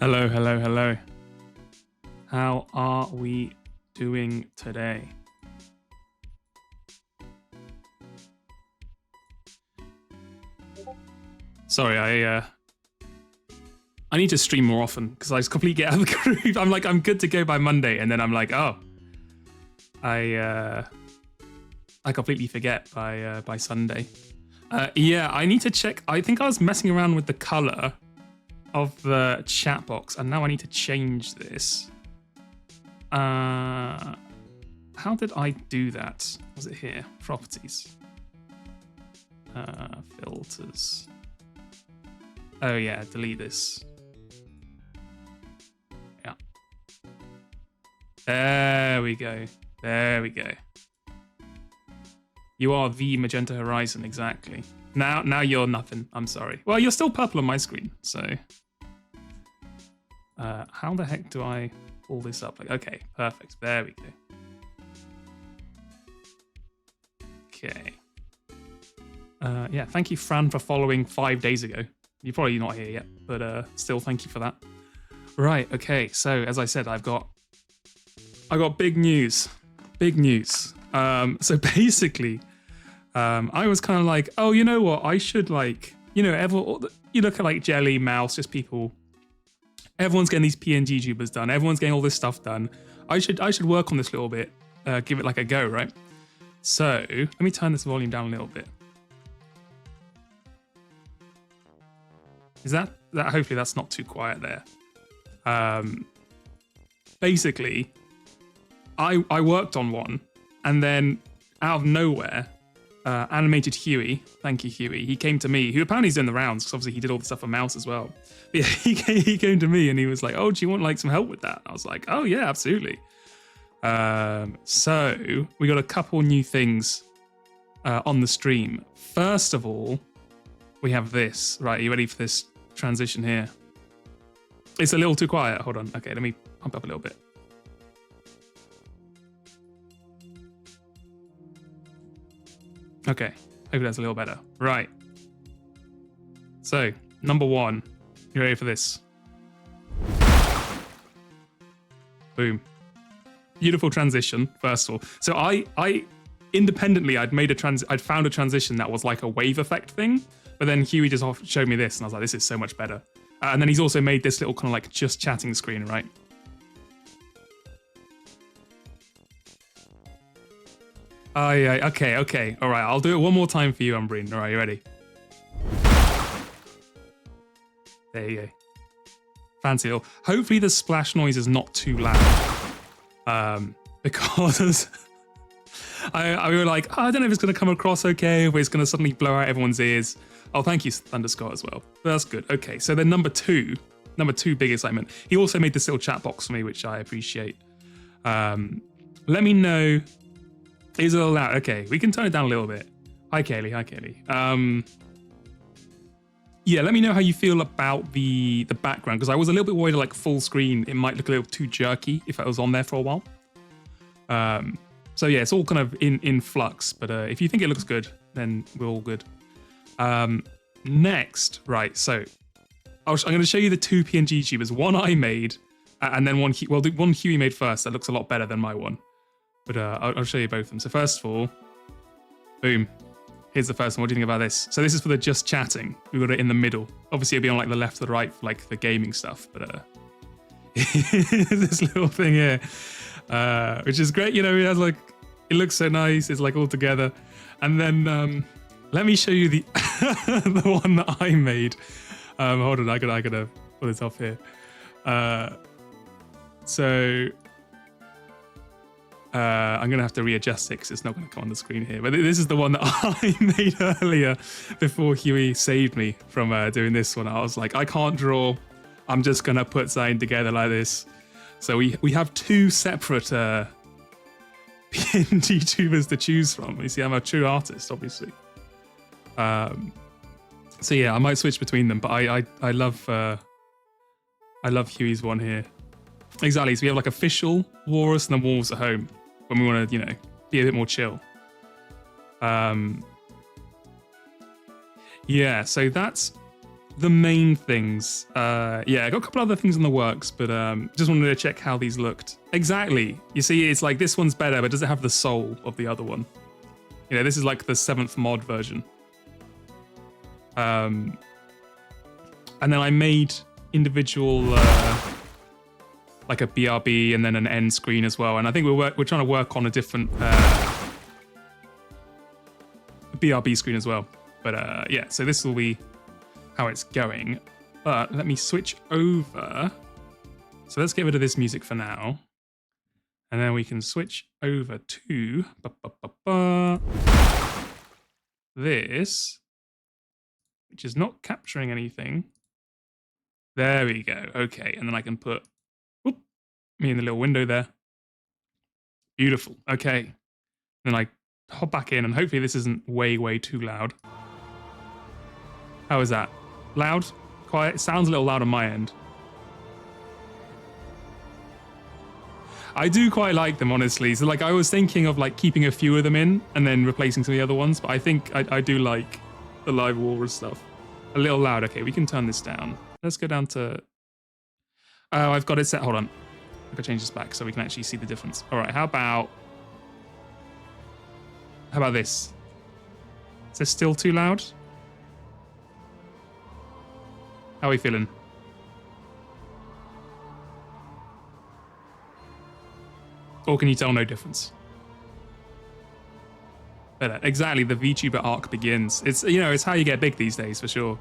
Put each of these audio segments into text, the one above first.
Hello, hello, hello. How are we doing today? Sorry, I need to stream more often because I just completely get out of the groove. I'm like, I'm good to go by Monday, and then I'm like, oh, I completely forget by Sunday. Yeah, I need to check. I think I was messing around with the color of the chat box, and now I need to change this. how did I do that? Was it here? Properties. Filters. Oh yeah, delete this. Yeah. There we go. There we go. You are the magenta horizon, exactly. Now you're nothing. I'm sorry. Well, you're still purple on my screen, so. How the heck do I pull this up? Like, okay, perfect. There we go. Okay. Yeah, thank you, Fran, for following 5 days ago. You're probably not here yet, but still, thank you for that. Right, okay, so as I said, I got big news. Big news. So basically, I was kind of like, oh, you know what? I should like, you look at like Jelly, Mouse, just people. Everyone's getting these PNG tubers done. Everyone's getting all this stuff done. I should work on this a little bit. Give it like a go, right? So let me turn this volume down a little bit. Is that hopefully that's not too quiet there. Basically, I worked on one, and then out of nowhere, Animated Huey, thank you Huey, he came to me, who apparently is doing the rounds, because obviously he did all the stuff for Mouse as well. But yeah, he came to me and he was like, oh, do you want like some help with that? I was like, oh yeah, absolutely. So we got a couple new things on the stream. First of all, we have this. Right, are you ready for this transition here? It's a little too quiet. Hold on. Okay, let me pump up a little bit. Okay, maybe that's a little better. Right. So, number one. You ready for this? Boom. Beautiful transition, first of all. So I independently, I'd found a transition that was like a wave effect thing, but then Huey just showed me this, and I was like, this is so much better. And then he's also made this little kind of like just chatting screen, right? Oh yeah, okay. All right, I'll do it one more time for you, Umbreen. All right, you ready? There you go. Fancy it. Hopefully the splash noise is not too loud. Because I were like, oh, I don't know if it's going to come across okay, if it's going to suddenly blow out everyone's ears. Oh, thank you, Thunderscott, as well. That's good. Okay, so then number two, big excitement. He also made this little chat box for me, which I appreciate. Let me know. Is it a little loud? Okay, we can turn it down a little bit. Hi, Kaylee. Yeah, let me know how you feel about the background, because I was a little bit worried like full screen, it might look a little too jerky if it was on there for a while. So yeah, it's all kind of in flux, but if you think it looks good, then we're all good. Next, right, so I'm going to show you the two PNG tubers. One I made, and then one Huey made first. That looks a lot better than my one. But I'll show you both of them. So first of all, boom. Here's the first one. What do you think about this? So this is for the just chatting. We got it in the middle. Obviously, it'll be on like the left or the right for like the gaming stuff. But this little thing here, which is great. You know, it has like, it looks so nice. It's like all together. And then let me show you the the one that I made. Hold on, I gotta pull this off here. I'm going to have to readjust it because it's not going to come on the screen here. But this is the one that I made earlier before Huey saved me from doing this one. I was like, I can't draw. I'm just going to put something together like this. So we have two separate PNG tubers to choose from. You see, I'm a true artist, obviously. So yeah, I might switch between them, but I love Huey's one here. Exactly. So we have like official Walrus and then Wolves at home when we want to, you know, be a bit more chill. Yeah, so that's the main things. Yeah, I got a couple other things in the works, but just wanted to check how these looked. Exactly. You see, it's like this one's better, but does it have the soul of the other one? You know, this is like the 7th mod version. And then I made individual like a BRB and then an end screen as well. And I think we're trying to work on a different BRB screen as well. But yeah, so this will be how it's going. But let me switch over. So let's get rid of this music for now. And then we can switch over to this, which is not capturing anything. There we go. Okay, and then I can put me in the little window there. Beautiful. Okay. Then I hop back in, and hopefully this isn't way too loud. How is that? Loud? Quiet? It sounds a little loud on my end. I do quite like them, honestly. So like I was thinking of like keeping a few of them in and then replacing some of the other ones, but I think I do like the live walrus stuff. A little loud. Okay, we can turn this down. Let's go down to... Oh, I've got it set. Hold on. I've got to change this back so we can actually see the difference. All right, how about this? Is this still too loud? How are we feeling? Or can you tell no difference? Better. Exactly, the VTuber arc begins. It's, you know, it's how you get big these days, for sure.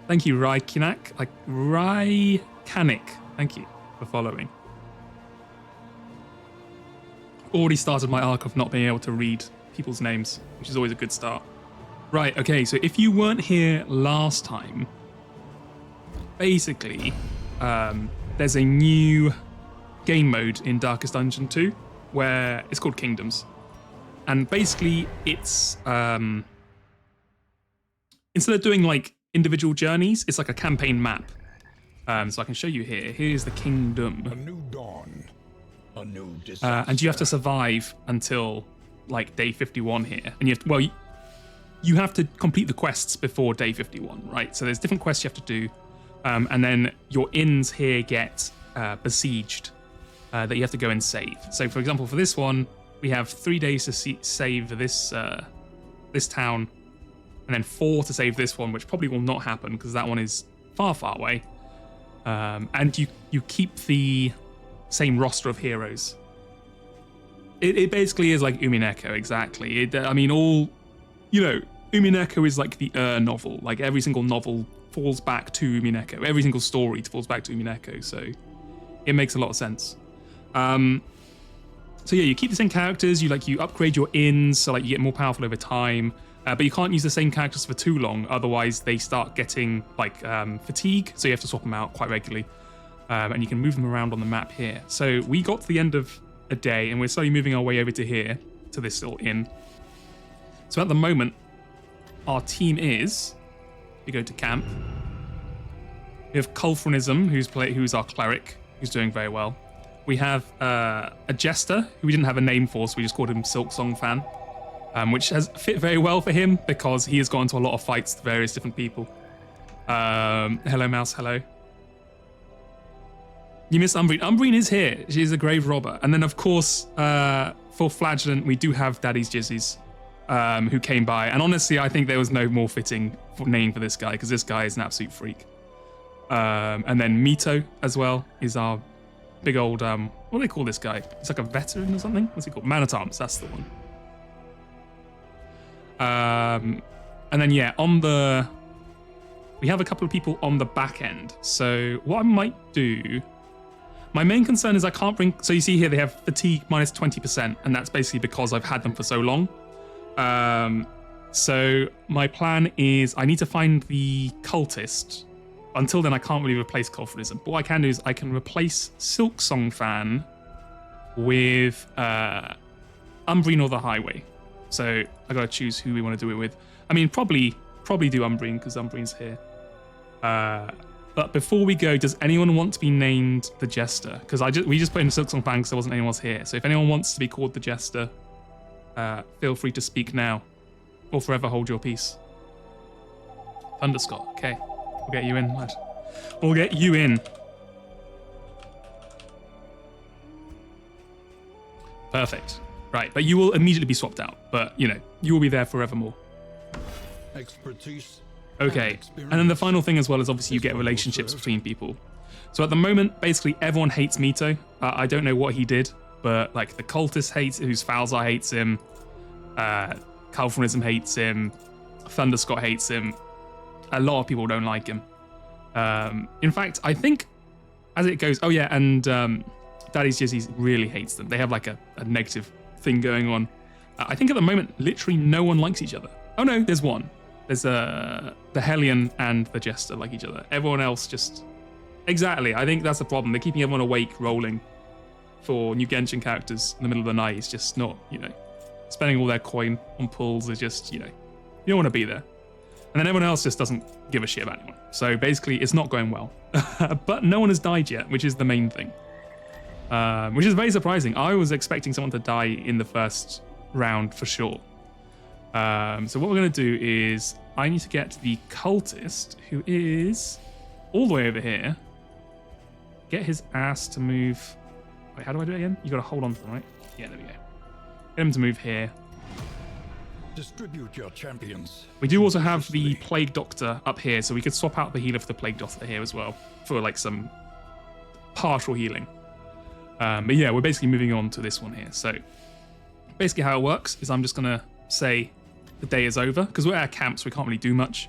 Thank you, Rykanik. Thank you for following. Already started my arc of not being able to read people's names, which is always a good start. Right, okay, so if you weren't here last time, basically, there's a new game mode in Darkest Dungeon 2 where it's called Kingdoms. And basically it's, instead of doing like individual journeys, it's like a campaign map. So I can show you here. Here's the kingdom. A new dawn, a new disaster. And you have to survive until like day 51 here. And you have to, well, you have to complete the quests before day 51, right? So there's different quests you have to do. And then your inns here get besieged that you have to go and save. So for example, for this one, we have 3 days to save this this town, and then 4 to save this one, which probably will not happen because that one is far away. And you keep the same roster of heroes. It basically is like Umineko, exactly. I mean, all, you know, Umineko is like the novel. Like every single novel falls back to Umineko. Every single story falls back to Umineko, so it makes a lot of sense. So yeah, you keep the same characters, you upgrade your inns, so like you get more powerful over time, but you can't use the same characters for too long, otherwise they start getting like fatigue, so you have to swap them out quite regularly. And you can move them around on the map here. So we got to the end of a day and we're slowly moving our way over to here, to this little inn. So at the moment, our team is, we go to camp, we have Kulfranism, who's our cleric, who's doing very well. We have a jester, who we didn't have a name for, so we just called him Silk Song Fan, which has fit very well for him because he has gone into a lot of fights with various different people. Hello, Mouse, hello. You missed Umbrine. Umbrine is here. She's a grave robber. And then, of course, for Flagellant, we do have Daddy's Jizzies, who came by. And honestly, I think there was no more fitting name for this guy, because this guy is an absolute freak. And then Mito, as well, is our big old, what do they call this guy? He's like a veteran or something? What's he called? Man at Arms, that's the one. And then, yeah, we have a couple of people on the back end. So what I might do, my main concern is I can't bring, so you see here they have fatigue minus 20%, and that's basically because I've had them for so long. So my plan is I need to find the cultist. Until then, I can't really replace Kulfranism. But what I can do is I can replace Silk Song Fan with Umbrine or the Highway. So I gotta choose who we want to do it with. I mean, probably do Umbrine because Umbrine's here. But before we go, does anyone want to be named the Jester? Because we just put in Silk Song Fan because there wasn't anyone else here. So if anyone wants to be called the Jester, feel free to speak now, or forever hold your peace. Thunderscott, okay. We'll get you in, lad. We'll get you in. Perfect. Right, but you will immediately be swapped out. But, you know, you will be there forevermore. Expertise. Okay, and then the final thing as well is obviously you get relationships between people. So at the moment, basically everyone hates Mito. I don't know what he did, but like the cultist hates, who's Falzar hates him. Kulfranism hates him. Thunderscott hates him. A lot of people don't like him. In fact, I think as it goes, oh yeah, and Daddy's Jizzies really hates them. They have like a negative thing going on. I think at the moment, literally no one likes each other. Oh no, there's one. There's the Hellion and the Jester like each other. Everyone else just... Exactly, I think that's the problem. They're keeping everyone awake, rolling for new Genshin characters in the middle of the night. It's just not, spending all their coin on pulls is just, you don't want to be there. And then everyone else just doesn't give a shit about anyone. So basically, it's not going well. But no one has died yet, which is the main thing. Which is very surprising. I was expecting someone to die in the first round for sure. So what we're going to do is I need to get the cultist, who is all the way over here, get his ass to move. Wait, how do I do it again? You got to hold on to them, right? Yeah, there we go. Get him to move here. Distribute your champions. We do also have the Plague Doctor up here, so we could swap out the healer for the Plague Doctor here as well for like some partial healing. But yeah, we're basically moving on to this one here. So basically how it works is I'm just going to say the day is over because we're at our camp, so we can't really do much.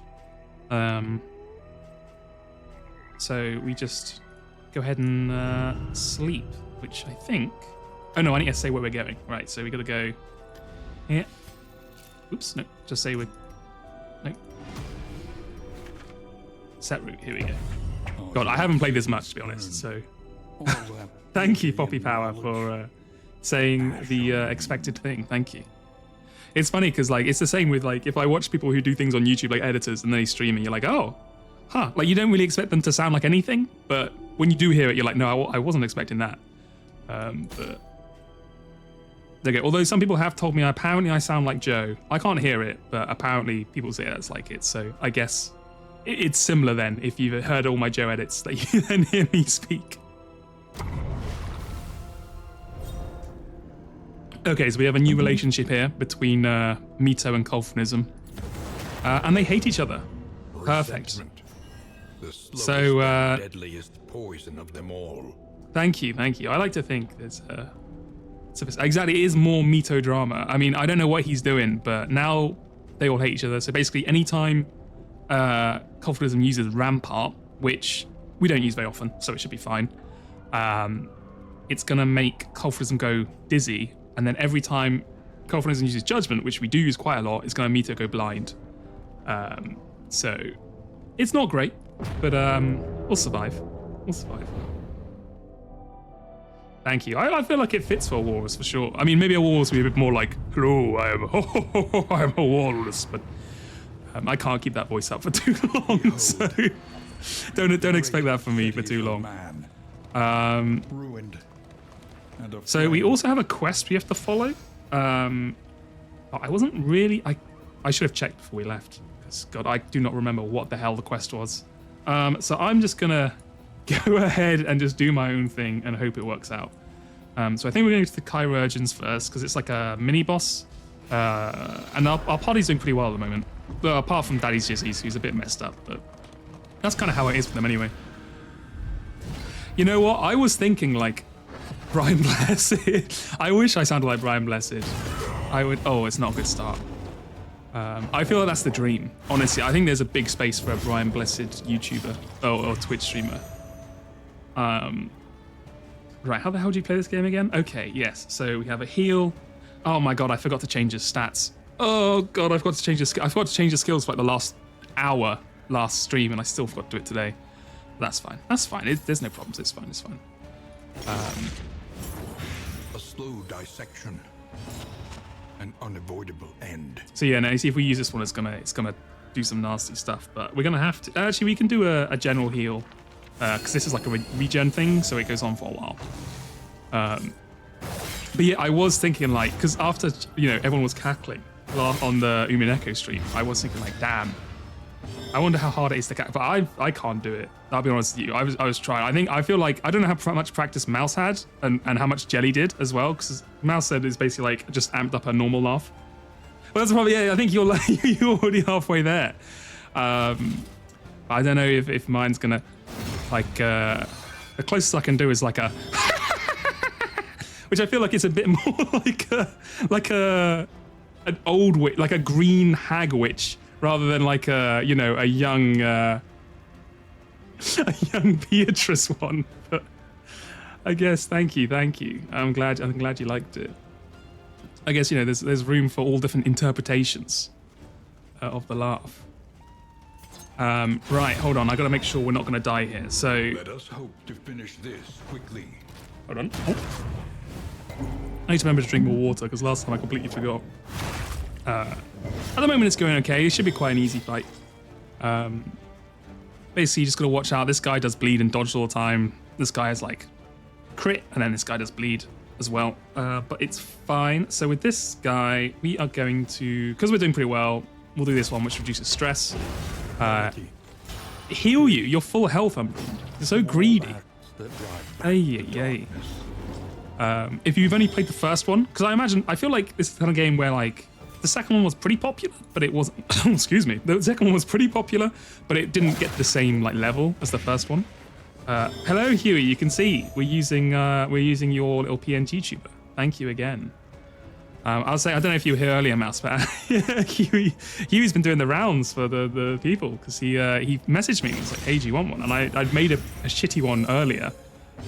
So we just go ahead and sleep, which I think... Oh no, I need to say where we're going. Right, so we got to go here. Oops, no, just say we're... No. Set route, here we go. God, I haven't played this much, to be honest, so... Thank you, Poppy Power, for saying the expected thing. Thank you. It's funny, because like it's the same with like, if I watch people who do things on YouTube, like editors, and then they stream and you're like, oh, huh. Like you don't really expect them to sound like anything, but when you do hear it, you're like, no, I wasn't expecting that. But... Okay, although some people have told me apparently I sound like Joe. I can't hear it, but apparently people say that's like it. So I guess it's similar then if you've heard all my Joe edits that you then hear me speak. Okay, so we have a new relationship here between Mito and Colphinism. And they hate each other. Perfect. So, deadliest poison of them all. Thank you. I like to think there's exactly, it is more Mito drama. I mean, I don't know what he's doing, but now they all hate each other. So basically, anytime Colphinism uses Rampart, which we don't use very often, so it should be fine, it's going to make Colphinism go dizzy. And then every time Colphinism uses Judgment, which we do use quite a lot, it's going to Mito go blind. So it's not great, but we'll survive. Thank you. I feel like it fits for a walrus for sure. I mean, maybe a walrus would be a bit more like, hello, I am a walrus, but I can't keep that voice up for too long, so don't expect that from me for too long. So we also have a quest we have to follow. I wasn't really... I should have checked before we left, because God, I do not remember what the hell the quest was. So I'm just gonna go ahead and just do my own thing and hope it works out. So I think we're going to go to the Chirurgeons first because it's like a mini boss, and our party's doing pretty well at the moment. Well, apart from Daddy's Jizzies, who's a bit messed up, but that's kind of how it is for them anyway. You know what? I was thinking like Brian Blessed. I wish I sounded like Brian Blessed. I would. Oh, it's not a good start. I feel like that's the dream. Honestly, I think there's a big space for a Brian Blessed YouTuber or Twitch streamer. Right, how the hell do you play this game again? Okay, yes. So we have a heal. Oh my god, I forgot to change his stats. Oh god, I forgot to change the skills for like the last hour last stream, and I still forgot to do it today. That's fine. There's no problems. It's fine. A slow dissection. An unavoidable end. So yeah, now you see if we use this one, it's gonna do some nasty stuff. But we're gonna have to. Actually, we can do a general heal. Because this is like a regen thing, so it goes on for a while. But yeah, I was thinking like, because after, everyone was cackling on the Umineko stream, I was thinking like, damn, I wonder how hard it is to cackle. But I can't do it. I'll be honest with you. I was trying. I feel like, I don't know how much practice Mouse had and how much Jelly did as well, because Mouse said is basically like just amped up her normal laugh. But that's probably, yeah, I think you're already halfway there. I don't know if mine's gonna, like, the closest I can do is like a, which I feel like it's a bit more like an old witch, like a green hag witch, rather than like a, a young, a young Beatrice one, but I guess thank you. I'm glad you liked it. I guess, you know, there's room for all different interpretations of the laugh. Right, hold on. I got to make sure we're not going to die here. So Let us hope to finish this quickly. hold on. Oh. I need to remember to drink more water because last time I completely forgot. At the moment it's going okay. It should be quite an easy fight. Basically, you just got to watch out. This guy does bleed and dodge all the time. This guy has like crit, and then this guy does bleed as well. But it's fine. So with this guy, we are going to, because we're doing pretty well, we'll do this one, which reduces stress. Heal you. You're full health. You're so greedy. Ay. If you've only played the first one, because I feel like this is the kind of game where like the second one was pretty popular, but it wasn't. Excuse me. The second one was pretty popular, but it didn't get the same like level as the first one. Hello, Huey. You can see we're using your little PNG tuber. Thank you again. I'll say I don't know if you were here earlier, Mouse, but Huey's been doing the rounds for the people because he messaged me and was like, "Hey, do you want one?" And I'd made a shitty one earlier,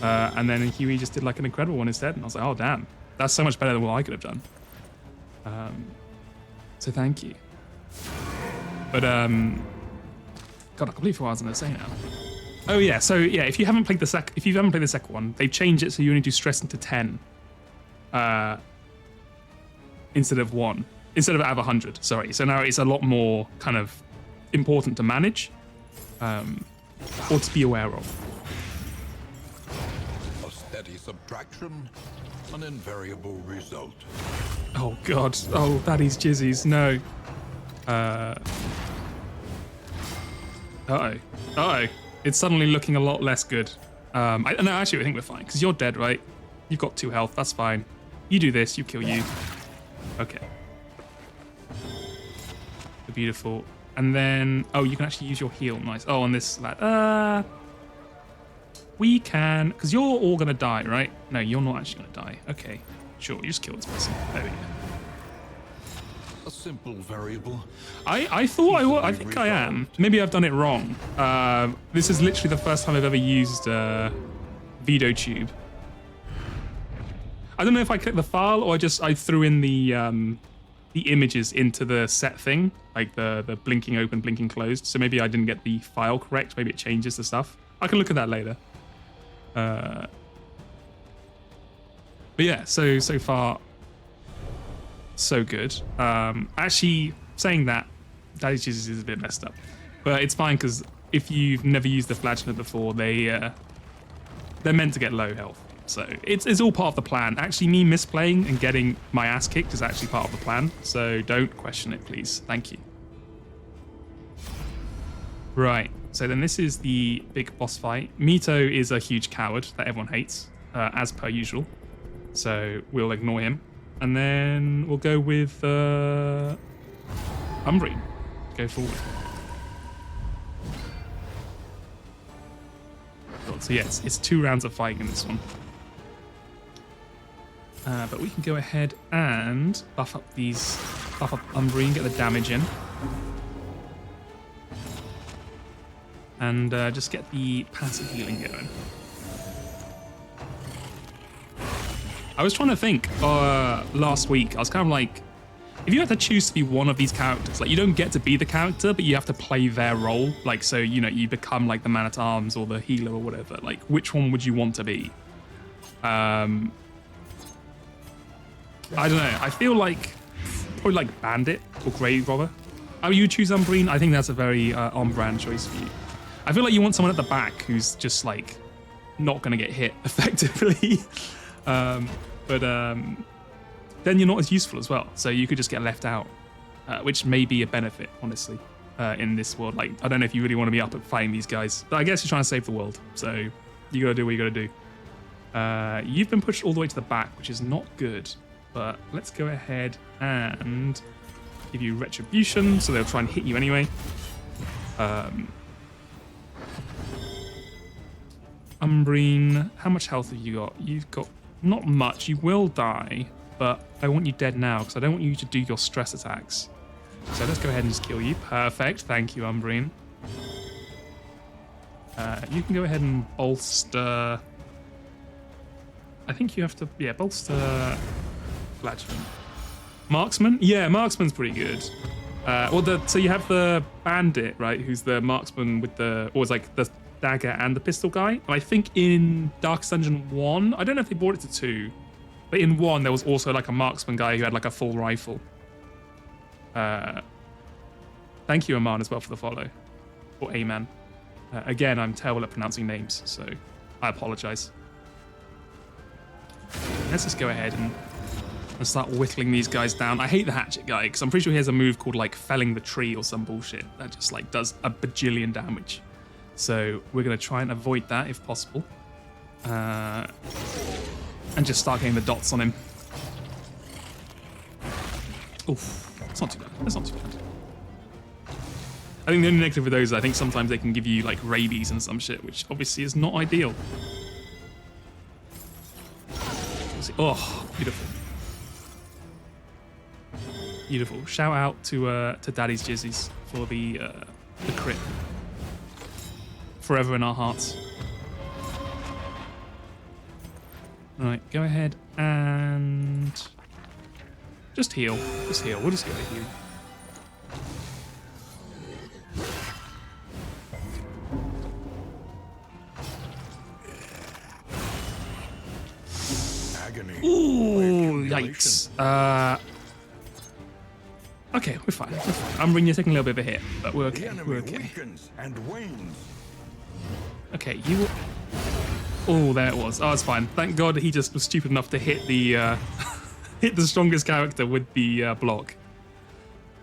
and then Huey just did like an incredible one instead, and I was like, "Oh damn, that's so much better than what I could have done." So thank you. But God, I completely forgot what I was going to say now. Oh yeah, so yeah, if you haven't played the second one, they've changed it so you only do stress into 10. Instead of out of 100, sorry. So now it's a lot more kind of important to manage, or to be aware of. A steady subtraction, an invariable result. Oh god, oh daddy's jizzies, no. Uh-oh. It's suddenly looking a lot less good. No, actually I think we're fine, because you're dead, right? You've got 2 health, that's fine. You do this, you kill you. Okay. Beautiful. And then, oh, you can actually use your heal. Nice. Oh, on this lad. We can, because you're all gonna die, right? No, you're not actually gonna die. Okay, sure. You just kill this person. There we go. A simple variable. I thought I was. I think I am. Maybe I've done it wrong. This is literally the first time I've ever used DD2. I don't know if I clicked the file or I threw in the images into the set thing, like the blinking open, blinking closed. So maybe I didn't get the file correct. Maybe it changes the stuff. I can look at that later. But yeah, so far, so good. Actually, saying that is a bit messed up, but it's fine because if you've never used the flagellant before, they're meant to get low health. So it's all part of the plan. Actually, me misplaying and getting my ass kicked is actually part of the plan. So don't question it, please. Thank you. Right. So then this is the big boss fight. Mito is a huge coward that everyone hates, as per usual. So we'll ignore him. And then we'll go with Umbrine. Go forward. So yes, it's 2 rounds of fighting in this one. But we can go ahead and buff up Umbrine, get the damage in. And just get the passive healing going. I was trying to think last week, I was kind of like, if you had to choose to be one of these characters, like you don't get to be the character, but you have to play their role. Like, so, you know, you become like the man-at-arms or the healer or whatever. Like, which one would you want to be? I don't know. I feel like probably like Bandit or Grave Robber. Oh, you choose Umbrine? I think that's a very on-brand choice for you. I feel like you want someone at the back who's just like not going to get hit effectively. But then you're not as useful as well. So you could just get left out, which may be a benefit, honestly, in this world. Like, I don't know if you really want to be up at fighting these guys, but I guess you're trying to save the world. So you got to do what you got to do. You've been pushed all the way to the back, which is not good. But let's go ahead and give you retribution, so they'll try and hit you anyway. Umbrine, how much health have you got? You've got not much. You will die, but I want you dead now because I don't want you to do your stress attacks. So let's go ahead and just kill you. Perfect. Thank you, Umbrine. You can go ahead and bolster. I think you have to, yeah, bolster Fledgling. Marksman? Yeah, Marksman's pretty good. So you have the Bandit, right, who's the Marksman with the, or it's like the dagger and the pistol guy. And I think in Darkest Dungeon 1, I don't know if they brought it to 2, but in 1 there was also like a Marksman guy who had like a full rifle. Thank you, Aman, as well for the follow. Or Aman. Again, I'm terrible at pronouncing names, so I apologize. Let's just go ahead and start whittling these guys down. I hate the hatchet guy, because I'm pretty sure he has a move called like felling the tree or some bullshit that just like does a bajillion damage. So we're going to try and avoid that if possible. And just start getting the dots on him. Oof, that's not too bad. That's not too bad. I think the only negative with those is I think sometimes they can give you like rabies and some shit, which obviously is not ideal. Oh, beautiful. Beautiful. Shout out to Daddy's Jizzies for the crit. Forever in our hearts. Alright, go ahead and just heal. Just heal. We'll just go to heal. Ooh, yikes. Okay, we're fine. We're fine. Umbrin, you're taking a little bit of a hit, but we're okay. We're okay. Okay, you will... Oh, there it was. Oh, it's fine. Thank God he just was stupid enough to hit the hit the strongest character with the block.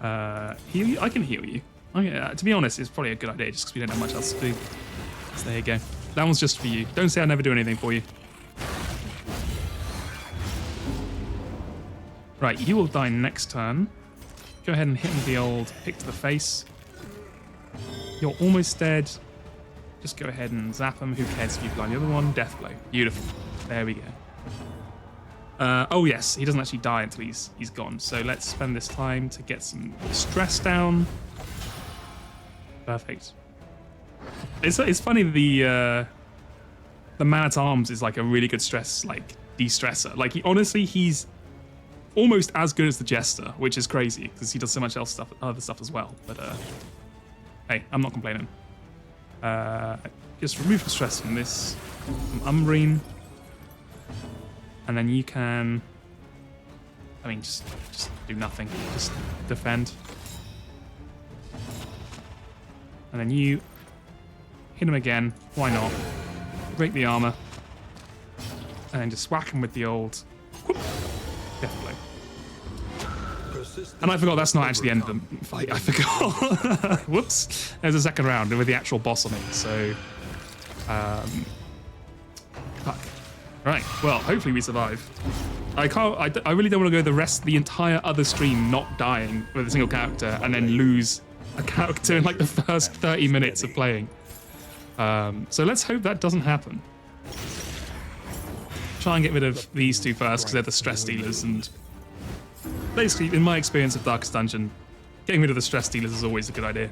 Heal you? I can heal you. To be honest, it's probably a good idea just because we don't have much else to do. So there you go. That one's just for you. Don't say I never do anything for you. Right, you will die next turn. Go ahead and hit him with the old pick to the face. You're almost dead. Just go ahead and zap him. Who cares if you blind the other one? Death blow. Beautiful. There we go. Oh yes, he doesn't actually die until he's gone. So let's spend this time to get some stress down. Perfect. It's funny the man-at-arms is like a really good stress de-stressor. Like he's almost as good as the Jester, which is crazy because he does so much other stuff as well. But hey, I'm not complaining. Just remove the stress from this, from Umbrin, and then you can, I mean, just do nothing, just defend, and then you hit him again. Why not? Break the armor, and then just whack him with the old whoop, death blow. And I forgot that's not actually the end of the fight. I forgot. Whoops. There's a second round with the actual boss on it. So, fuck. Right. Well, hopefully we survive. I really don't want to go the entire other stream not dying with a single character and then lose a character in like the first 30 minutes of playing. So let's hope that doesn't happen. Try and get rid of these two first because they're the stress dealers, and basically, in my experience of Darkest Dungeon, getting rid of the stress dealers is always a good idea.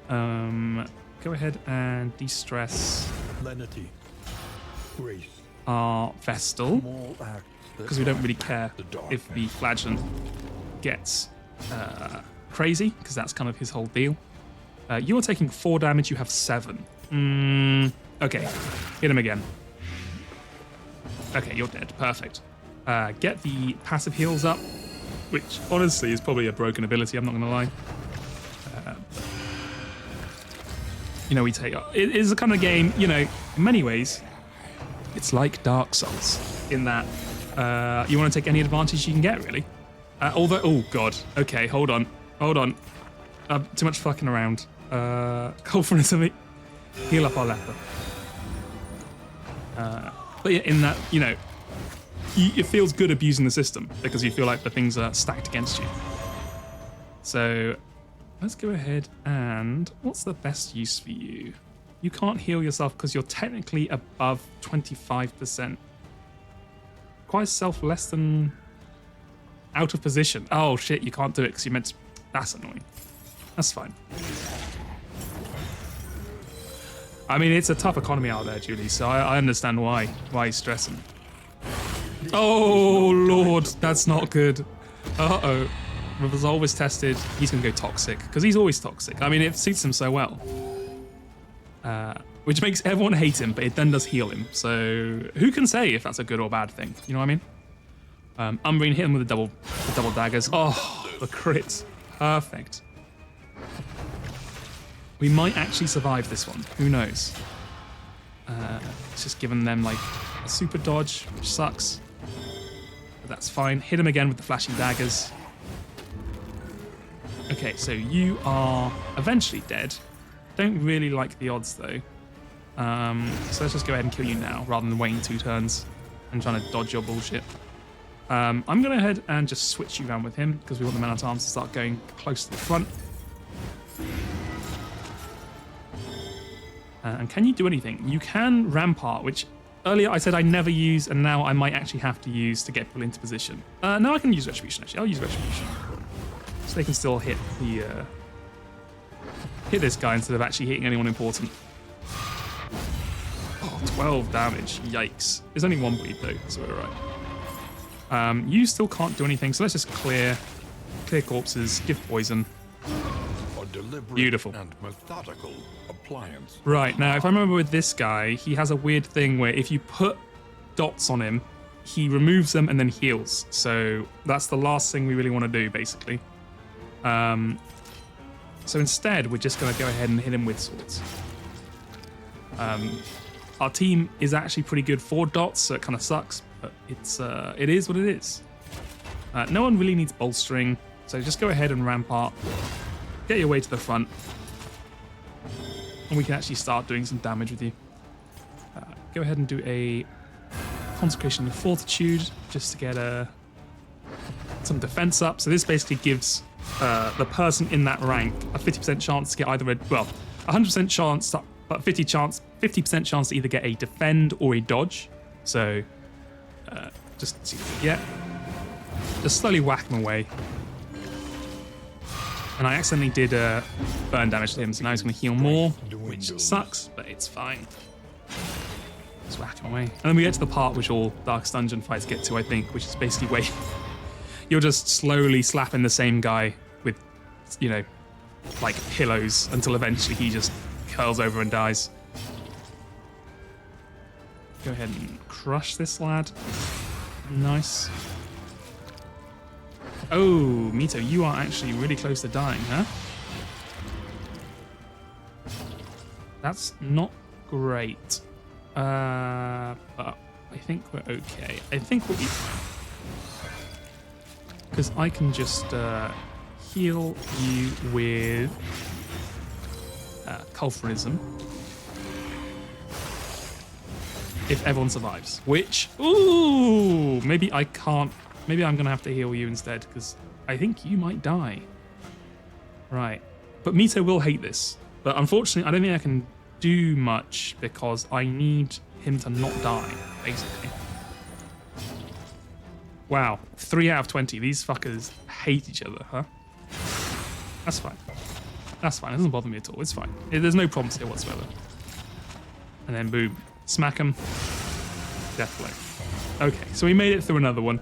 Go ahead and de-stress Lenity, grace, our Vestal, because we don't really care if the Flagellant gets crazy, because that's kind of his whole deal. You are taking 4 damage, you have 7. Okay, hit him again. Okay, you're dead. Perfect. Get the passive heals up, which honestly is probably a broken ability, I'm not going to lie. We take... It is a kind of game, in many ways, it's like Dark Souls, in that you want to take any advantage you can get, really. Although... Oh, God. Okay, hold on. Too much fucking around. Call for it. Heal up our leper. But yeah, in that, it feels good abusing the system because you feel like the things are stacked against you. So let's go ahead and what's the best use for you? You can't heal yourself because you're technically above 25%. Requires self less than out of position. Oh shit, you can't do it because you meant to. That's annoying. That's fine. I mean, it's a tough economy out there, Julie, so I understand why he's stressing. Oh, Lord, that's not good. Uh-oh. Resolve is tested. He's going to go toxic, because he's always toxic. I mean, it suits him so well. Which makes everyone hate him, but it then does heal him. So who can say if that's a good or bad thing? You know what I mean? Umbrine hit him with the double daggers. Oh, the crits. Perfect. We might actually survive this one. Who knows? It's just giving them like a super dodge, which sucks. But that's fine. Hit him again with the flashing daggers. Okay, so you are eventually dead. Don't really like the odds though. So let's just go ahead and kill you now rather than waiting 2 turns and trying to dodge your bullshit. I'm going to go ahead and just switch you around with him because we want the man-at-arms to start going close to the front. And can you do anything? You can rampart, which earlier I said I never use, and now I might actually have to use to get people into position. No, I can use Retribution actually. I'll use Retribution. So they can still hit the hit this guy instead of actually hitting anyone important. Oh, 12 damage. Yikes. There's only 1 bleed though, so we're alright. You still can't do anything, so let's just clear corpses, give poison. A deliberate Beautiful. and methodical appliance. Right, now if I remember with this guy, he has a weird thing where if you put dots on him, he removes them and then heals. So that's the last thing we really want to do, basically. So instead, we're just going to go ahead and hit him with swords. Our team is actually pretty good for dots, so it kind of sucks, but it is what it is. No one really needs bolstering, so just go ahead and rampart. Get your way to the front, and we can actually start doing some damage with you. Go ahead and do a Consecration of Fortitude, just to get some defense up. So this basically gives the person in that rank a 50% chance to get either a 100% chance, but 50% chance to either get a defend or a dodge. So just see what we get. Just slowly whack them away. And I accidentally did burn damage to him, so now he's going to heal more, which sucks, but it's fine. Just whack him away. And then we get to the part which all Darkest Dungeon fights get to, I think, which is basically where you're just slowly slapping the same guy with, you know, like pillows until eventually he just curls over and dies. Go ahead and crush this lad. Nice. Oh, Mito, you are actually really close to dying, huh? That's not great. But I think we're okay. I think we'll be fine. Because I can just heal you with Culfrism. If everyone survives. Which, ooh, maybe I can't. Maybe I'm going to have to heal you instead, because I think you might die. Right. But Mito will hate this. But unfortunately, I don't think I can do much, because I need him to not die, basically. Wow. 3 out of 20. These fuckers hate each other, huh? That's fine. That's fine. It doesn't bother me at all. It's fine. There's no problems here whatsoever. And then boom. Smack him. Death blow. Okay, so we made it through another one.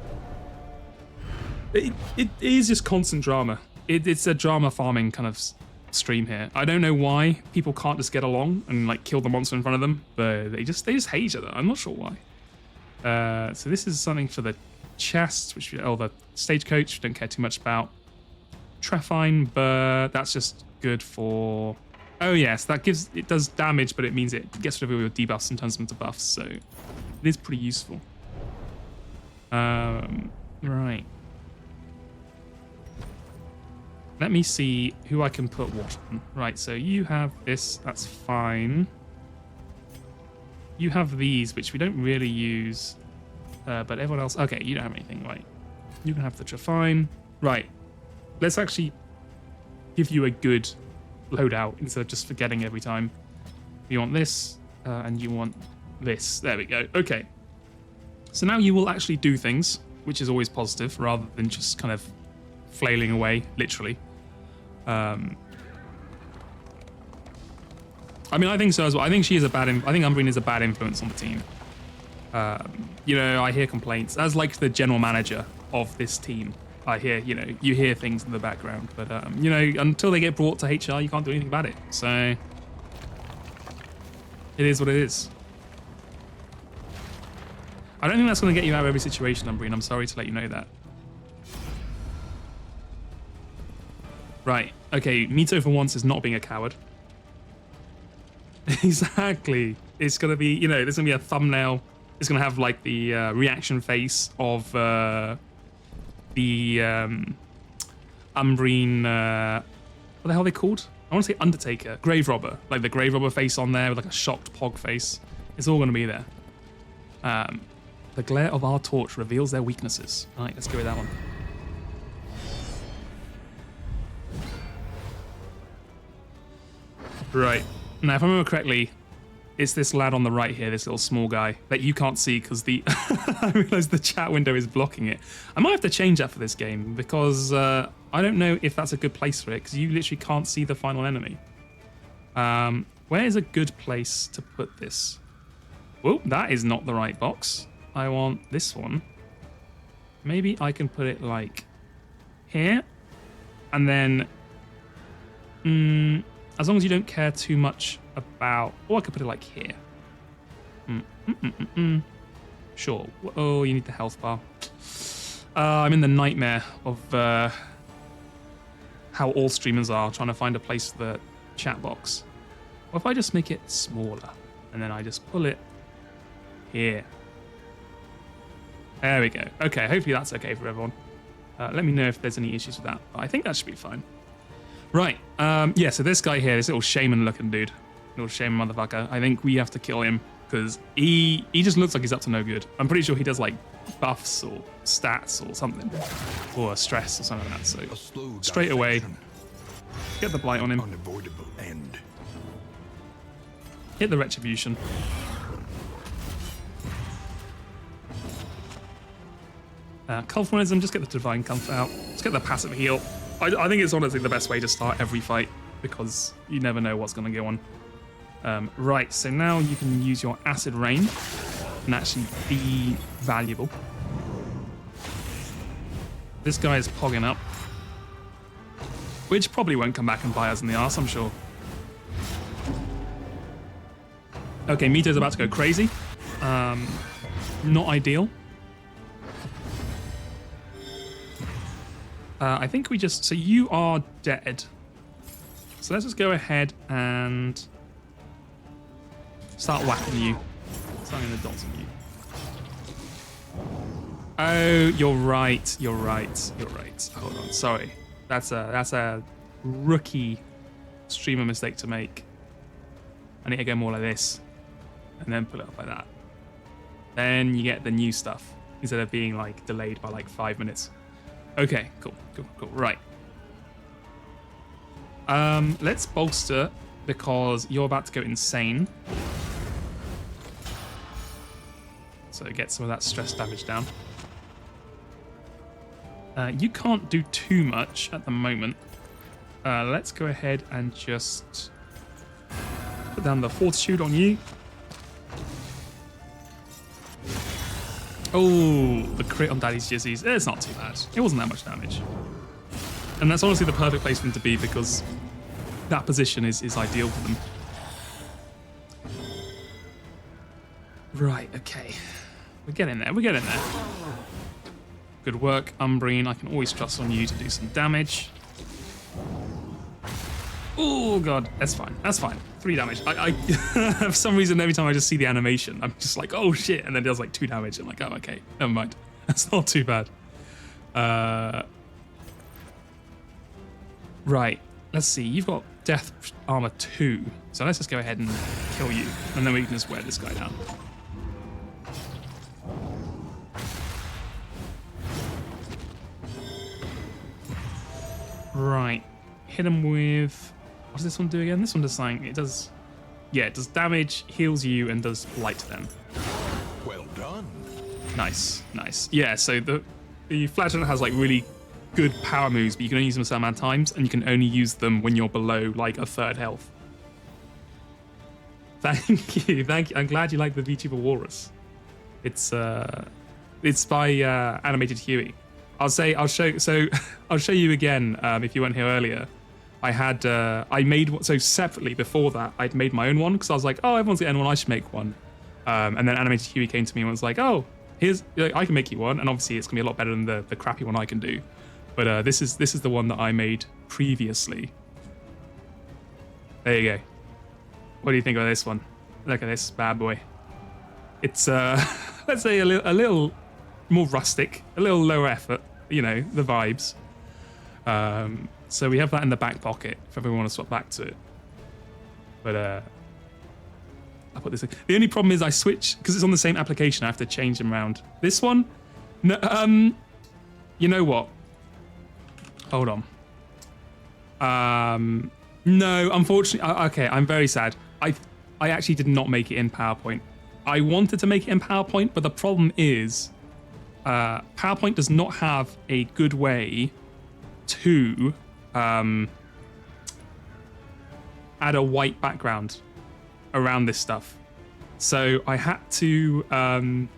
It is just constant drama. It's a drama farming kind of stream here. I don't know why people can't just get along and like kill the monster in front of them, but they just hate each other. I'm not sure why. So this is something for the chest, which the stagecoach, we don't care too much about. Trefine Burr, that's just good for. Oh yes, it does damage, but it means it gets rid of all your debuffs and turns them into buffs, so it is pretty useful. Right. Let me see who I can put what on. Right, so you have this, that's fine. You have these, which we don't really use, but everyone else, okay, you don't have anything, right. You can have the Trefine. Right, let's actually give you a good loadout instead of just forgetting every time. You want this, and you want this. There we go. Okay. So now you will actually do things, which is always positive, rather than just kind of flailing away, literally. I mean, I think so as well. I think she is a bad. I think Umbrine is a bad influence on the team. You know, I hear complaints as like the general manager of this team. I hear, you know, you hear things in the background, but you know, until they get brought to HR, you can't do anything about it. So it is what it is. I don't think that's going to get you out of every situation, Umbrine. I'm sorry to let you know that. Right. Okay. Mito for once is not being a coward. Exactly. It's going to be, you know, there's going to be a thumbnail. It's going to have like the reaction face of the Umbrine, what the hell are they called? I want to say Undertaker, Grave Robber, like the Grave Robber face on there with like a shocked Pog face. It's all going to be there. The glare of our torch reveals their weaknesses. All right, let's go with that one. Right. Now, if I remember correctly, it's this lad on the right here, this little small guy, that you can't see because the... I realise the chat window is blocking it. I might have to change that for this game because I don't know if that's a good place for it because you literally can't see the final enemy. Where is a good place to put this? Whoa, that is not the right box. I want this one. Maybe I can put it like here. And then... as long as you don't care too much about... Oh, I could put it like here. Sure. Oh, you need the health bar. I'm in the nightmare of how all streamers are, trying to find a place for the chat box. What if I just make it smaller? And then I just pull it here. There we go. Okay, hopefully that's okay for everyone. Let me know if there's any issues with that. But I think that should be fine. Right, yeah, so this guy here, this little shaman looking dude, little shaman motherfucker, I think we have to kill him because he just looks like he's up to no good. I'm pretty sure he does like buffs or stats or something, or stress or something like that, so straight away, get the blight on him, unavoidable end. hit the retribution. Cultmonism, just get the divine comfort out, just get the passive heal. I think it's honestly the best way to start every fight because you never know what's going to go on. Right, so now you can use your acid rain and actually be valuable. This guy is pogging up, which probably won't come back and bite us in the arse, I'm sure. Okay, Mito's about to go crazy. Not ideal. I think we just... So you are dead. So let's just go ahead and start whacking you. Starting the dots on you. Oh, you're right. You're right. You're right. Hold on. Sorry. That's a rookie streamer mistake to make. I need to go more like this. And then pull it up like that. Then you get the new stuff. Instead of being like delayed by like 5 minutes. Okay, cool. Right. Let's bolster because you're about to go insane. So get some of that stress damage down. You can't do too much at the moment. Let's go ahead and just put down the fortitude on you. Oh, the crit on Daddy's Jizzies. It's not too bad. It wasn't that much damage. And that's honestly the perfect place for them to be because that position is ideal for them. Right, okay. We're getting there. Good work, Umbrine. I can always trust on you to do some damage. Oh, God. That's fine. 3 damage. I for some reason, every time I just see the animation, I'm just like, oh, shit. And then it does like 2 damage. I'm like, oh, okay. Never mind. That's not too bad. Right. Let's see. You've got Death Armor 2. So let's just go ahead and kill you. And then we can just wear this guy down. Right. Hit him with... What does this one do again? This one does something. It does... Yeah, it does damage, heals you, and does blight to them. Well done. Nice. Yeah, so the Flagellant has like really good power moves, but you can only use them a certain amount of times, and you can only use them when you're below like a 1/3 health. Thank you. I'm glad you like the VTuber Walrus. It's by Animated Huey. I'll show you again if you weren't here earlier. I made so separately before that I'd made my own one because I was like, oh, everyone's getting one, I should make one. And then Animated Huey came to me and was like, oh, I can make you one, and obviously it's gonna be a lot better than the crappy one I can do. But this is the one that I made previously. There you go. What do you think of this one? Look at this bad boy. It's let's say a little more rustic, a little lower effort. You know, the vibes. So we have that in the back pocket if ever we want to swap back to it. But I'll put this in. The only problem is I switch, because it's on the same application, I have to change them around. This one, no, you know what? Hold on. No, unfortunately, okay, I'm very sad. I actually did not make it in PowerPoint. I wanted to make it in PowerPoint, but the problem is PowerPoint does not have a good way to add a white background around this stuff. So I had to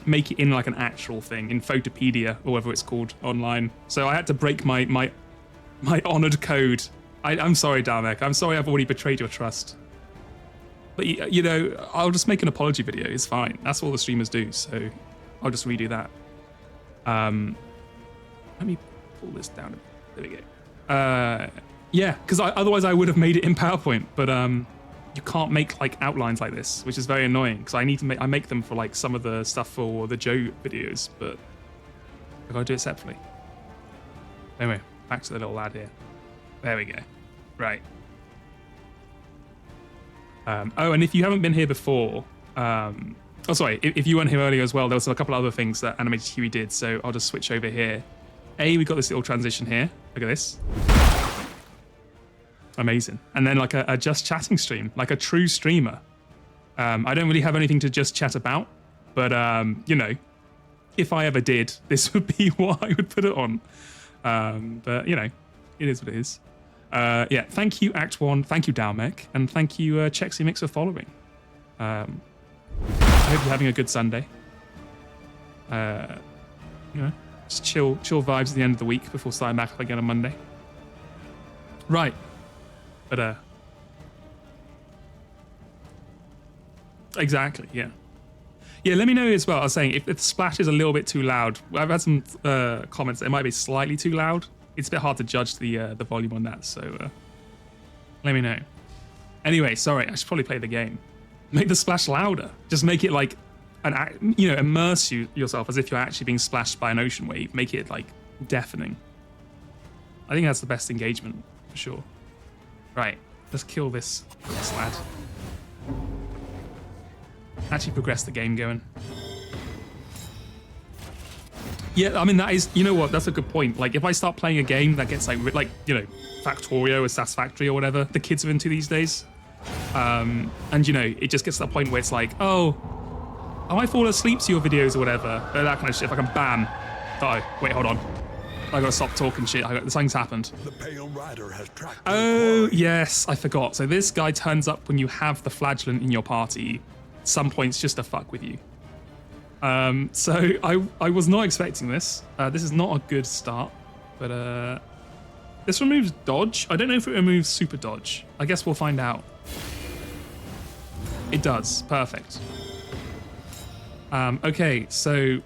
make it in like an actual thing in Photopedia or whatever it's called online. So I had to break my honored code. I'm sorry, Darmek. I'm sorry I've already betrayed your trust. But you know, I'll just make an apology video. It's fine. That's all the streamers do. So I'll just redo that. Let me pull this down. There we go. Yeah, because otherwise I would have made it in PowerPoint, but you can't make like outlines like this, which is very annoying because I make them for like some of the stuff for the Joe videos, but I gotta do it separately. Anyway, back to the little lad here. There we go. Right. Oh, and if you haven't been here before, oh sorry, if you weren't here earlier as well, there was a couple of other things that Animated Huey did, so I'll just switch over here. We got this little transition here. Look at this. Amazing. And then like a just chatting stream, like a true streamer. I don't really have anything to just chat about, but you know, if I ever did, this would be what I would put it on. But you know, it is what it is. Yeah, thank you Act 1, thank you Dalmek, and thank you Chexy Mix for following. I hope you're having a good Sunday. You know, just chill vibes at the end of the week before starting back up again on Monday. Right. But exactly, yeah. Yeah, let me know as well. I was saying if the splash is a little bit too loud. I've had some comments that it might be slightly too loud. It's a bit hard to judge the volume on that, so let me know. Anyway, sorry, I should probably play the game. Make the splash louder. Just make it like immerse yourself as if you're actually being splashed by an ocean wave. Make it like deafening. I think that's the best engagement for sure. Right, let's kill this lad. Actually progress the game going. Yeah, I mean, that is, you know what, that's a good point. Like, if I start playing a game that gets like you know, Factorio or Satisfactory or whatever the kids are into these days, and, you know, it just gets to that point where it's like, oh, I fall asleep to your videos or whatever, that kind of shit. If I can bam. Oh, wait, hold on. I gotta stop talking shit. Something's happened. The Pale Rider has tracked. Oh, yes, I forgot. So this guy turns up when you have the flagellant in your party, some points just to fuck with you. So I was not expecting this. This is not a good start, but this removes dodge. I don't know if it removes super dodge. I guess we'll find out. It does. Perfect. Okay, so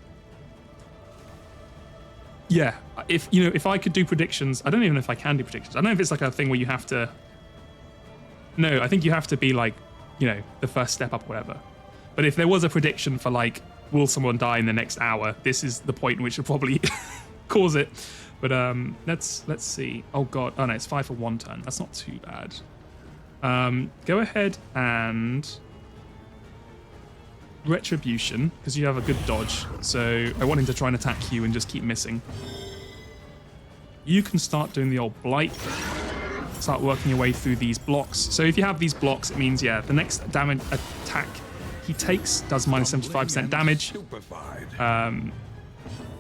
yeah, if I could do predictions, I don't even know if I can do predictions. I don't know if it's like a thing where you have to. No, I think you have to be like, you know, the first step up or whatever. But if there was a prediction for like, will someone die in the next hour? This is the point in which will probably cause it. But let's see. Oh god. Oh no, it's 5 for 1 turn. That's not too bad. Go ahead and Retribution, because you have a good dodge. So I want him to try and attack you and just keep missing. You can start doing the old Blight. Start working your way through these blocks. So if you have these blocks, it means, yeah, the next damage attack he takes does minus 75% damage.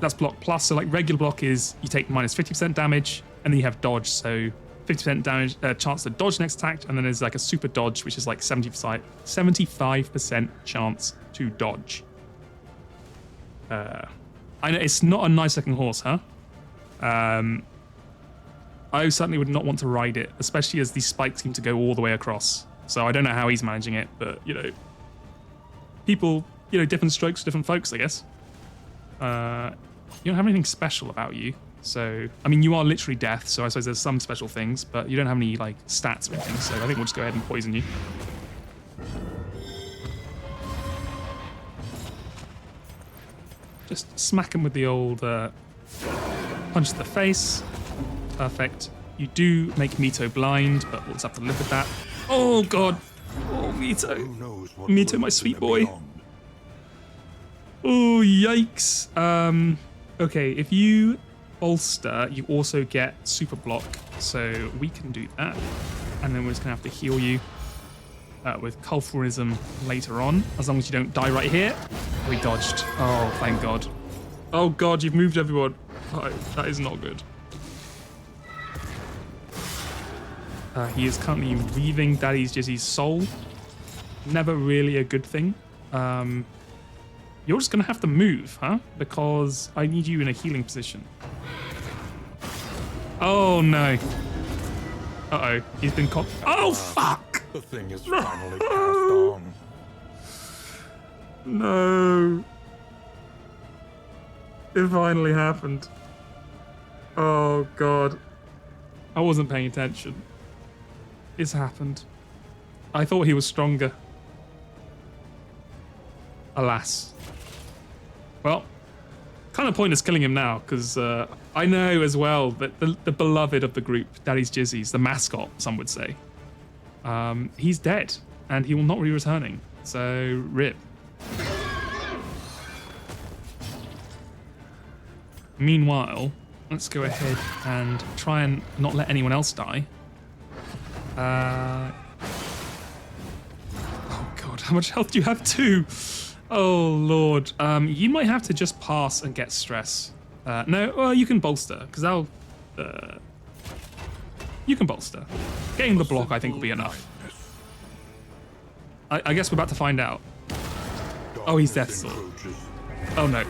That's block plus. So like regular block is you take minus 50% damage, and then you have dodge. So 50% damage chance to dodge next attack, and then there's like a super dodge, which is like 75% chance to dodge. I know it's not a nice looking horse, huh? I certainly would not want to ride it, especially as these spikes seem to go all the way across. So I don't know how he's managing it, but you know, people, you know, different strokes, different folks, I guess. You don't have anything special about you. So, I mean, you are literally death, so I suppose there's some special things, but you don't have any, like, stats or anything, so I think we'll just go ahead and poison you. Just smack him with the old punch to the face. Perfect. You do make Mito blind, but we'll just have to live with that. Oh, God. Oh, Mito. Mito, my sweet boy. Oh, yikes. Okay, if you bolster, you also get super block, so we can do that. And then we're just gonna have to heal you with Culfurism later on, as long as you don't die right here. We dodged. Oh, thank God. Oh, God, you've moved everyone. Oh, that is not good. He is currently reaving Daddy's Jizzy's soul. Never really a good thing. You're just going to have to move, huh? Because I need you in a healing position. Oh, no. Uh-oh. He's been caught. Oh, fuck! The thing is finally passed on. No. It finally happened. Oh, God. I wasn't paying attention. It's happened. I thought he was stronger. Alas. Well, kind of pointless killing him now, because I know as well that the beloved of the group, Daddy's Jizzy's, the mascot, some would say, he's dead, and he will not be returning. So, rip. Meanwhile, let's go ahead and try and not let anyone else die. Oh God, how much health do you have? 2. Oh Lord. You might have to just pass and get stress. No, well, you can bolster, because I'll... you can bolster. Getting the block, I think, will be enough. I guess we're about to find out. Oh, he's Death Sword. Oh no.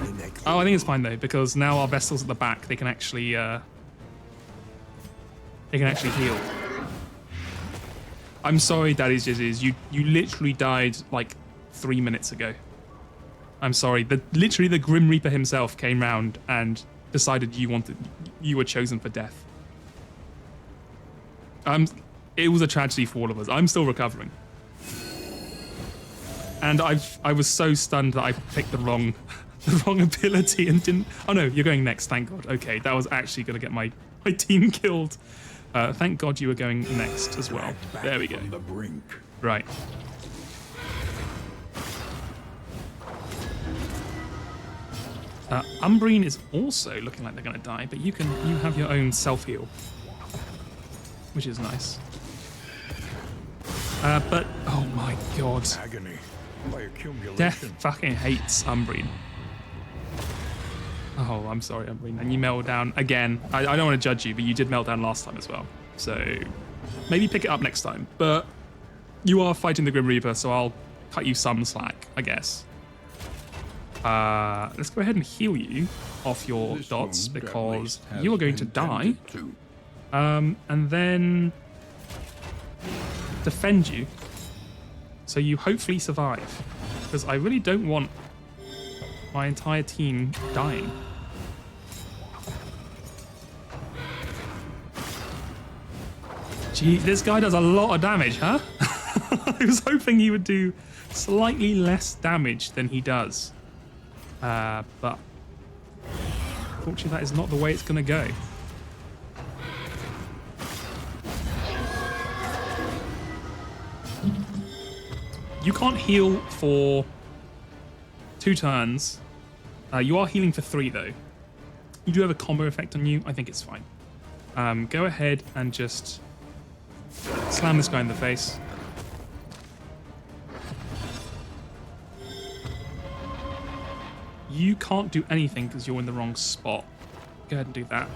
Oh, I think it's fine though, because now our Vestals at the back, they can actually heal. I'm sorry, Daddy's Jizzies. You literally died like 3 minutes ago. I'm sorry. Literally the Grim Reaper himself came round and decided you were chosen for death. It was a tragedy for all of us. I'm still recovering. And I was so stunned that I picked the wrong ability and didn't. Oh no, you're going next, thank God. Okay, that was actually gonna get my team killed. Thank God you were going next as well. There we go. Right. Umbrine is also looking like they're gonna die, but you have your own self-heal, which is nice. But oh my God. Agony by accumulation. Death fucking hates Umbrine. Oh, I'm sorry, Umbrine. And you melt down again. I don't want to judge you, but you did melt down last time as well. So maybe pick it up next time. But you are fighting the Grim Reaper, so I'll cut you some slack, I guess. Let's go ahead and heal you off your dots, because you are going to die. And then defend you, so you hopefully survive, because I really don't want my entire team dying. Gee, this guy does a lot of damage, huh? I was hoping he would do slightly less damage than he does. But unfortunately that is not the way it's gonna go. You can't heal for 2 turns. You are healing for 3 though. You do have a combo effect on you. I think it's fine. Go ahead and just slam this guy in the face. You can't do anything because you're in the wrong spot. Go ahead and do that.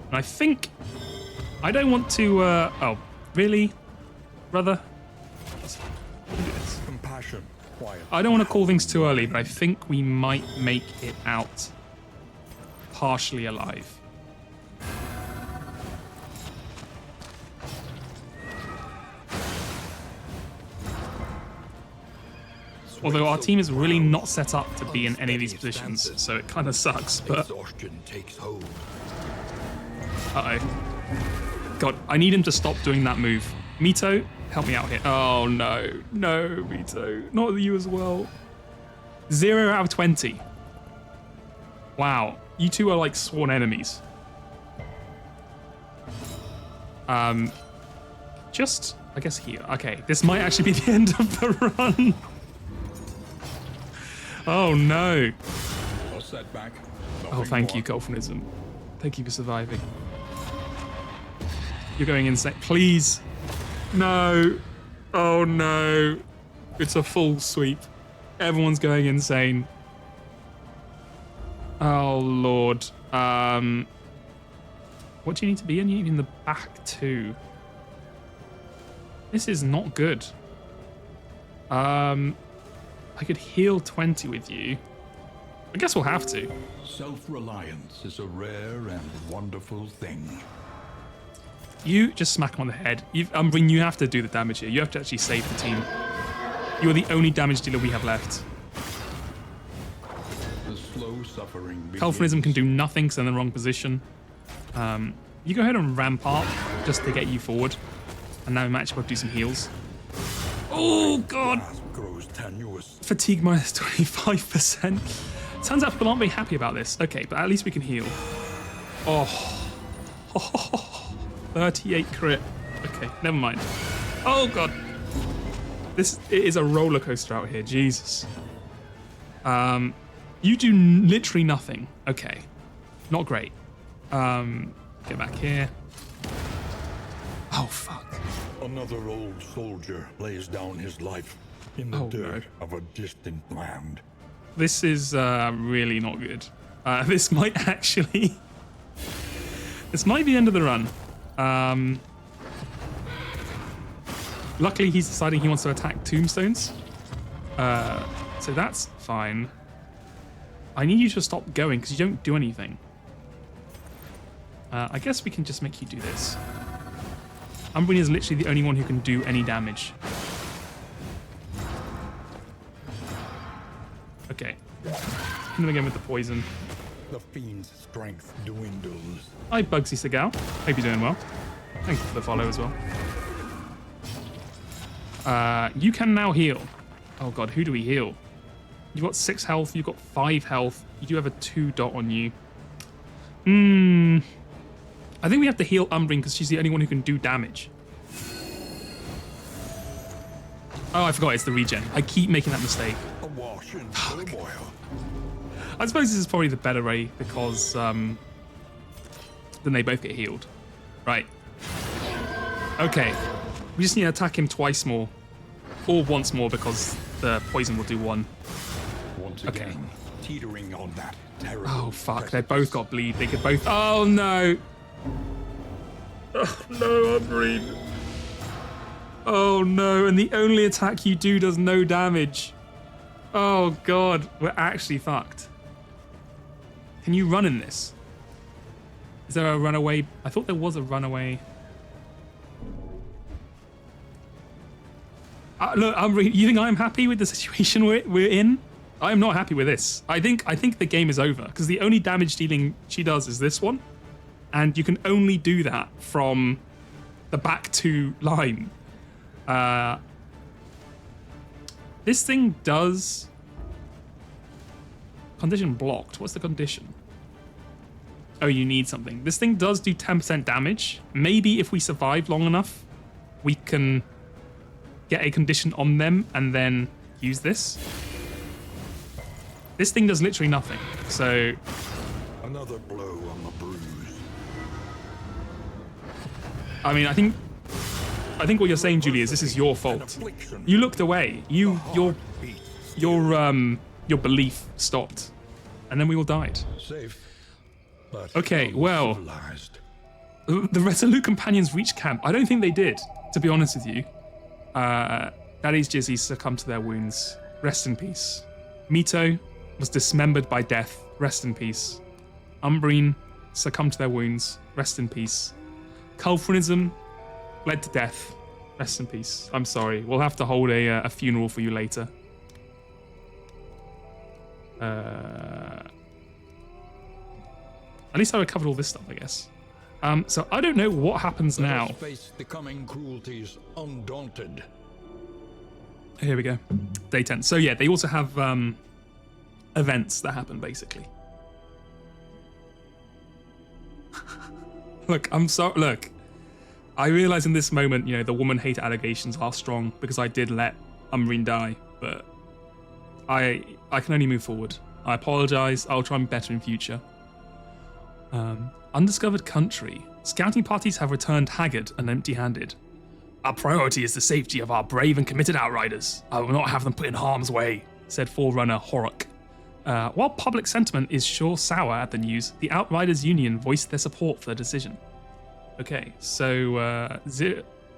And I think I don't want to. Oh, really, brother? Let's do this. Compassion, quiet. I don't want to call things too early, but I think we might make it out partially alive. Although our team is really not set up to be in any of these positions, so it kind of sucks, but... Exhaustion takes hold. Uh-oh. God, I need him to stop doing that move. Mito, help me out here. Oh, no. No, Mito. Not you as well. 0 out of 20. Wow. You two are like sworn enemies. Just, I guess, here. Okay, this might actually be the end of the run. Oh no. A setback. Oh, thank you, Golfinism. Thank you for surviving. You're going insane. Please. No. Oh no. It's a full sweep. Everyone's going insane. Oh lord. What do you need to be in? You need in the back too. This is not good. I could heal 20 with you. I guess we'll have to. Self-reliance is a rare and wonderful thing. You just smack him on the head. Umbreon, you have to do the damage here. You have to actually save the team. You're the only damage dealer we have left. The slow suffering. Golfinism can do nothing because they're in the wrong position. You go ahead and ramp up just to get you forward. And now we might actually do some heals. Oh, God. Grows tenuous. Fatigue minus 25%. Turns out people aren't very happy about this. Okay, but at least we can heal. Oh. 38 crit. Okay, never mind. Oh, God. It is a roller coaster out here. Jesus. You do literally nothing. Okay. Not great. Get back here. Oh, fuck. Another old soldier lays down his life in the dirt of a distant land. This is really not good. This might actually... This might be the end of the run. Luckily, he's deciding he wants to attack tombstones. So that's fine. I need you to stop going because you don't do anything. I guess we can just make you do this. Umbreon is literally the only one who can do any damage. Okay. Hit him again with the poison. The fiend's strength dwindles. Hi, Bugsy Segal. Hope you're doing well. Thank you for the follow as well. You can now heal. Oh god, who do we heal? You've got 6 health, you've got 5 health. You do have a 2 dot on you. I think we have to heal Umbreon because she's the only one who can do damage. Oh, I forgot, it's the regen. I keep making that mistake. Awash in turmoil. I suppose this is probably the better way because then they both get healed. Right. Okay. We just need to attack him twice more. Or once more because the poison will do 1. Once again, teetering on that terrible. Oh fuck, they both got bleed. They could both. Oh no! Oh no, Umbreon. Oh no, and the only attack you do does no damage. Oh god, we're actually fucked. Can you run in this? Is there a runaway? I thought there was a runaway. Look, Umbreon, you think I'm happy with the situation we're in? I'm not happy with this. I think the game is over because the only damage dealing she does is this one, and you can only do that from the back 2 line. This thing does condition blocked. What's the condition? Oh, you need something. This thing does do 10% damage. Maybe if we survive long enough, we can get a condition on them and then use this. This thing does literally nothing. So another blow on the bruise. I mean, I think what you're saying, Julie, is this is your fault. You looked away. Your belief stopped, and then we all died. Safe, but okay, well, civilized. The Resolute Companions reached camp. I don't think they did, to be honest with you. Daddy's Jizzy succumbed to their wounds. Rest in peace. Mito was dismembered by death. Rest in peace. Umbrine succumbed to their wounds. Rest in peace. Culfrinism bled to death. Rest in peace. I'm sorry. We'll have to hold a funeral for you later. At least I recovered all this stuff, I guess. So I don't know what happens now. Let us face the coming cruelties undaunted. Here we go. Day 10. So yeah, they also have events that happen, basically. Look, I'm sorry. Look, I realize in this moment, you know, the woman hate allegations are strong because I did let Umbrine die, but I can only move forward. I apologize. I'll try and be better in future. Undiscovered country. Scouting parties have returned haggard and empty-handed. Our priority is the safety of our brave and committed outriders. I will not have them put in harm's way, said Forerunner Horrocks. While public sentiment is sure sour at the news, the Outriders Union voiced their support for the decision. Okay, so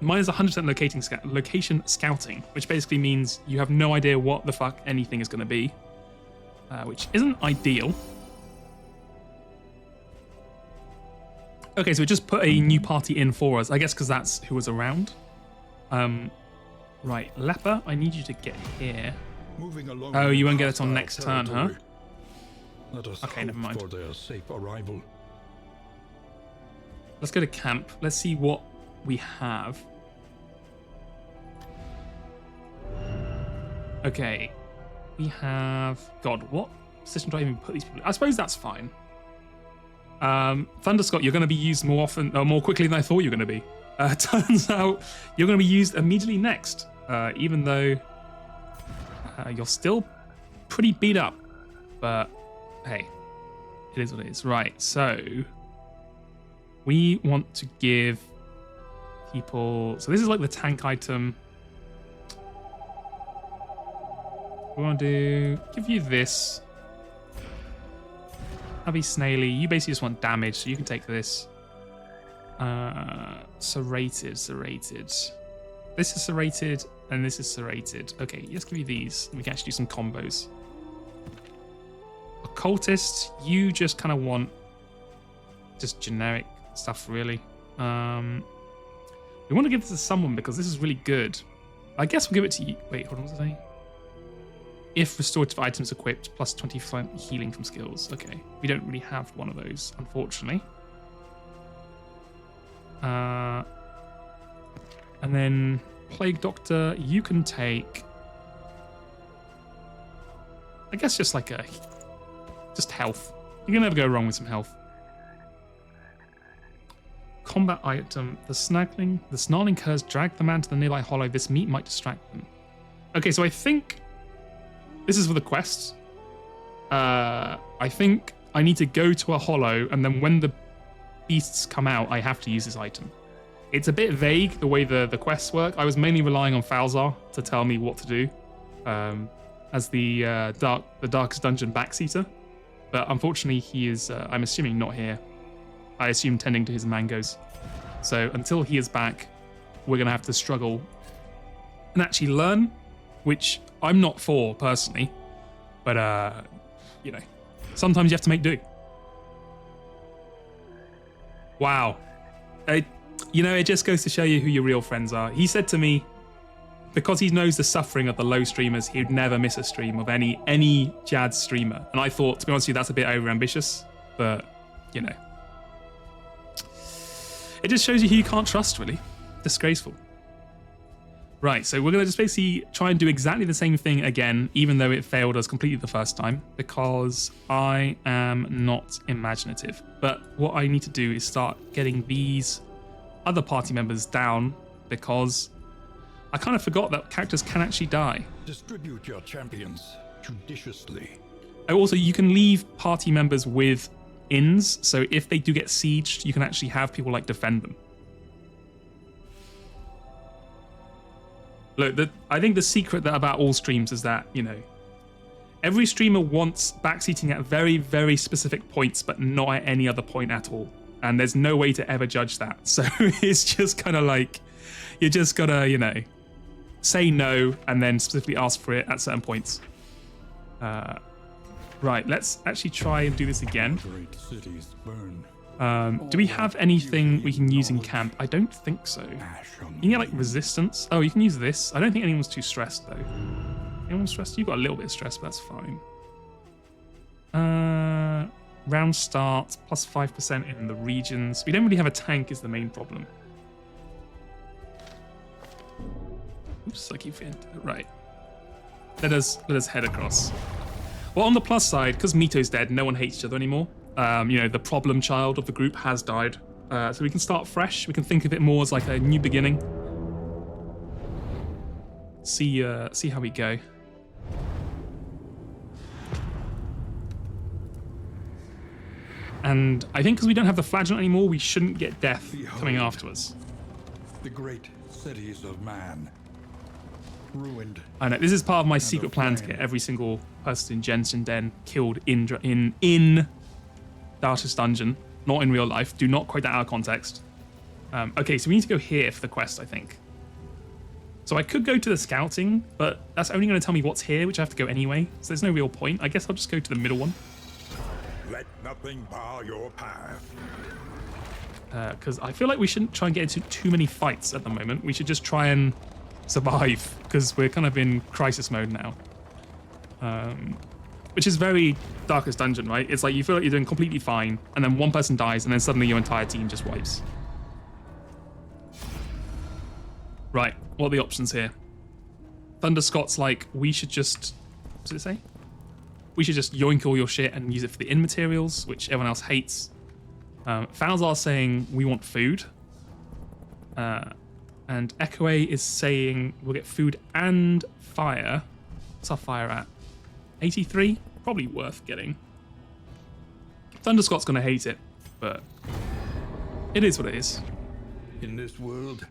mine is 100% location scouting, which basically means you have no idea what the fuck anything is going to be, which isn't ideal. Okay, so we just put a new party in for us, I guess because that's who was around. Right, Leper, I need you to get here. Moving along Oh, you won't get it on next turn, huh? Let us Okay, hope never mind. for their safe arrival. Let's go to camp. Let's see what we have. Okay, we have... God, what position do I even put these people in? I suppose that's fine. Thunderscott, you're going to be used more often, or more quickly than I thought you were going to be. Turns out you're going to be used immediately next, even though you're still pretty beat up. But hey, it is what it is. Right, so we want to give people... So this is like the tank item. We want to give you this. Abby Snaily, you basically just want damage, so you can take this. Serrated. This is serrated, and this is serrated. Okay, let's give you these. We can actually do some combos. Occultist, you just kind of want just generic stuff, really. We want to give this to someone because this is really good. I guess we'll give it to you. Wait, hold on, what's it say? If restorative items equipped, plus 20% healing from skills. Okay, we don't really have one of those, unfortunately. And then Plague Doctor, you can take, I guess just like just health. You can never go wrong with some health. Combat item, the snarling curs drag the man to the nearby hollow. This meat might distract them. Okay, so I think this is for the quest. I think I need to go to a hollow, and then when the beasts come out, I have to use this item. It's a bit vague the way the quests work. I was mainly relying on Falzar to tell me what to do as the Darkest Dungeon backseater. But unfortunately, he is, I'm assuming, not here. I assume tending to his mangoes. So until he is back, we're going to have to struggle and actually learn, which I'm not for personally. But, you know, sometimes you have to make do. Wow. You know, it just goes to show you who your real friends are. He said to me, because he knows the suffering of the low streamers, he would never miss a stream of any Jad streamer. And I thought, to be honest with you, that's a bit overambitious. But, you know. It just shows you who you can't trust, really. Disgraceful. Right, so we're going to just basically try and do exactly the same thing again, even though it failed us completely the first time, because I am not imaginative. But what I need to do is start getting these other party members down, because I kind of forgot that characters can actually die. Distribute your champions judiciously. Oh, also, you can leave party members with inns, so if they do get sieged, you can actually have people like defend them. Look, I think the secret about all streams is that, you know, every streamer wants backseating at very, very specific points, but not at any other point at all. and there's no way to ever judge that. So it's just kind of like, you just gotta, you know, say no and then specifically ask for it at certain points. Right, let's actually try and do this again. Great cities burn. Do we have anything we can use in camp? I don't think so. You can get like resistance. Oh, you can use this. I don't think anyone's too stressed though. Anyone stressed? You've got a little bit of stress, but that's fine. Round start, plus 5% in the regions. We don't really have a tank is the main problem. Oops, I keep forgetting. Right. Let us head across. Well, on the plus side, because Mito's dead, no one hates each other anymore. You know, the problem child of the group has died. So we can start fresh. We can think of it more as like a new beginning. See how we go. And I think because we don't have the flagellant anymore, we shouldn't get death coming after us. The great cities of man. Ruined. I know, this is part of my secret plan to get every single person in Jensen Den killed in Darkest Dungeon, not in real life. Do not quote that out of context. Okay, so we need to go here for the quest, I think. So I could go to the scouting, but that's only going to tell me what's here, which I have to go anyway. So there's no real point. I guess I'll just go to the middle one. Let nothing bar your path. Because I feel like we shouldn't try and get into too many fights at the moment. We should just try and survive, because we're kind of in crisis mode now. Which is very Darkest Dungeon, right? It's like you feel like you're doing completely fine, and then one person dies, and then suddenly your entire team just wipes. Right, what are the options here? Thunder Scott's like, we should just... What does it say? We should just yoink all your shit and use it for the in materials, which everyone else hates. Falzar's saying we want food. And Echoe is saying we'll get food and fire. What's our fire at? 83? Probably worth getting. Thunder Scott's gonna hate it, but it is what it is. In this world,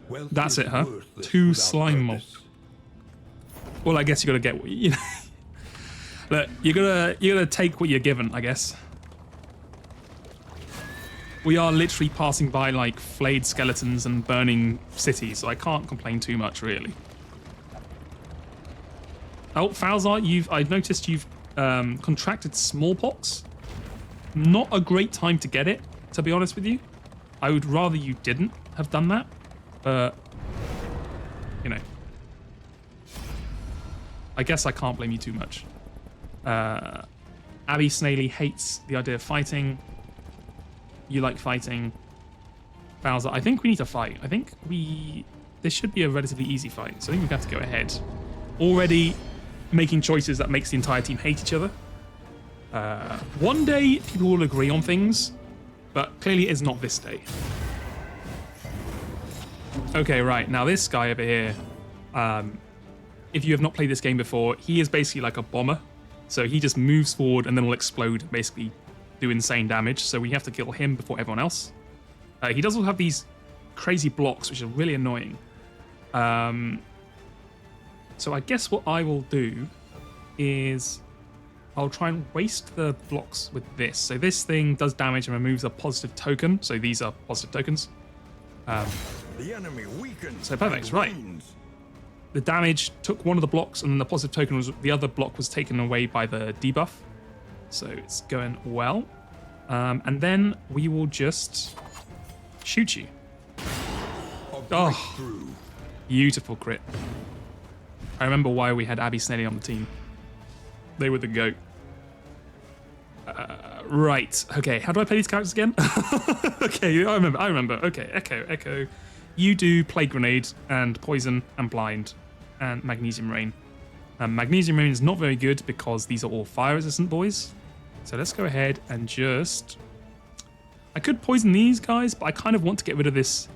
wealth That's is it, huh? worthless 2 without slime purpose. mold. Well, I guess you gotta get what you know. Look, you gotta take what you're given, I guess. We are literally passing by like flayed skeletons and burning cities, so I can't complain too much, really. Oh, Falzar, I've noticed you've contracted smallpox. Not a great time to get it, to be honest with you. I would rather you didn't have done that, but you know, I guess I can't blame you too much. Abby Snaley hates the idea of fighting. You like fighting. Bowser, I think we need to fight. I think this should be a relatively easy fight, so I think we have to go ahead. Already making choices that makes the entire team hate each other. One day people will agree on things, but clearly it is not this day. Okay, right, now this guy over here, if you have not played this game before, he is basically like a bomber. So he just moves forward and then will explode, basically do insane damage. So we have to kill him before everyone else. He does also have these crazy blocks, which are really annoying. So I guess what I will do is I'll try and waste the blocks with this. So this thing does damage and removes a positive token. So these are positive tokens. The enemy weakens. So perfect, right. The damage took one of the blocks, and then the positive token was the other block was taken away by the debuff. So it's going well. And then we will just shoot you. Oh, beautiful crit. I remember why we had Abby Snelly on the team. They were the GOAT. Right. Okay, how do I play these characters again? Okay, I remember. Okay, Echo. You do Plague Grenade and Poison and Blind and Magnesium Rain. Magnesium Rain is not very good because these are all fire resistant boys. So let's go ahead and just... I could poison these guys, but I kind of want to get rid of this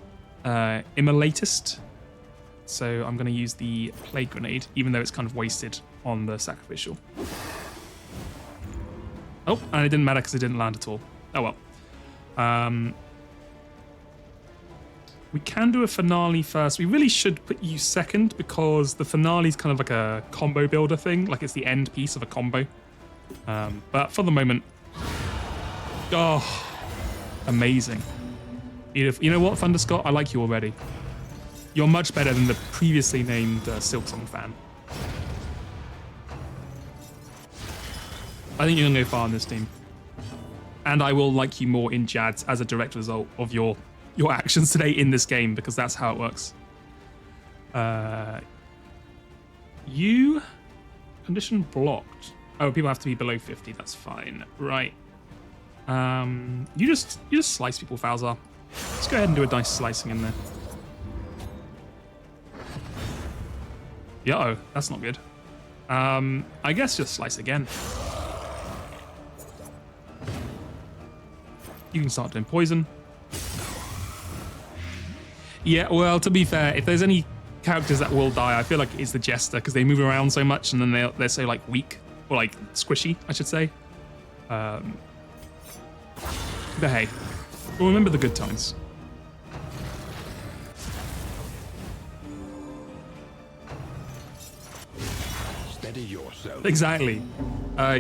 Immolatist. So I'm going to use the Plague Grenade, even though it's kind of wasted on the Sacrificial. Oh, and it didn't matter because it didn't land at all. Oh well. We can do a finale first. We really should put you second because the finale is kind of like a combo builder thing. Like it's the end piece of a combo. But for the moment... Oh, amazing. Beautiful. You know what, Thunder Scott? I like you already. You're much better than the previously named Silksong fan. I think you're gonna go far on this team. And I will like you more in Jads as a direct result of your actions today in this game, because that's how it works. You condition blocked. Oh, people have to be below 50. That's fine, right? You just slice people, Falzar. Let's go ahead and do a nice slicing in there. Uh-oh, that's not good. I guess just slice again. You can start doing poison. Yeah, well, to be fair, if there's any characters that will die, I feel like it's the Jester, because they move around so much and then they're so like weak, or like squishy, I should say. But hey, we'll remember the good times. Steady yourself. Exactly.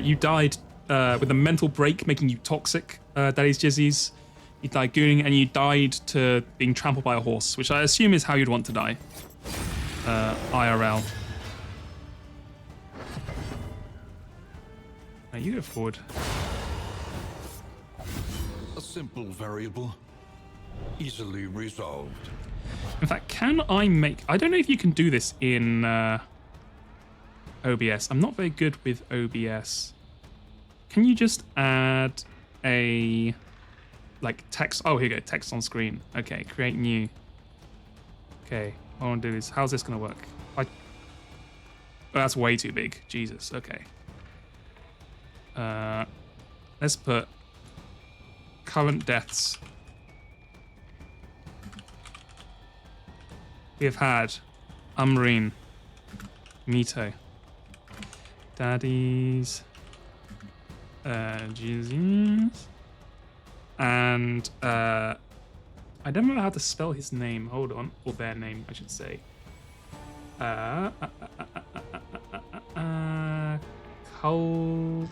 You died with a mental break, making you toxic, Daddy's Jizzies. You died gooning, and you died to being trampled by a horse, which I assume is how you'd want to die. IRL. Now you go forward. A simple variable, easily resolved. In fact, can I make... I don't know if you can do this in OBS. I'm not very good with OBS. Can you just add a... like text? Oh, here you go. Text on screen. Okay, create new. Okay, what I want to do is... how's this going to work? Oh, that's way too big. Jesus, okay. Let's put current deaths. We have had Umbreen, Mito, Daddies, Jesus, and I don't know how to spell his name. Hold on, or their name, I should say.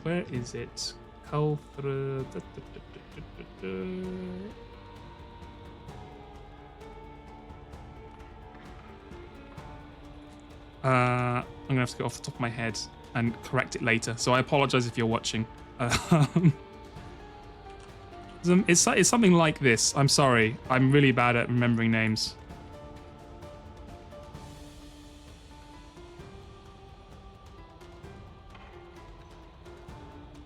Where is it? I'm gonna have to go off the top of my head and correct it later, so I apologize if you're watching. It's something like this. I'm sorry. I'm really bad at remembering names.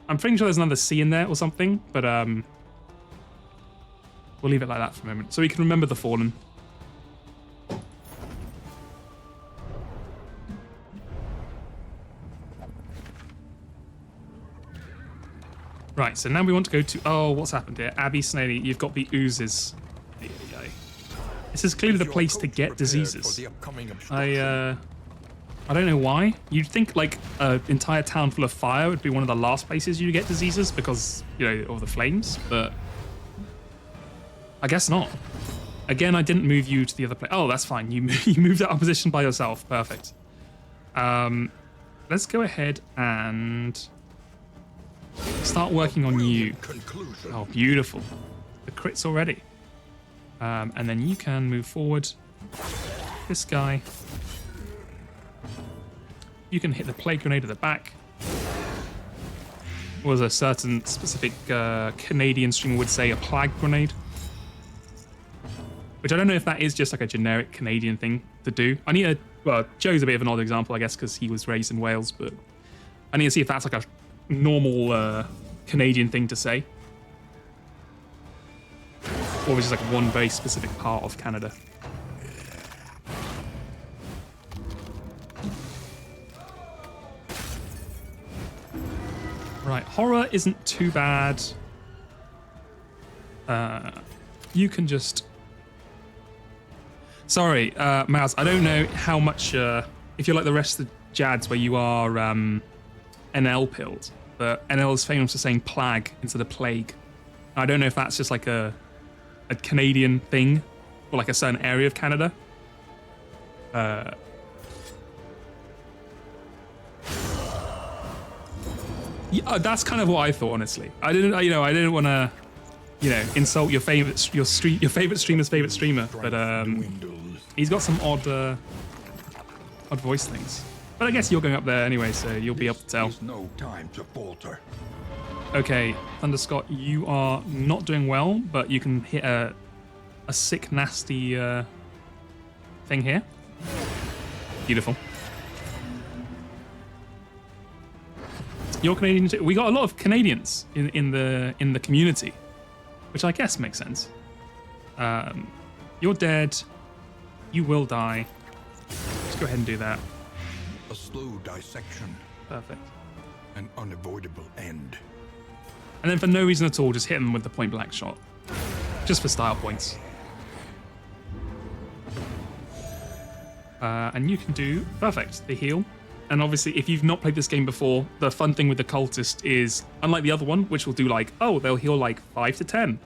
I'm pretty sure there's another C in there or something, but we'll leave it like that for a moment, so we can remember the Fallen. Right, so now we want to go to... oh, what's happened here? Abbey Snaley, you've got the oozes. This is clearly the place to get diseases. I don't know why. You'd think like an entire town full of fire would be one of the last places you get diseases because, you know, of the flames, but I guess not. Again, I didn't move you to the other place. Oh, that's fine. You moved that opposition by yourself. Perfect. Let's go ahead and start working on you. Oh, beautiful. The crits already. And then you can move forward. This guy. You can hit the plague grenade at the back. Or as a certain specific Canadian streamer would say, a plague grenade. Which I don't know if that is just like a generic Canadian thing to do. I need a... well, Joe's a bit of an odd example, I guess, because he was raised in Wales, but I need to see if that's like a normal Canadian thing to say. Or is it like one very specific part of Canada. Right, horror isn't too bad. You can just... sorry, Mouse, I don't know how much... if you're like the rest of the Jads where you are NL pilled, but NL is famous for saying plague instead of plague. I don't know if that's just like a Canadian thing, or like a certain area of Canada. Yeah, that's kind of what I thought, honestly. I didn't want to, you know, insult your favorite streamer's favorite streamer, but he's got some odd voice things. But I guess you're going up there anyway, so you'll be able to tell. There's no time to falter. Okay, Thunder Scott, you are not doing well, but you can hit a sick, nasty thing here. Beautiful. You're Canadian too. We got a lot of Canadians in the community, which I guess makes sense. You're dead. You will die. Just go ahead and do that. A slow dissection. Perfect. An unavoidable end. And then for no reason at all, just hit them with the point blank shot. Just for style points. And you can do, perfect, the heal. And obviously, if you've not played this game before, the fun thing with the cultist is, unlike the other one, which will do like, oh, they'll heal like 5 to 10.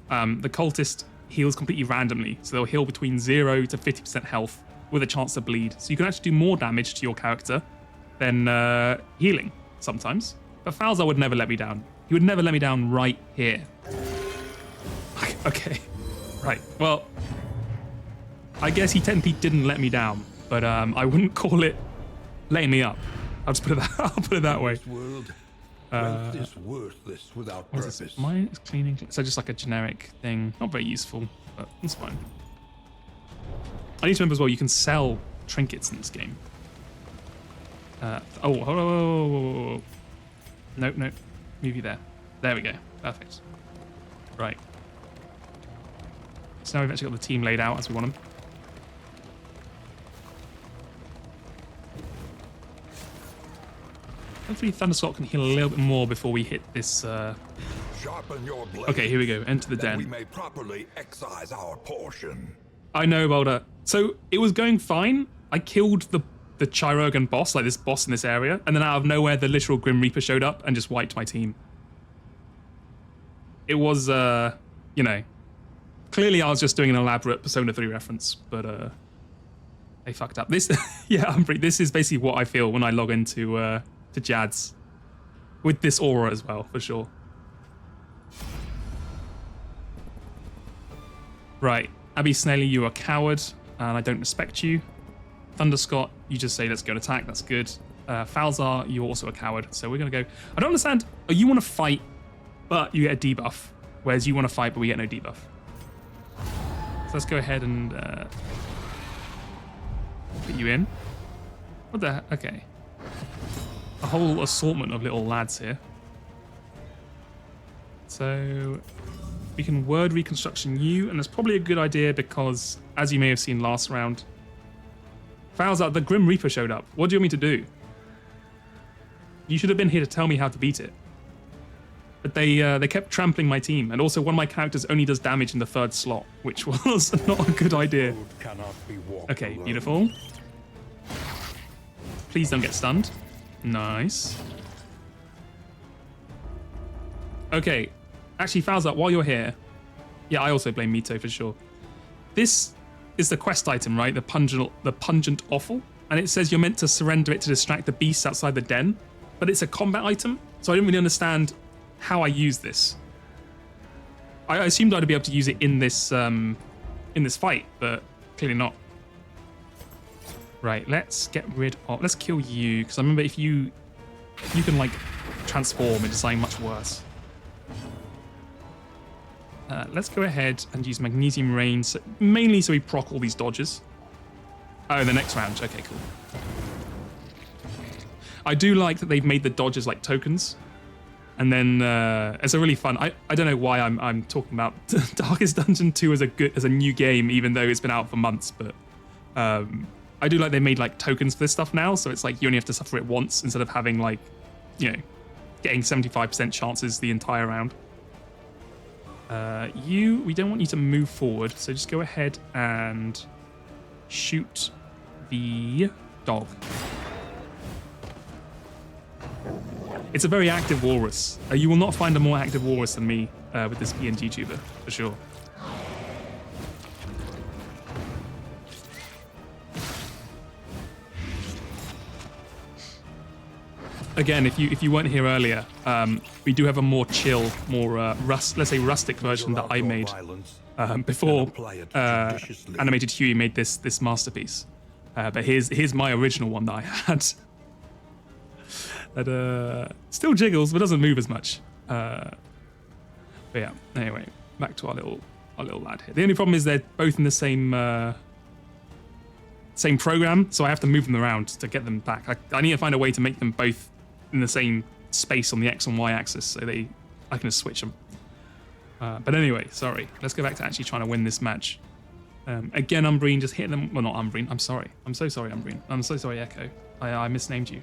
The cultist heals completely randomly. So they'll heal between 0 to 50% health with a chance to bleed. So you can actually do more damage to your character than healing sometimes. But Falzar would never let me down. He would never let me down right here. Okay, right. Well, I guess he technically didn't let me down, but I wouldn't call it letting me up. I'll just put it that. I'll put it that way. This world, wealth is worthless without purpose. Mine is cleaning. So just like a generic thing, not very useful, but it's fine. I need to remember as well. You can sell trinkets in this game. Oh, nope. Move you there. There we go. Perfect. Right. So now we've actually got the team laid out as we want them. Hopefully Thunderscott can heal a little bit more before we hit this. Sharpen your blade. Okay, here we go. Enter the den. We may properly excise our portion. I know, Boulder. So it was going fine. I killed the Chirogan boss, like this boss in this area, and then out of nowhere, the literal Grim Reaper showed up and just wiped my team. It was, you know, clearly I was just doing an elaborate Persona 3 reference, but they fucked up. This, yeah, this is basically what I feel when I log into to Jads, with this aura as well, for sure. Right, Abby Snelly, you are a coward, and I don't respect you. Thunderscott, you just say let's go and attack, that's good. Falzar, you're also a coward, so we're gonna go. I don't understand, you want to fight, but you get a debuff, whereas you want to fight, but we get no debuff. So let's go ahead and put you in. What the heck? Okay. A whole assortment of little lads here. So we can word reconstruction you, and that's probably a good idea because, as you may have seen last round, Falzar, the Grim Reaper showed up. What do you want me to do? You should have been here to tell me how to beat it. But they kept trampling my team, and also one of my characters only does damage in the 3rd slot, which was not a good idea. Okay, beautiful. Please don't get stunned. Nice. Okay, actually, Falzar, while you're here, yeah, I also blame Mito for sure. This is the quest item, right? The pungent offal, and it says you're meant to surrender it to distract the beasts outside the den, but it's a combat item, so I didn't really understand how I use this. I assumed I'd be able to use it in this fight, but clearly not. Right, let's get rid of. Let's kill you, because I remember if you can like transform into something much worse. Let's go ahead and use Magnesium Rain, mainly so we proc all these dodges. Oh, the next round. Okay, cool. I do like that they've made the dodges like tokens. And then it's a really fun. I don't know why I'm talking about Darkest Dungeon 2 as a new game, even though it's been out for months. But I do like they made like tokens for this stuff now, so it's like you only have to suffer it once instead of having like, you know, getting 75% chances the entire round. We don't want you to move forward, so just go ahead and shoot the dog. It's a very active walrus. You will not find a more active walrus than me with this PNG tuber, for sure. again, if you weren't here earlier, we do have a more chill, more let's say rustic version that I made before Animated Huey made this masterpiece. But here's my original one that I had. That still jiggles but doesn't move as much. But yeah, anyway, back to our little lad here. The only problem is they're both in the same program, so I have to move them around to get them back. I need to find a way to make them both in the same space on the X and Y axis, so I can just switch them. But anyway, sorry. Let's go back to actually trying to win this match. Again, Umbreen, just hit them. Well, not Umbreen. I'm sorry. I'm so sorry, Umbreen. I'm so sorry, Echo. I misnamed you.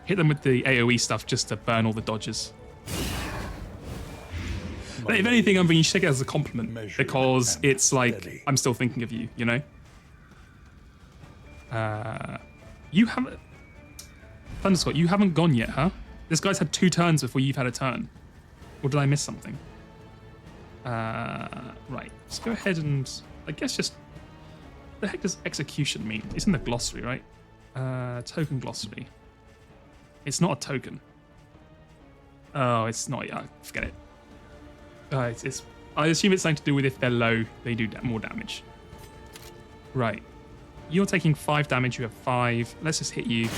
Hit them with the AoE stuff just to burn all the dodges. But if anything, Umbreen, you should take it as a compliment, because it's like, I'm still thinking of you, you know? You haven't... Thunderscott, you haven't gone yet, huh? This guy's had 2 turns before you've had a turn. Or did I miss something? Right. Let's go ahead and... I guess just... What the heck does execution mean? It's in the glossary, right? Token glossary. It's not a token. Oh, it's not... Yeah, forget it. It's I assume it's something to do with if they're low, they do more damage. Right. You're taking 5 damage, you have 5. Let's just hit you,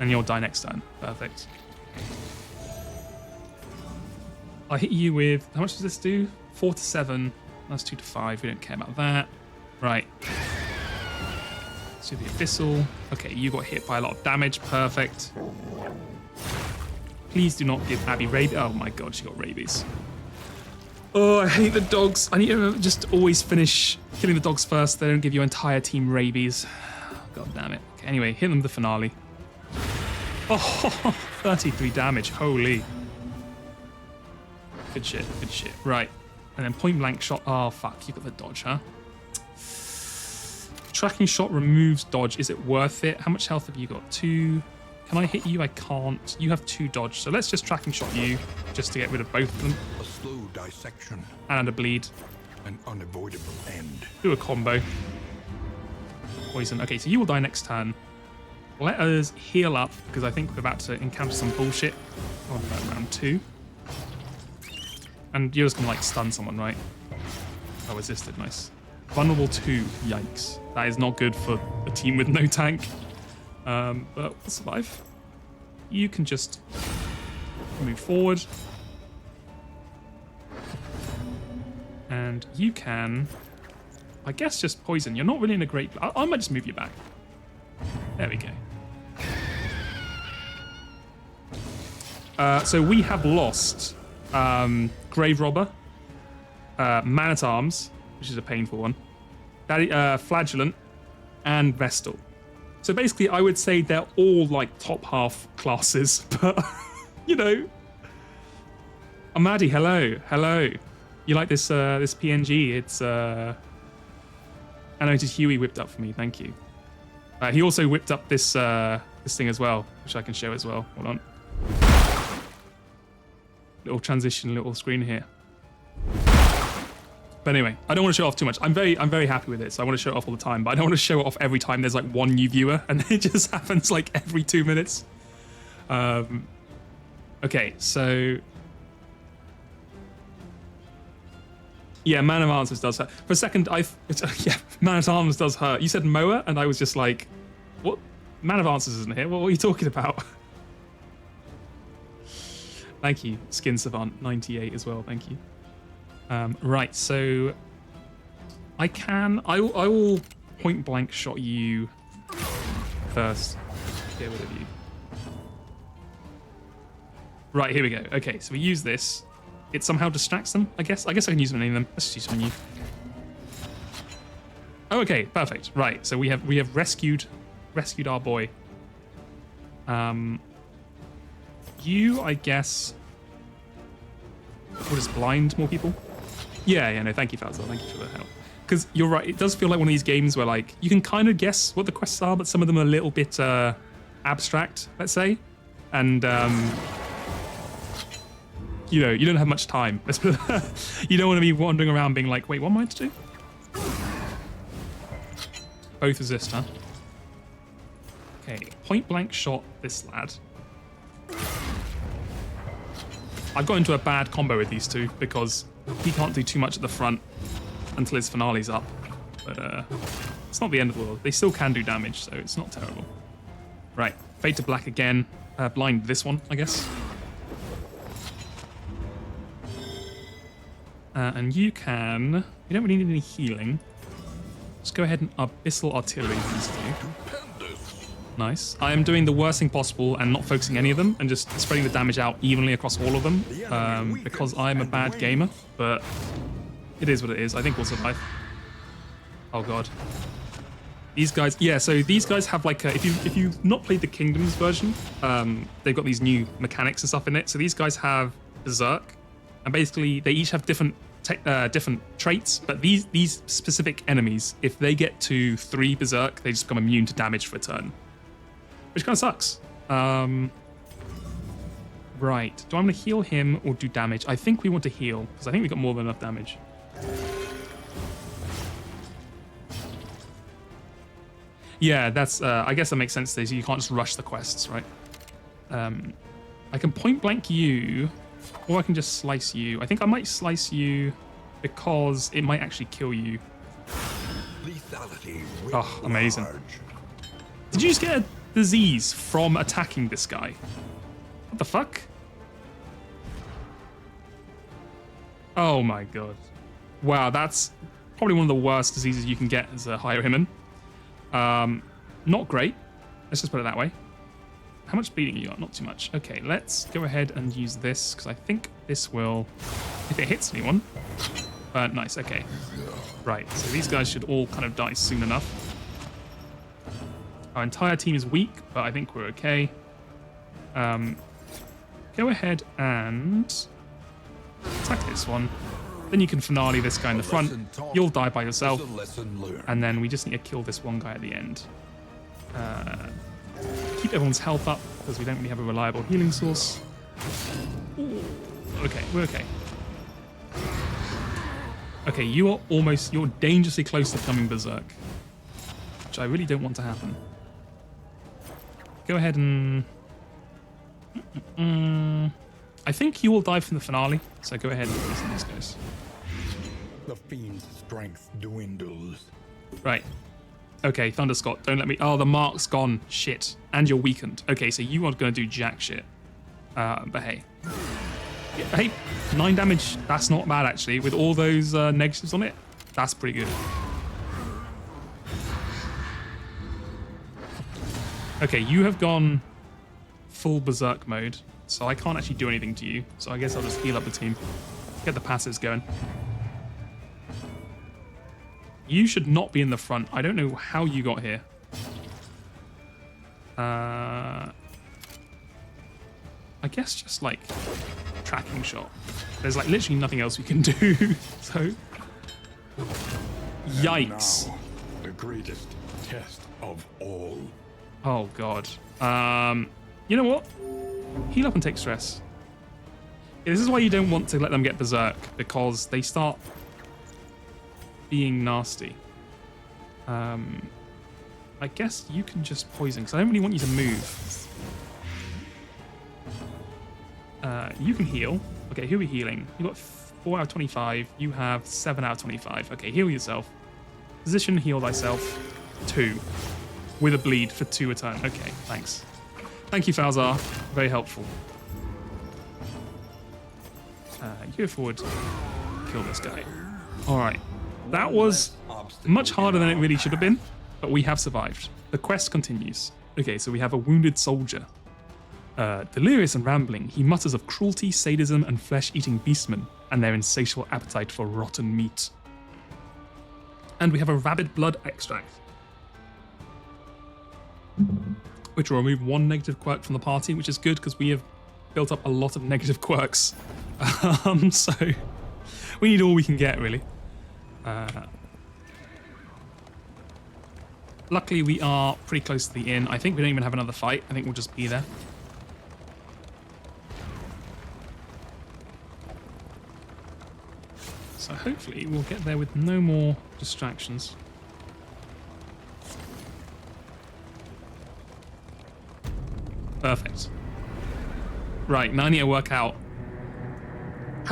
and you'll die next turn. Perfect. I hit you with, how much does this do? 4 to 7. That's 2 to 5. We don't care about that. Right. Let's do the Abyssal. Okay, you got hit by a lot of damage. Perfect. Please do not give Abby rabies. Oh my god, she got rabies. Oh, I hate the dogs. I need to just always finish killing the dogs first. They don't give your entire team rabies. God damn it. Okay, anyway, hit them with the finale. Oh, 33 damage. Holy. Good shit, good shit. Right. And then point blank shot. Oh, fuck. You got the dodge, huh? Tracking shot removes dodge. Is it worth it? How much health have you got? 2. Can I hit you? I can't. You have 2 dodge. So let's just tracking shot you just to get rid of both of them. A slow dissection. And a bleed. An unavoidable end. Do a combo. Poison. Okay, so you will die next turn. Let us heal up, because I think we're about to encounter some bullshit on round 2. And you're just going to, like, stun someone, right? Oh, resisted. Nice. Vulnerable 2. Yikes. That is not good for a team with no tank. But we'll survive. You can just move forward. And you can, I guess, just poison. You're not really in a great... I might just move you back. There we go. So we have lost Grave Robber, Man-at-Arms, which is a painful one, Flagellant, and Vestal. So basically, I would say they're all like top half classes, but you know, Amadi, hello. You like this this PNG? It's Animated Huey whipped up for me. Thank you. He also whipped up this this thing as well, which I can show as well. Hold on. Little transition, little screen here. But anyway, I don't want to show off too much. I'm very happy with it, so I want to show it off all the time. But I don't want to show it off every time there's like one new viewer, and it just happens like every 2 minutes. Okay, so yeah, Man of Arms does hurt. For a second, yeah, Man of Arms does hurt. You said Moa, and I was just like, what? Man of Arms isn't here. What are you talking about? Thank you, Skin Savant 98 as well. Thank you. Right, so I will point blank shot you first. Get rid of you. Right, here we go. Okay, so we use this. It somehow distracts them, I guess. I can use it on any of them. Let's just use it on you. Oh, okay, perfect. Right, so we have rescued our boy. You, I guess, will just blind more people. Yeah, no, thank you, Fazal. Thank you for the help. Because you're right, it does feel like one of these games where, like, you can kind of guess what the quests are, but some of them are a little bit abstract, let's say. And, you know, you don't have much time. You don't want to be wandering around being like, wait, what am I to do? Both resist, huh? Okay, point blank shot this lad. I've got into a bad combo with these two because he can't do too much at the front until his finale's up. But it's not the end of the world. They still can do damage, so it's not terrible. Right, fade to black again. Blind this one, I guess. And you can... You don't really need any healing. Just go ahead and Abyssal Artillery these two. Nice. I am doing the worst thing possible and not focusing any of them and just spreading the damage out evenly across all of them because I'm a bad gamer, but it is what it is. I think we'll survive. Oh god. These guys, yeah, so these guys have like a, if you've not played the Kingdoms version, they've got these new mechanics and stuff in it. So these guys have Berserk, and basically they each have different traits, but these specific enemies, if they get to 3 Berserk, they just become immune to damage for a turn, which kind of sucks. Right, do I want to heal him or do damage? I think we want to heal, because I think we got more than enough damage. Yeah, that's. I guess that makes sense. So you can't just rush the quests, right? I can point blank you, or I can just slice you. I think I might slice you because it might actually kill you. Lethality. Oh, amazing! Did you just get a disease from attacking this guy? What the fuck? Oh my god! Wow, that's probably one of the worst diseases you can get as a Hierohymen. Not great. Let's just put it that way. How much bleeding you got? Not too much. Okay, let's go ahead and use this, because I think this will, if it hits anyone. Nice, okay. Right, so these guys should all kind of die soon enough. Our entire team is weak, but I think we're okay. Go ahead and attack this one. Then you can finale this guy in the front. You'll die by yourself. And then we just need to kill this one guy at the end. Keep everyone's health up, because we don't really have a reliable healing source. Ooh. Okay, we're okay. Okay, you're dangerously close to becoming Berserk, which I really don't want to happen. Go ahead and... I think you will die from the finale, so go ahead and listen to these guys. The fiend's strength dwindles. Right. Okay, Thunder Scott, don't let me... Oh, the mark's gone. Shit. And you're weakened. Okay, so you are going to do jack shit. But hey. Yeah, hey, 9 damage. That's not bad, actually. With all those negatives on it, that's pretty good. Okay, you have gone full Berserk mode, so I can't actually do anything to you. So I guess I'll just heal up the team. Get the passives going. You should not be in the front. I don't know how you got here. I guess just like tracking shot. There's like literally nothing else we can do. So, yikes. Now, the greatest test of all. Oh god. You know what? Heal up and take stress. Yeah, this is why you don't want to let them get Berserk, because they start being nasty. I guess you can just poison, because I don't really want you to move. You can heal. Okay, who are we healing? You got 4 out of 25. You have 7 out of 25. Okay, heal yourself. Position, heal thyself. 2. With a bleed for 2 a turn. Okay, thanks. Thank you, Falzar. Very helpful. You go forward. Kill this guy. All right. That was much harder than it really should have been, but we have survived. The quest continues. Okay, so we have a wounded soldier. Delirious and rambling, he mutters of cruelty, sadism, and flesh-eating beastmen, and their insatiable appetite for rotten meat. And we have a rabid blood extract, which will remove 1 negative quirk from the party, which is good because we have built up a lot of negative quirks. So we need all we can get, really. Luckily, we are pretty close to the inn. I think we don't even have another fight. I think we'll just be there. So hopefully we'll get there with no more distractions. Perfect. Right, now I need to work out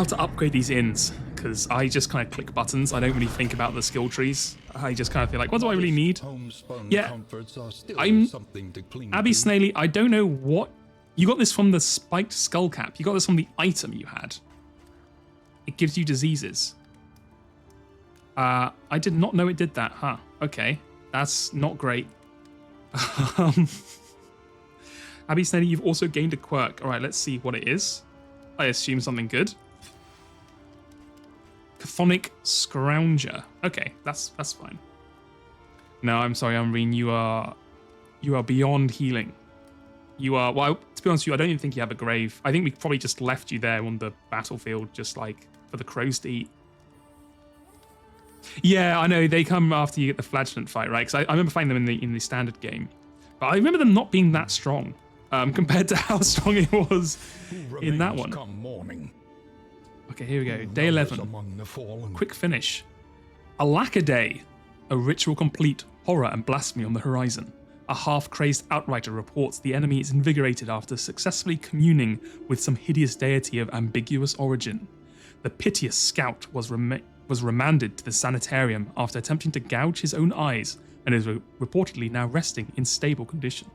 how to upgrade these inns, because I just kind of click buttons. I don't really think about the skill trees. I just kind of feel like, what do I really need? Yeah, Abby Snaily, I don't know what... You got this from the spiked skull cap. You got this from the item you had. It gives you diseases. I did not know it did that, huh? Okay, that's not great. Abby Snaily, you've also gained a quirk. All right, let's see what it is. I assume something good. Chthonic Scrounger. Okay, that's fine. No, I'm sorry, Umbreen. You are beyond healing. You are, well, to be honest with you, I don't even think you have a grave. I think we probably just left you there on the battlefield, just like for the crows to eat. Yeah, I know, they come after you get the flagellant fight, right? Because I remember fighting them in the standard game. But I remember them not being that strong compared to how strong it was in that one. Okay, here we go. Day 11. Quick finish. Alakaday. A ritual complete. Horror and blasphemy on the horizon. A half-crazed outrider reports the enemy is invigorated after successfully communing with some hideous deity of ambiguous origin. The piteous scout was remanded to the sanitarium after attempting to gouge his own eyes and is reportedly now resting in stable condition.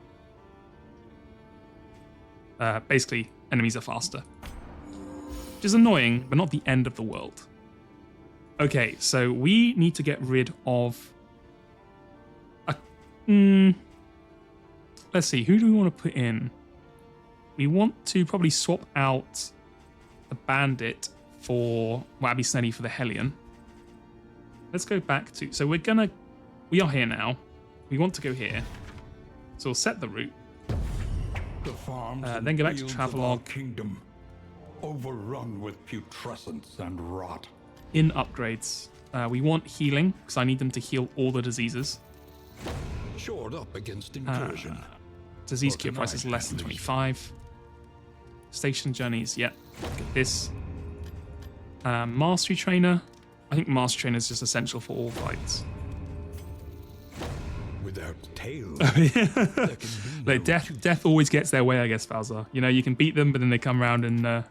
Basically, enemies are faster. Which is annoying, but not the end of the world. Okay, so we need to get rid of... Let's see, who do we want to put in? We want to probably swap out the bandit for... Well, Abby Snaily for the Hellion. Let's go back to... So we are here now. We want to go here. So we'll set the route. Then go back to Travelogue. Kingdom, overrun with putrescence and rot. In upgrades, we want healing, because I need them to heal all the diseases. Shored up against incursion. Disease cure price is less than 25. Station journeys, yeah. Look at this. Mastery Trainer. I think Mastery Trainer is just essential for all fights. Without tails. Like death always gets their way, I guess, Falzar. You know, you can beat them, but then they come around and... I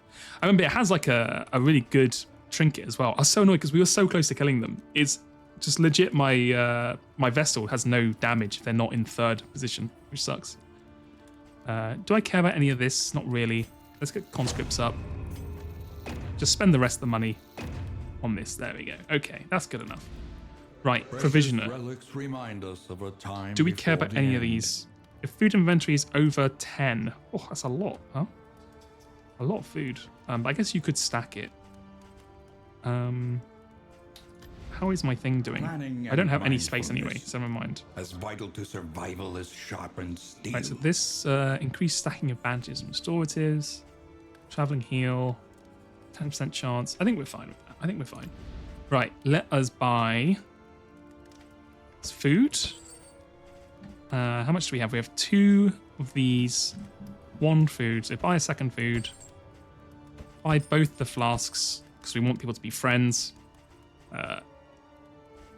remember it has like a really good trinket as well. I was so annoyed because we were so close to killing them. It's just legit my my Vestal has no damage if they're not in third position, which sucks. Do I care about any of this? Not really. Let's get conscripts up. Just spend the rest of the money on this. There we go. Okay, that's good enough. Right, Provisioner. Relics remind us of a time Do we care about any of these? If food inventory is over 10, oh, that's a lot, huh? A lot of food. But I guess you could stack it. How is my thing doing? I don't have any space anyway, so never mind. As vital to survival as sharpened steel. Right, so this increased stacking of bandages and restoratives, traveling heal, 10% chance. I think we're fine with that. I think we're fine. Right, let us buy food. How much do we have? We have 2 of these, 1 food. So buy a second food. Buy both the flasks because we want people to be friends.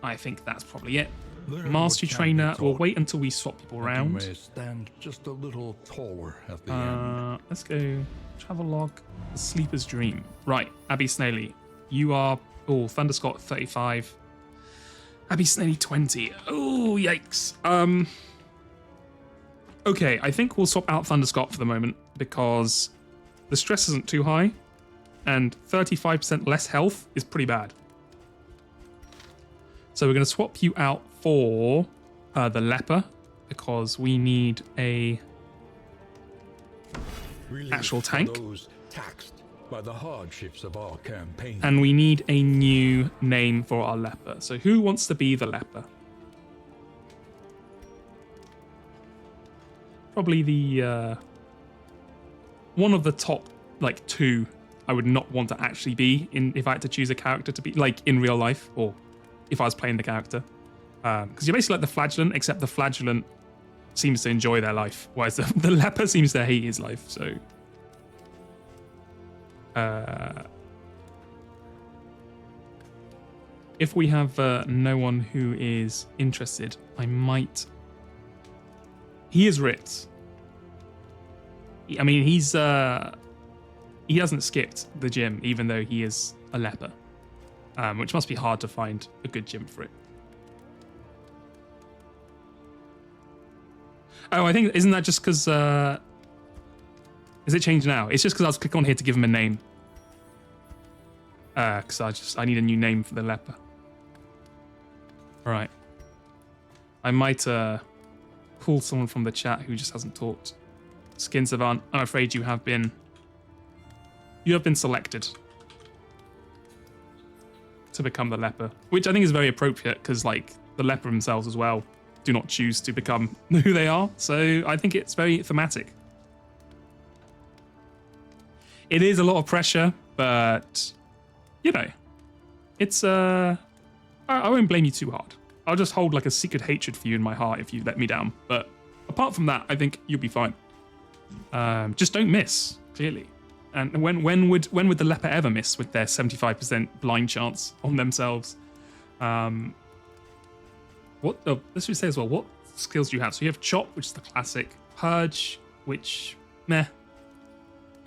I think that's probably it. Mastery Trainer. We'll wait until we swap people around. May stand just a little taller at the end. Let's go. Travelogue. The Sleeper's Dream. Right, Abby Snaily. You are... Oh, Thunderscott 35. Abby Snaily 20. Oh, yikes. Okay, I think we'll swap out Thunderscott for the moment because the stress isn't too high and 35% less health is pretty bad. So we're going to swap you out for the Leper because we need a actual tank. Those taxed by the hardships of our campaign. And we need a new name for our Leper. So who wants to be the Leper? Probably the one of the top like 2 I would not want to actually be in if I had to choose a character to be like in real life or if I was playing the character. Because you're basically like the Flagellant, except the Flagellant seems to enjoy their life, whereas the Leper seems to hate his life, so... if we have no one who is interested, I might... He is Ritz. I mean, he's he hasn't skipped the gym, even though he is a leper, which must be hard to find a good gym for it. Oh, I think, isn't that just because, is it changed now? It's just because I was clicking on here to give him a name. Because I need a new name for the leper. All right. I might pull someone from the chat who just hasn't talked. Skin Savant, I'm afraid you have been selected to become the leper, which I think is very appropriate because like the leper themselves as well do not choose to become who they are. So I think it's very thematic. It is a lot of pressure, but you know, it's I won't blame you too hard. I'll just hold like a secret hatred for you in my heart if you let me down. But apart from that, I think you'll be fine. Just don't miss, clearly. And when would the leper ever miss with their 75% blind chance on themselves? Let's just say as well, what skills do you have? So you have Chop, which is the classic. Purge, which meh.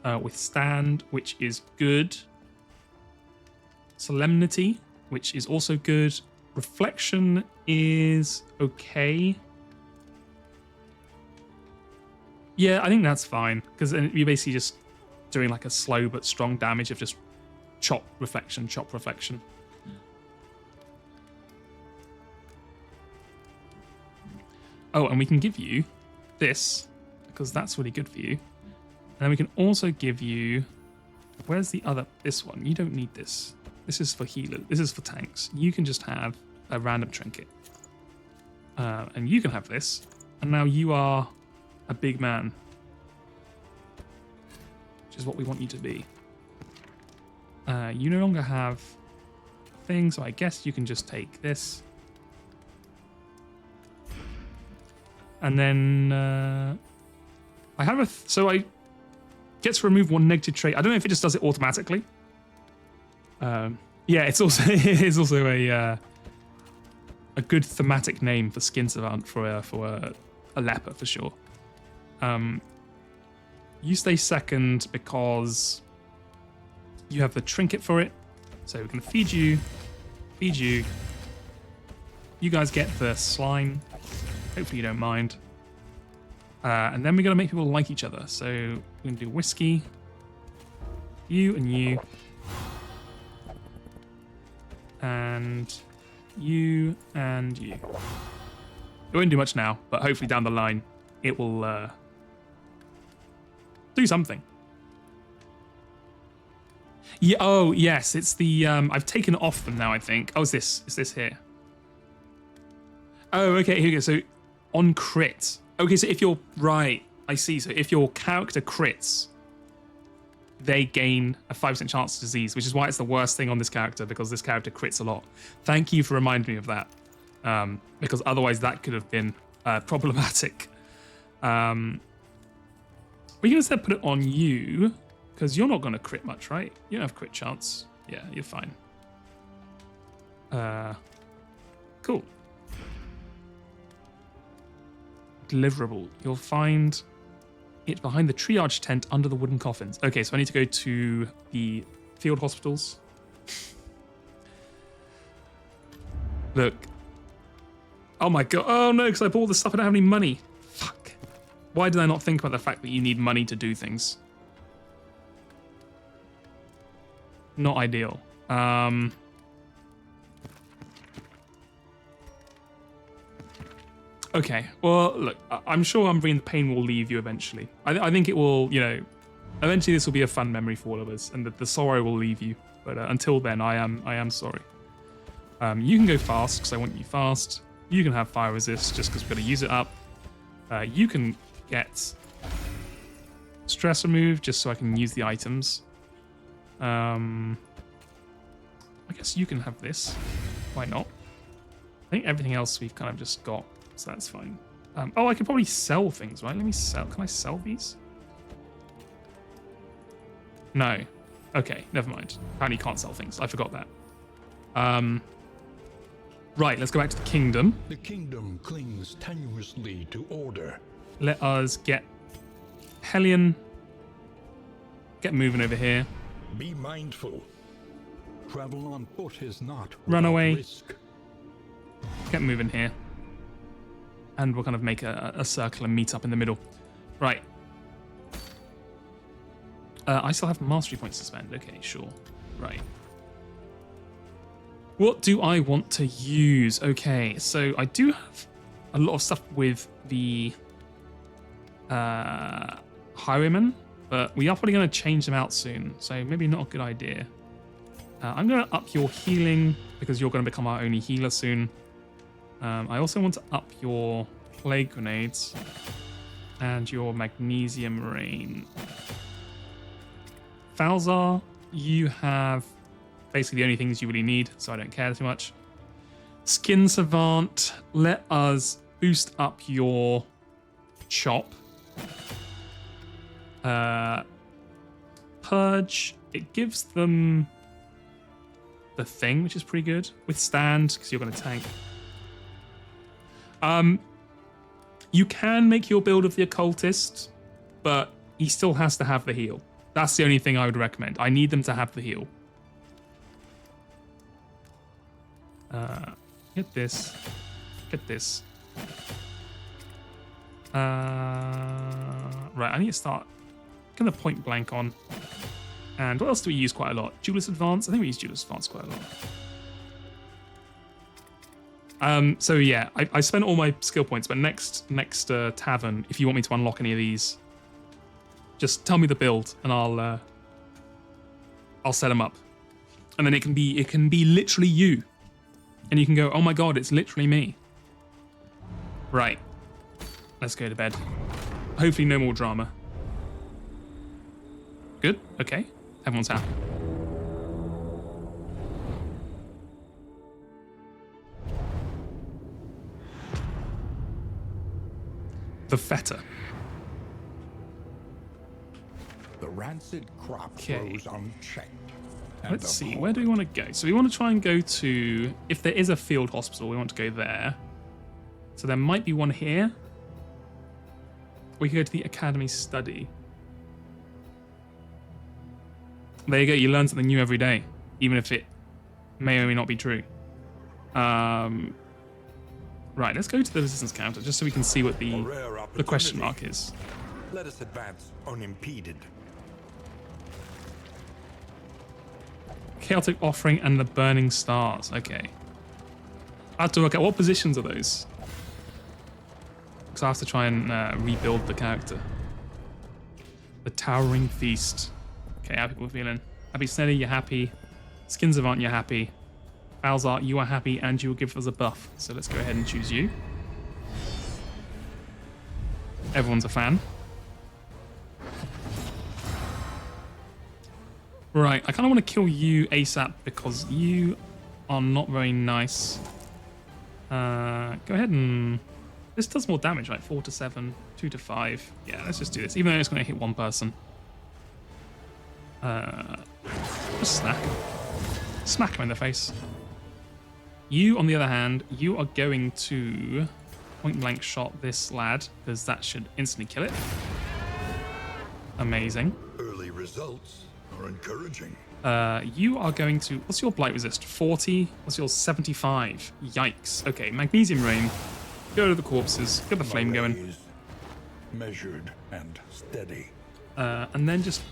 Withstand, which is good. Solemnity, which is also good. Reflection is okay. Yeah, I think that's fine because you're basically just doing like a slow but strong damage of just chop, reflection, chop, reflection. Oh, and we can give you this because that's really good for you. And then we can also give you, where's the other, this one? You don't need this. This is for healers. This is for tanks. You can just have a random trinket. And you can have this. And now you are a big man. Which is what we want you to be. You no longer have things, so I guess you can just take this. And then I have so I get to remove one negative trait. I don't know if it just does it automatically. Yeah, it's also a good thematic name for Skin Savant for a leper for sure. You stay second because you have the trinket for it. So we're gonna feed you. You guys get the slime. Hopefully you don't mind. And then we're gonna make people like each other. So we're gonna do whiskey. You and you. And you and you. It won't do much now, but hopefully down the line it will do something. Yeah. Oh yes, it's the I've taken it off them now. I think. Oh, is this here? Oh, okay. Here we go. So on crit. Okay, so if you're right, I see. So if your character crits, they gain a 5% chance of disease, which is why it's the worst thing on this character, because this character crits a lot. Thank you for reminding me of that, because otherwise that could have been problematic. We can instead put it on you, because you're not going to crit much, right? You don't have crit chance. Yeah, you're fine. Cool. Deliverable. You'll find it behind the triage tent under the wooden coffins. Okay, so I need to go to the field hospitals. Look. Oh my god. Oh no, because I bought all this stuff. I don't have any money. Fuck. Why did I not think about the fact that you need money to do things? Not ideal. Okay, well, look, I'm sure Umbrian pain will leave you eventually. I think it will, you know, eventually this will be a fun memory for all of us, and the sorrow will leave you. But until then, I am sorry. You can go fast, because I want you fast. You can have fire resist, just because we're going to use it up. You can get stress removed, just so I can use the items. I guess you can have this. Why not? I think everything else we've kind of just got. So that's fine. Oh, I could probably sell things, right? Let me sell. Can I sell these? No. Okay, never mind. Apparently you can't sell things. I forgot that. Right, let's go back to the kingdom. The kingdom clings tenuously to order. Let us get Hellion. Get moving over here. Be mindful. Travel on foot is not Run without away. risk. Get moving here. And we'll kind of make a circle and meet up in the middle. Right. I still have mastery points to spend. Okay, sure. Right. What do I want to use? Okay, so I do have a lot of stuff with the highwaymen, but we are probably going to change them out soon, so maybe not a good idea. I'm going to up your healing because you're going to become our only healer soon. I also want to up your plague grenades and your magnesium rain. Falzar, you have basically the only things you really need, so I don't care too much. Skin Savant, let us boost up your chop. Purge, it gives them the thing, which is pretty good. Withstand, because you're going to tank. You can make your build of the occultist, but he still has to have the heal. That's the only thing I would recommend. I need them to have the heal. Get this. Get this. Right, I need to start getting the point blank on. And what else do we use quite a lot? Duelist Advance? I think we use Duelist Advance quite a lot. So yeah, I spent all my skill points, but next tavern, if you want me to unlock any of these, just tell me the build and I'll set them up. And then it can be literally you. And you can go, oh my god, it's literally me. Right. Let's go to bed. Hopefully no more drama. Good, okay. Everyone's happy. The feta. The rancid crop Okay. grows unchecked. and Let's the see, poor where do we want to go? So we want to try and go to, if there is a field hospital, we want to go there. So there might be one here. We could go to the academy study. There you go, you learn something new every day, even if it may or may not be true. Right, let's go to the resistance counter just so we can see what A rare the question opportunity. mark is. Let us advance unimpeded. Chaotic Offering and the Burning Stars. Okay. I have to work out what positions are those. Because I have to try and rebuild the character. The Towering Feast. Okay, how are people feeling? Happy Sneddy, you're happy. Skin Savant, you're happy. Falzar, you are happy and you will give us a buff. So let's go ahead and choose you. Everyone's a fan. Right, I kind of want to kill you ASAP because you are not very nice. Go ahead and... This does more damage, right? 4 to 7, 2 to 5. Yeah, let's just do this, even though it's going to hit one person. Just smack him. Smack him in the face. You, on the other hand, you are going to point blank shot this lad because that should instantly kill it. Amazing. Early results are encouraging. You are going to... What's your blight resist? 40? What's your 75? Yikes. Okay, magnesium rain. Go to the corpses. Get the flame going. Malaise, measured and steady. And then just...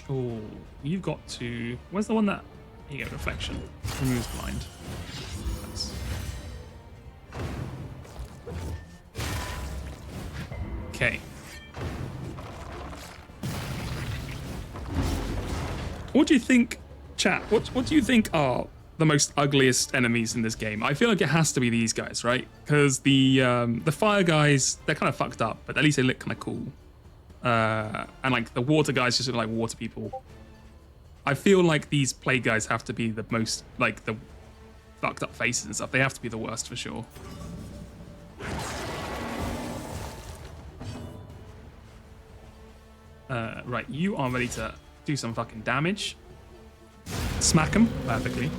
Oh, you've got to... Where's the one that... Here you go, reflection. Removes blind. Nice. Okay. What do you think, chat? What do you think are the most ugliest enemies in this game? I feel like it has to be these guys, right? Because the fire guys, they're kind of fucked up, but at least they look kind of cool. And like the water guys just look like water people. I feel like these plague guys have to be the most, like, the fucked up faces and stuff. They have to be the worst for sure. Right, you are ready to do some fucking damage. Smack them perfectly.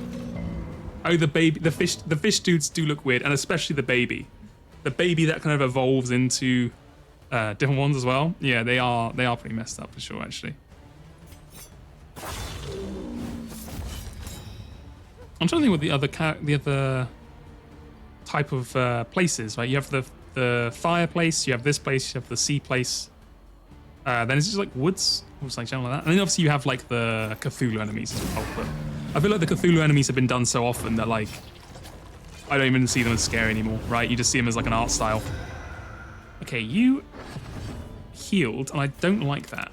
Oh, the baby, the fish dudes do look weird, and especially the baby. The baby that kind of evolves into different ones as well. Yeah, they are pretty messed up for sure, actually. I'm trying to think what the other type of places, right? You have the fireplace, you have this place, you have the sea place. Then it's just like woods, or something like that. And then obviously you have like the Cthulhu enemies as well. But I feel like the Cthulhu enemies have been done so often that like I don't even see them as scary anymore, right? You just see them as like an art style. Okay, you healed, and I don't like that.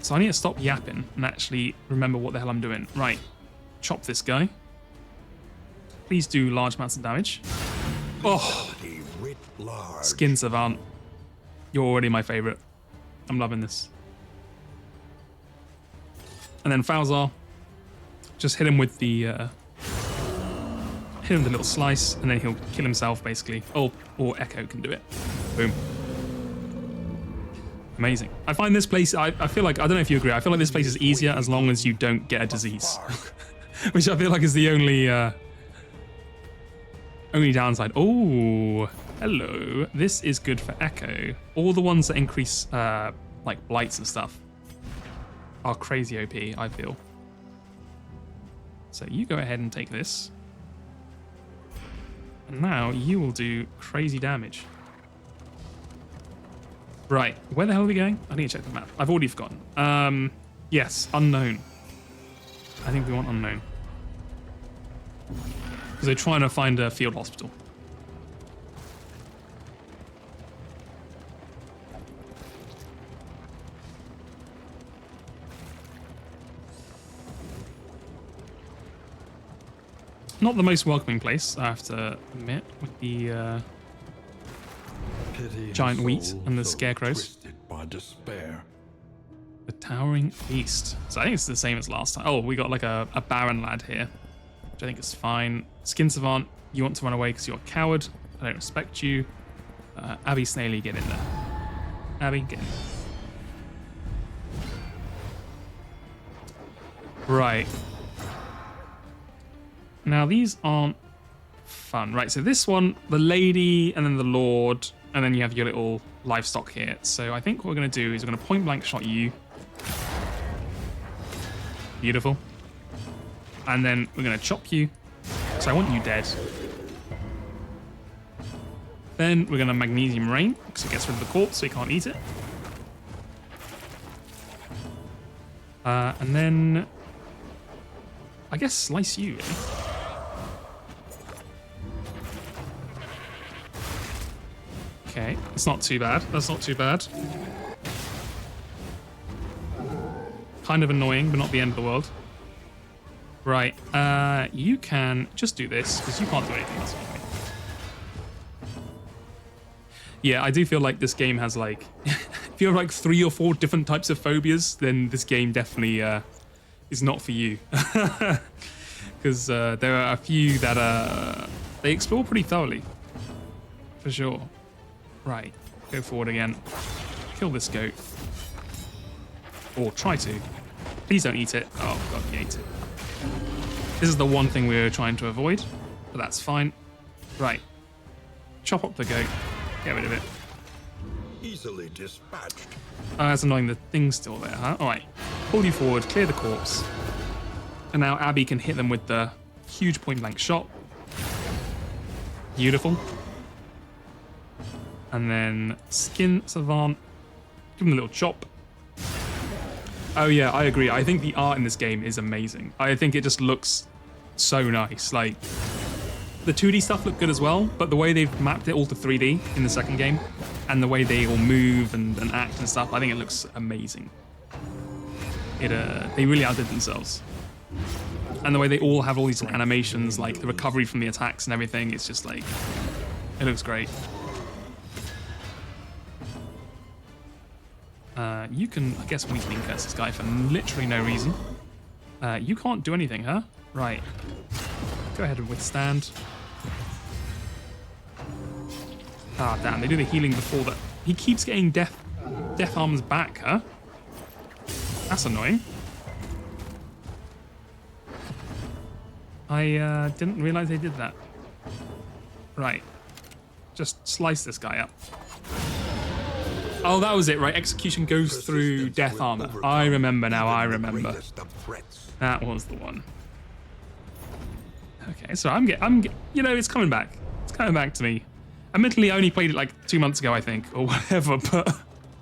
So I need to stop yapping and actually remember what the hell I'm doing. Right, chop this guy. Please do large amounts of damage. Oh, Skin Savant. You're already my favorite. I'm loving this. And then Falzar. Just hit him with the little slice, and then he'll kill himself basically. Oh, or Echo can do it. Boom. Amazing. I find this place, I feel like, I don't know if you agree, I feel like this place is easier as long as you don't get a disease. Which I feel like is the only downside. Oh, hello. This is good for Echo. All the ones that increase like blights and stuff are crazy OP, I feel. So you go ahead and take this. And now you will do crazy damage. Right, where the hell are we going? I need to check the map. I've already forgotten. Yes, unknown. I think we want unknown. Because they're trying to find a field hospital. Not the most welcoming place, I have to admit, with the giant wheat and the scarecrows. By despair. The Towering Beast. So I think it's the same as last time. Oh, we got like a Baron lad here, which I think is fine. Skin Savant, you want to run away because you're a coward. I don't respect you. Abby Snaily, get in there. Abby, get in there. Right. Now these aren't fun. Right, so this one, the lady, and then the lord, and then you have your little livestock here. So I think what we're going to do is we're going to point blank shot you. Beautiful. And then we're going to chop you. So I want you dead. Then we're going to magnesium rain, because it gets rid of the corpse so you can't eat it. And then I guess slice you, really. Okay, it's not too bad. That's not too bad. Kind of annoying, but not the end of the world. Right, you can just do this, because you can't do anything else. Yeah, I do feel like this game has like... if you have like 3 or 4 different types of phobias, then this game definitely is not for you. Because there are a few that they explore pretty thoroughly. For sure. Right, go forward again. Kill this goat. Or try to. Please don't eat it. Oh god, he ate it. This is the one thing we were trying to avoid, but that's fine. Right. Chop up the goat. Get rid of it. Easily dispatched. That's annoying. The thing's still there, huh? Alright. Pull you forward, clear the corpse. And now Abby can hit them with the huge point blank shot. Beautiful. And then Skin Savant. Give him a little chop. Oh yeah, I agree. I think the art in this game is amazing. I think it just looks so nice. Like, the 2D stuff looked good as well, but the way they've mapped it all to 3D in the second game, and the way they all move and act and stuff, I think it looks amazing. They really outdid themselves. And the way they all have all these animations, like the recovery from the attacks and everything, it's just like, it looks great. You can, I guess, weakling curse this guy for literally no reason. You can't do anything, huh? Right. Go ahead and withstand. Ah, damn, they do the healing before that. He keeps getting death arms back, huh? That's annoying. I didn't realize they did that. Right. Just slice this guy up. Oh, that was it, right? Execution goes through death armor. I remember now, I remember. That was the one. Okay, so you know, it's coming back. It's coming back to me. Admittedly, I only played it like 2 months ago, I think, or whatever, but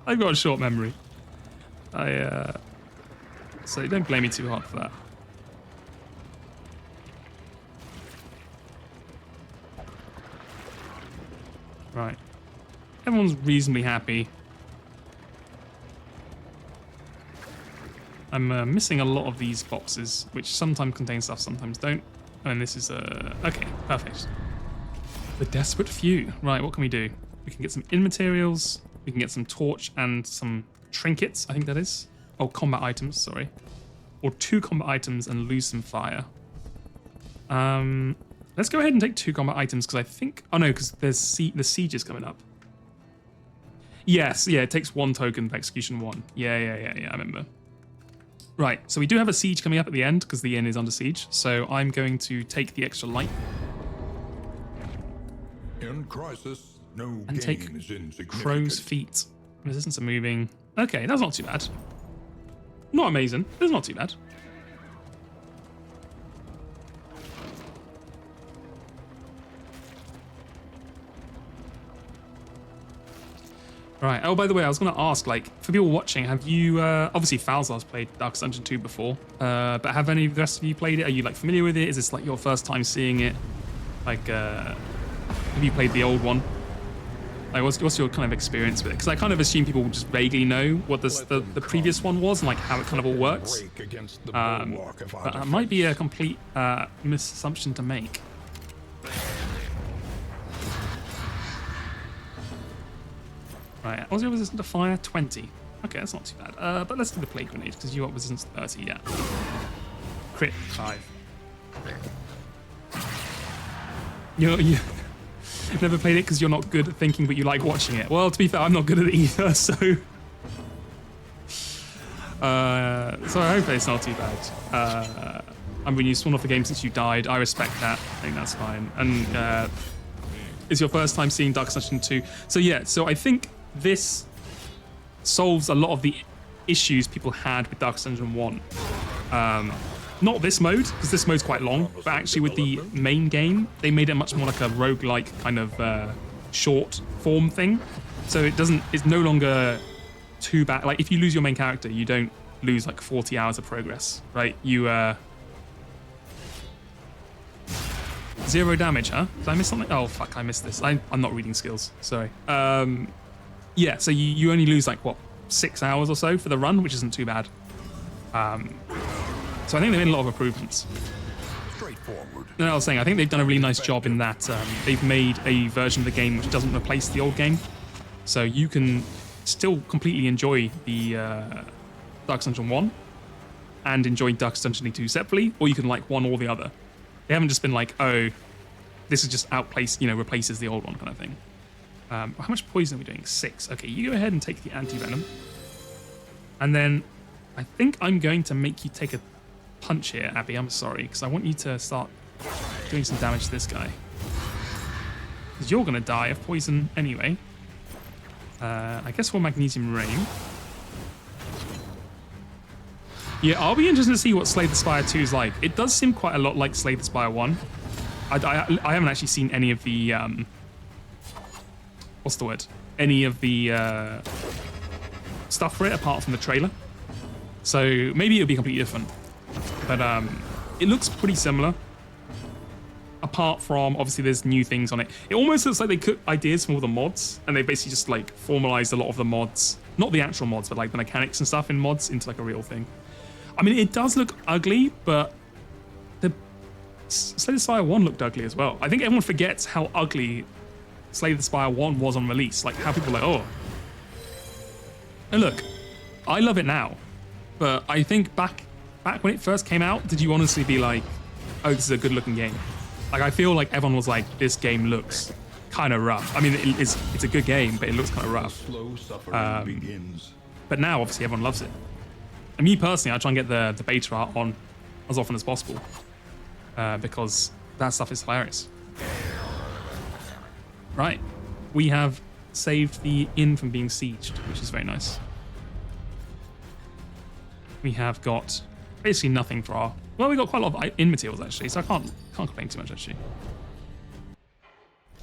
I've got a short memory. So don't blame me too hard for that. Right. Everyone's reasonably happy. I'm missing a lot of these boxes, which sometimes contain stuff, sometimes don't. And this is okay, perfect. The desperate few. Right, what can we do? We can get some in materials. We can get some torch and some trinkets, I think that is. Oh, combat items, sorry. Or 2 combat items and lose some fire. Let's go ahead and take 2 combat items because I think... Oh no, because there's the siege is coming up. Yes, yeah, it takes 1 token for execution 1. Yeah, I remember. Right, so we do have a siege coming up at the end because the inn is under siege. So I'm going to take the extra light. In crisis, no and take gain is insignificant. crow's feet. Resistance of moving. Okay, that's not too bad. Not amazing, but it's not too bad. Right. Oh, by the way, I was going to ask, like, for people watching, have you, obviously Falzar's played Darkest Dungeon 2 before, but have any of the rest of you played it? Are you, like, familiar with it? Is this, like, your first time seeing it? Like, have you played the old one? Like, what's your kind of experience with it? Because I kind of assume people just vaguely know what the previous one was and, like, how it kind of all works. But that might be a complete misassumption to make. Right, what's your resistance to fire? 20. Okay, that's not too bad. But let's do the plague grenade, because you got resistance to 30, yeah. Crit, 5. You never played it because you're not good at thinking, but you like watching it. Well, to be fair, I'm not good at it either, so... so I hope it's not too bad. I mean, you've sworn off the game since you died. I respect that. I think that's fine. And it's your first time seeing Darkest Dungeon 2. So yeah, so I think this solves a lot of the issues people had with Darkest Dungeon 1. Not this mode, because this mode's quite long, but actually with the main game, they made it much more like a roguelike kind of short form thing. So it's no longer too bad. Like, if you lose your main character, you don't lose like 40 hours of progress, right? You 0 damage, huh? Did I miss something? Oh, fuck, I missed this. I'm not reading skills, sorry. Yeah, so you only lose like, what, 6 hours or so for the run, which isn't too bad. So I think they made a lot of improvements. Straightforward. And I was saying, I think they've done a really nice job in that they've made a version of the game which doesn't replace the old game. So you can still completely enjoy the Darkest Dungeon 1 and enjoy Darkest Dungeon 2 separately, or you can like one or the other. They haven't just been like, oh, this is just replaces the old one kind of thing. How much poison are we doing? 6. Okay, you go ahead and take the anti-venom. And then I think I'm going to make you take a punch here, Abby. I'm sorry, because I want you to start doing some damage to this guy. Because you're going to die of poison anyway. I guess we'll Magnesium Rain. Yeah, I'll be interested to see what Slay the Spire 2 is like. It does seem quite a lot like Slay the Spire 1. I haven't actually seen any of the... what's the word? Any of the stuff for it apart from the trailer. So maybe it'll be completely different. But it looks pretty similar. Apart from, obviously, there's new things on it. It almost looks like they took ideas from all the mods and they basically just like formalized a lot of the mods. Not the actual mods, but like the mechanics and stuff in mods into like a real thing. I mean, it does look ugly, but the Slay the Spire 1 looked ugly as well. I think everyone forgets how ugly Slay the Spire 1 was on release. Like how people are like, oh. And look, I love it now, but I think back when it first came out, did you honestly be like, oh, this is a good looking game? Like, I feel like everyone was like, this game looks kind of rough. I mean, it's a good game, but it looks kind of rough. Slow suffering begins. But now, obviously, everyone loves it. And me personally, I try and get the beta art on as often as possible because that stuff is hilarious. Right, we have saved the inn from being sieged, which is very nice. We have got basically nothing for our... Well, we got quite a lot of inn materials, actually, so I can't complain too much, actually.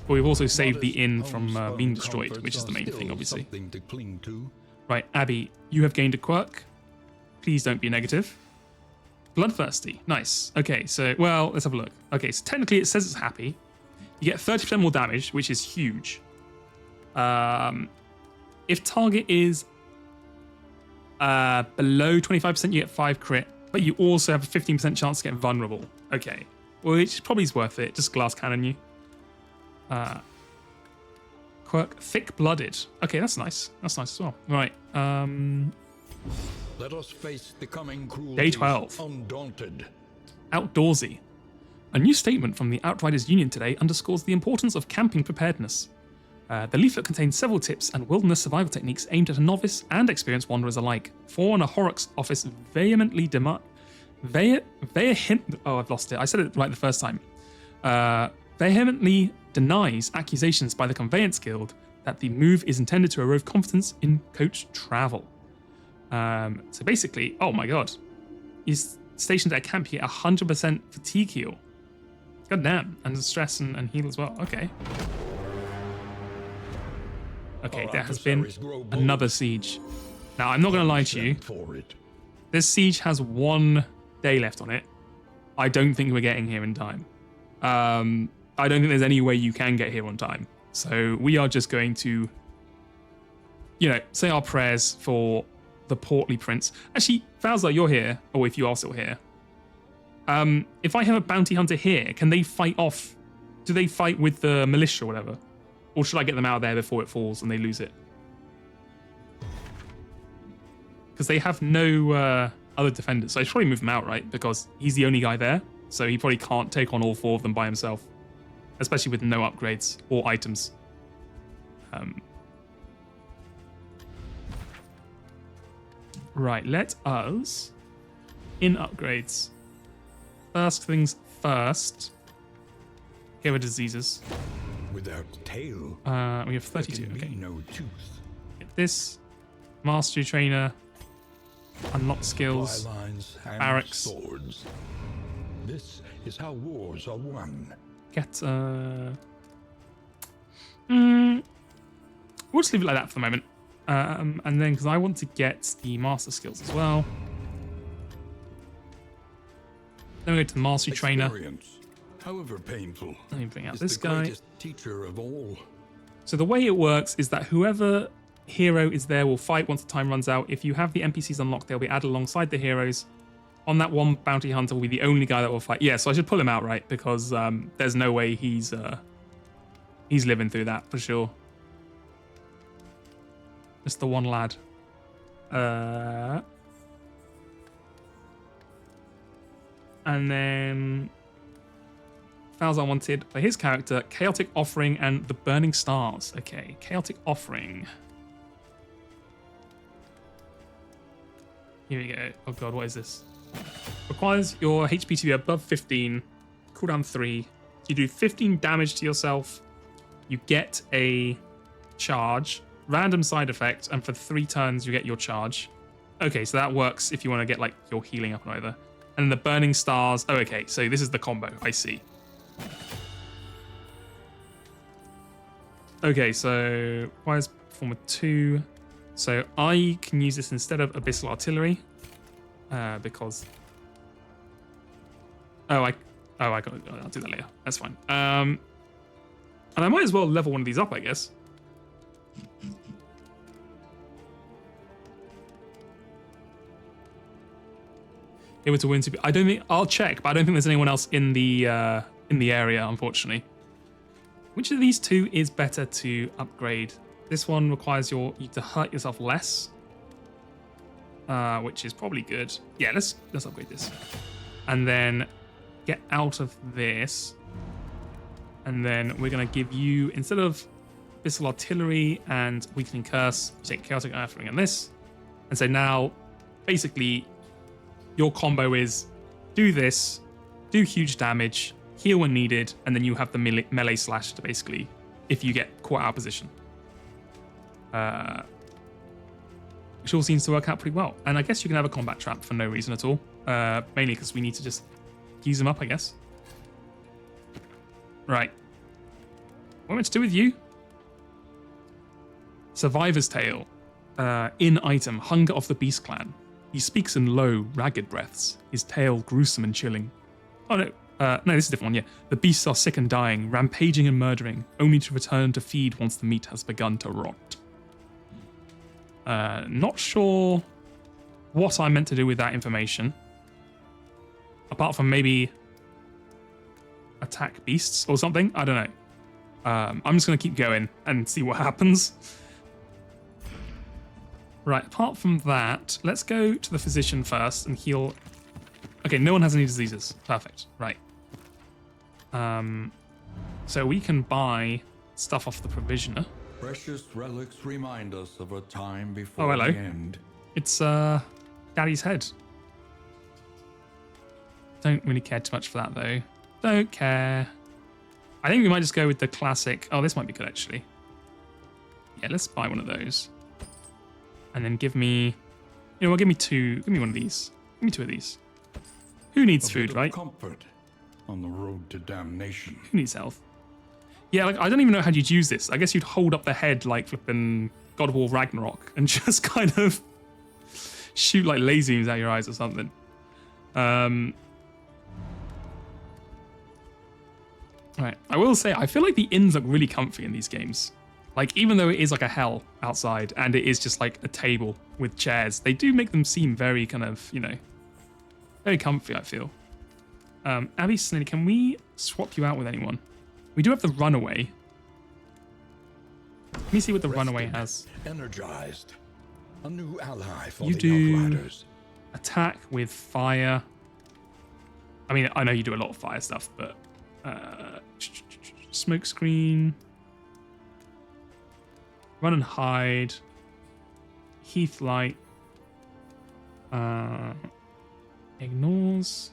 But we've also saved the inn from being destroyed, which is the main thing, obviously. To cling to. Right, Abby, you have gained a quirk. Please don't be negative. Bloodthirsty. Nice. Okay, so, well, let's have a look. Okay, so technically it says it's happy. You get 30% more damage, which is huge. If target is below 25%, you get 5 crit, but you also have a 15% chance to get vulnerable. Okay, well, which probably is worth it. Just glass cannon you. Quirk, thick-blooded. Okay, that's nice. That's nice as well. Right. Let us face the coming cruelties Day 12. undaunted. Outdoorsy. A new statement from the Outriders Union today underscores the importance of camping preparedness. The leaflet contains several tips and wilderness survival techniques aimed at a novice and experienced wanderers alike. Forerunner Horrocks' office vehemently I've lost it. I said it right the first time. Vehemently denies accusations by the Conveyance Guild that the move is intended to erode confidence in coach travel. So basically, oh my god, he's stationed at camp here 100% fatigue heal. God damn, and stress and heal as well. Okay. Okay, there has been another siege. Now, I'm not going to lie to you. This siege has 1 day left on it. I don't think we're getting here in time. I don't think there's any way you can get here on time. So we are just going to, you know, say our prayers for the portly prince. Actually, Fowler, you're here. Or if you are still here. If I have a bounty hunter here, can they fight off? Do they fight with the militia or whatever? Or should I get them out of there before it falls and they lose it? Because they have no other defenders. So I should probably move him out, right? Because he's the only guy there. So he probably can't take on all 4 of them by himself. Especially with no upgrades or items. Right, let us... In upgrades. First things first. Get rid of diseases. Without tail, we have 32. Okay. No tooth. Get this. Mastery trainer. Unlock skills. Barracks. Swords. This is how wars are won. Get we'll just leave it like that for the moment. And then because I want to get the master skills as well. Then we go to the mastery trainer. However painful, Let me bring out is this the guy. greatest teacher of all. So the way it works is that whoever hero is there will fight once the time runs out. If you have the NPCs unlocked, they'll be added alongside the heroes. On that one, bounty hunter will be the only guy that will fight. Yeah, so I should pull him out, right? Because there's no way he's living through that for sure. Just the one lad. And then Falzar wanted for his character Chaotic Offering and the Burning Stars. Okay, Chaotic Offering. Here we go. Oh god, what is this? Requires your HP to be above 15, cooldown 3. You do 15 damage to yourself. You get a charge, random side effect, and for 3 turns you get your charge. Okay, so that works if you want to get like your healing up and either. And then the Burning Stars. Oh, okay, so this is the combo. I see. Okay, so requires perform with 2. So I can use this instead of Abyssal Artillery because. I got it. I'll do that later. That's fine. And I might as well level one of these up, I guess. Able to win to be. I don't think I'll check, but I don't think there's anyone else in the area, unfortunately. Which of these 2 is better to upgrade? This one requires you to hurt yourself less, which is probably good. Yeah, let's upgrade this, and then get out of this, and then we're gonna give you, instead of Abyssal Artillery and Weakening Curse, you take Chaotic Earthring and this, and so now basically your combo is do this, do huge damage, heal when needed, and then you have the melee slash to basically if you get caught out of position. Which all seems to work out pretty well. And I guess you can have a combat trap for no reason at all. Mainly because we need to just use them up, I guess. Right. What am I to do with you? Survivor's Tale. In item, Hunger of the Beast Clan. He speaks in low, ragged breaths, his tale gruesome and chilling. Oh no, no, this is a different one, yeah. The beasts are sick and dying, rampaging and murdering, only to return to feed once the meat has begun to rot. Not sure what I'm meant to do with that information. Apart from maybe attack beasts or something, I don't know. I'm just going to keep going and see what happens. Right, apart from that, let's go to the physician first and heal. Okay, no one has any diseases. Perfect, right. So we can buy stuff off the provisioner. Precious relics remind us of a time before hello. the end. It's Daddy's head. Don't really care too much for that though. Don't care. I think we might just go with the classic. Oh, this might be good actually. Yeah, let's buy one of those. And then give me, you know what, give me two, give me one of these. Give me two of these. Who needs food, right? Comfort on the road to damnation. Who needs health? Yeah, like I don't even know how you'd use this. I guess you'd hold up the head like flipping God of War Ragnarok and just kind of shoot like laser beams out your eyes or something. Right, I will say, I feel like the inns look really comfy in these games. Like, even though it is like a hell outside and it is just like a table with chairs, they do make them seem very kind of, you know, very comfy, I feel. Abby Snilly, can we swap you out with anyone? We do have the runaway. Let me see what the runaway has. Energized. A new ally for You the do Outriders. attack with fire. I mean, I know you do a lot of fire stuff, but smoke screen. Run and hide. Heath light. Ignores.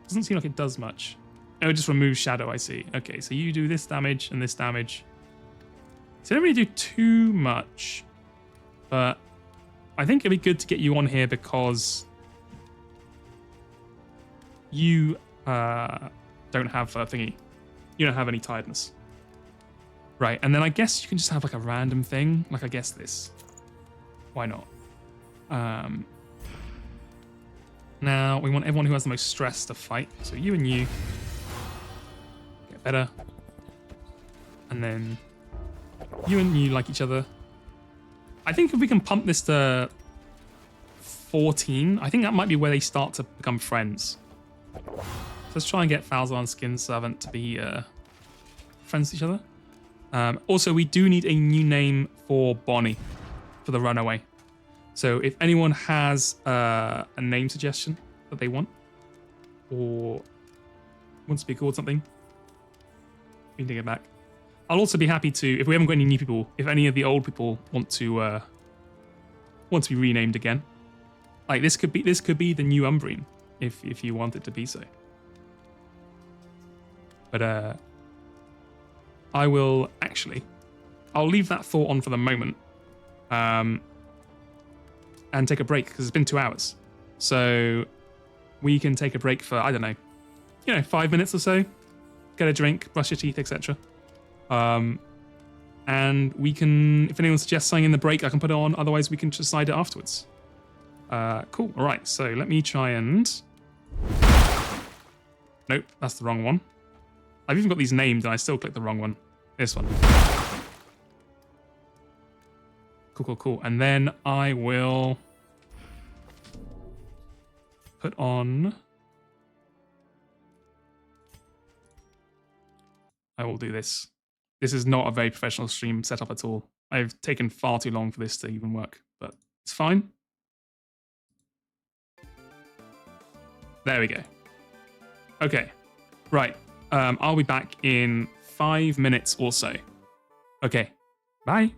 Doesn't seem like it does much. Oh, it just removes shadow, I see. Okay, so you do this damage and this damage. So I don't really do too much. But I think it'd be good to get you on here because you don't have a thingy. You don't have any tiredness. Right, and then I guess you can just have like a random thing. Like I guess this. Why not? Now we want everyone who has the most stress to fight. So you and you get better. And then you and you like each other. I think if we can pump this to 14, I think that might be where they start to become friends. So let's try and get Falzar's Skin Servant to be friends with each other. Also, we do need a new name for Bonnie, for the runaway. So if anyone has a name suggestion that they want, or wants to be called something, we can take it back. I'll also be happy to, if we haven't got any new people, if any of the old people want to be renamed again. Like this could be the new Umbrian, if you want it to be so. But I'll leave that thought on for the moment. And take a break because it's been 2 hours. So we can take a break for, I don't know, 5 minutes or so. Get a drink, brush your teeth, etc. And we can, if anyone suggests something in the break, I can put it on. Otherwise, we can decide it afterwards. Cool. All right. So let me try and. Nope, that's the wrong one. I've even got these named and I still clicked the wrong one. This one. Cool. And then I will put on. I will do this. This is not a very professional stream setup at all. I've taken far too long for this to even work, but it's fine. There we go. Okay, right. I'll be back in 5 minutes or so. Okay, bye.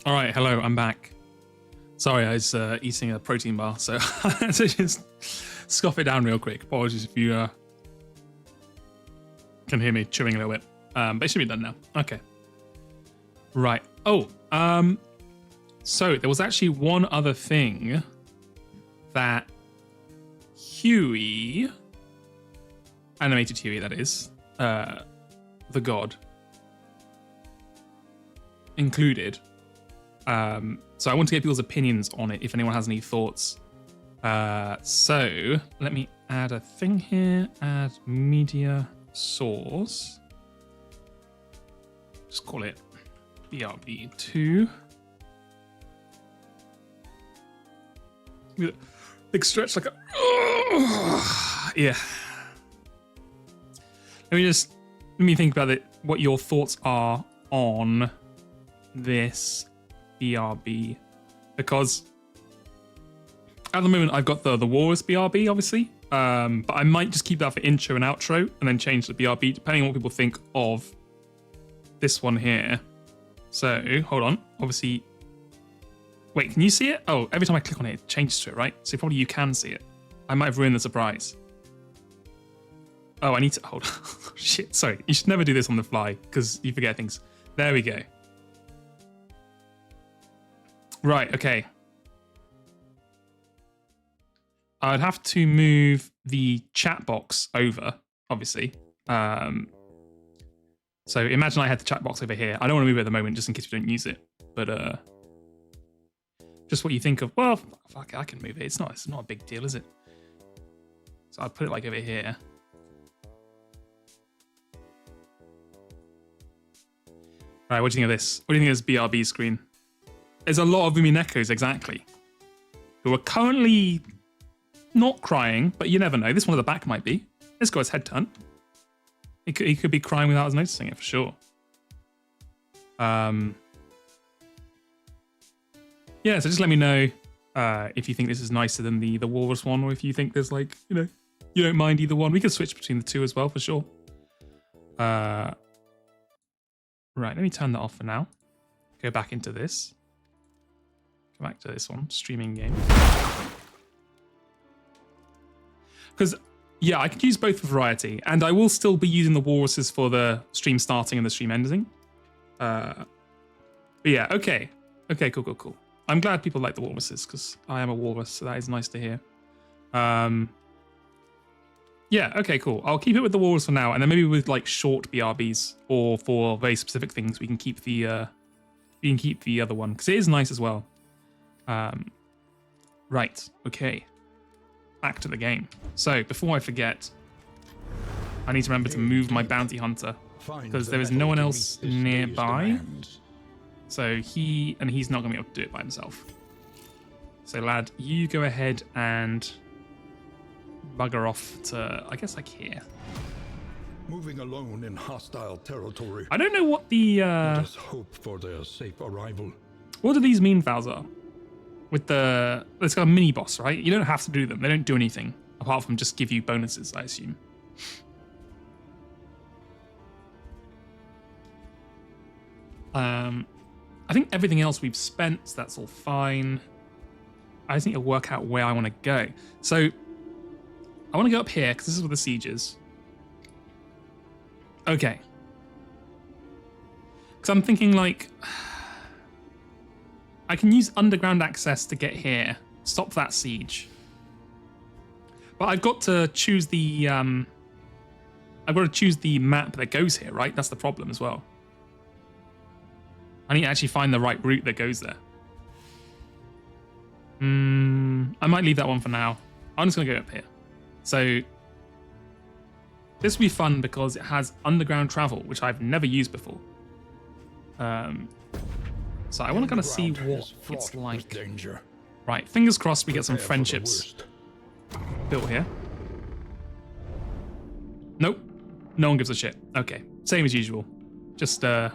All right, hello, I'm back. Sorry, I was eating a protein bar, so I had to just scoff it down real quick. Apologies if you can hear me chewing a little bit. But it should be done now. Okay. Right. Oh, so there was actually one other thing that Huey, animated Huey, that is, the god, included. So I want to get people's opinions on it, if anyone has any thoughts. So let me add a thing here, add media source. Just call it BRB2. Big stretch like a... yeah. Let me think about it, what your thoughts are on this BRB, because at the moment I've got the Walrus BRB, obviously, but I might just keep that for intro and outro and then change the BRB depending on what people think of this one here. So hold on, obviously, wait, can you see it? Oh, every time I click on it, it changes to it, right? So probably you can see it. I might have ruined the surprise. Oh, I need to hold on. Shit, sorry, you should never do this on the fly because you forget things. There we go. Right, okay. I'd have to move the chat box over, obviously. So imagine I had the chat box over here. I don't want to move it at the moment just in case we don't use it. But just what you think of, well, fuck it, I can move it. It's not a big deal, is it? So I'll put it like over here. Right, what do you think of this? What do you think of this BRB screen? There's a lot of Uminekos, exactly, who are currently not crying, but you never know. This one at the back might be. This guy's head turned. He could be crying without us noticing it, for sure. Yeah, so just let me know if you think this is nicer than the Walrus one, or if you think there's like, you don't mind either one. We could switch between the two as well, for sure. Right, let me turn that off for now. Go back into this. Go back to this one, streaming game. Because, yeah, I could use both for variety, and I will still be using the walruses for the stream starting and the stream ending. But yeah, okay. Okay, cool. I'm glad people like the walruses, because I am a walrus, so that is nice to hear. Yeah, okay, cool. I'll keep it with the walrus for now, and then maybe with like short BRBs, or for very specific things, we can keep the other one, because it is nice as well. Right, okay. Back to the game. So, before I forget, I need to remember to move my bounty hunter, because there is no one else nearby. So he's not going to be able to do it by himself. So, lad, you go ahead and bugger off to, I guess, like here. Moving alone in hostile territory. I don't know what the Let us hope for their safe arrival. what do these mean, Bowser? With it's got a mini boss, right? You don't have to do them. They don't do anything apart from just give you bonuses, I assume. I think everything else we've spent, so that's all fine. I just need to work out where I want to go. So I want to go up here because this is where the siege is. Okay. Because I'm thinking like, I can use underground access to get here, stop that siege. But I've got to choose the map that goes here, right? That's the problem as well. I need to actually find the right route that goes there. I might leave that one for now. I'm just gonna go up here. So this will be fun because it has underground travel, which I've never used before. So I want to kind of see what it's like. Right, fingers crossed we get some friendships built here. Nope, no one gives a shit. Okay, same as usual. Just a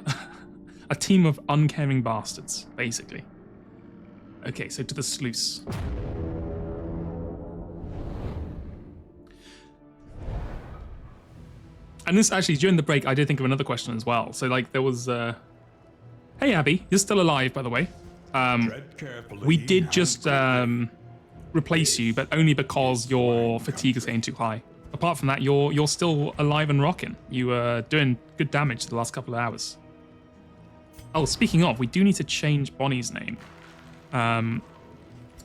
team of uncaring bastards, basically. Okay, so to the sluice. And this actually, during the break, I did think of another question as well. So like there was Hey, Abby, you're still alive, by the way. Tread carefully We did and just replace you, but only because your fatigue is getting too high. Apart from that, you're still alive and rocking. You were doing good damage the last couple of hours. Oh, speaking of, we do need to change Bonnie's name. I'm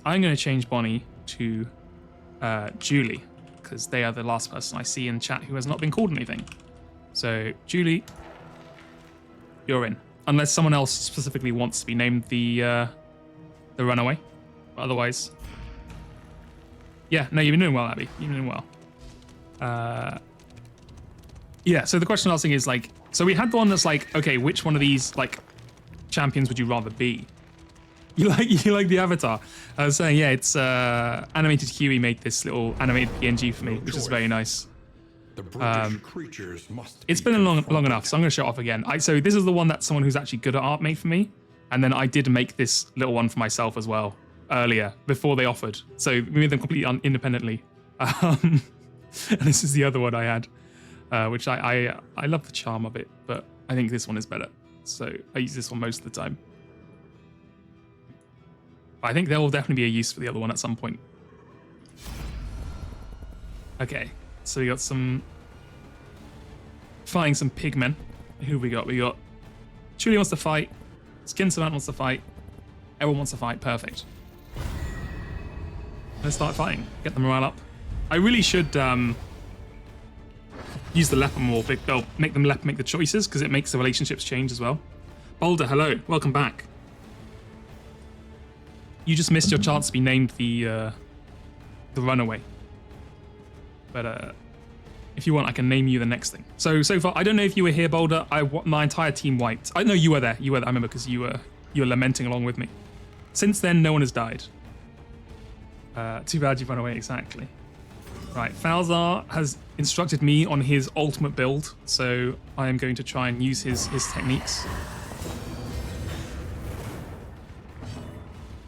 going to change Bonnie to Julie, because they are the last person I see in chat who has not been called anything. So, Julie, you're in. Unless someone else specifically wants to be named the runaway. But otherwise... Yeah, no, you've been doing well, Abby. You've been doing well. Yeah, so the question I was asking is, like... So we had the one that's like, okay, which one of these, like, champions would you rather be? You like the avatar. I was saying, yeah, it's Animated Huey made this little animated PNG for me, which is very nice. the brutish creatures must It's be been long confronted. enough, so I'm going to show it off again. So this is the one that someone who's actually good at art made for me. And then I did make this little one for myself as well earlier, before they offered. So we made them completely independently. And this is the other one I had, which I love the charm of it, but I think this one is better. So I use this one most of the time. I think there will definitely be a use for the other one at some point. Okay, so we got fighting some pigmen. Who we got? We got Julie wants to fight, Skin Savant wants to fight, everyone wants to fight. Perfect. Let's start fighting. Get the morale up. I really should use the leper more. Make them leper make the choices, because it makes the relationships change as well. Boulder, hello, welcome back. You just missed your chance to be named the runaway. But if you want, I can name you the next thing. So far, I don't know if you were here, Boulder. My entire team wiped. I know you were there. You were there. I remember, because you were lamenting along with me. Since then, no one has died. Too bad you've run away. Exactly. Right, Falzar has instructed me on his ultimate build, so I am going to try and use his techniques.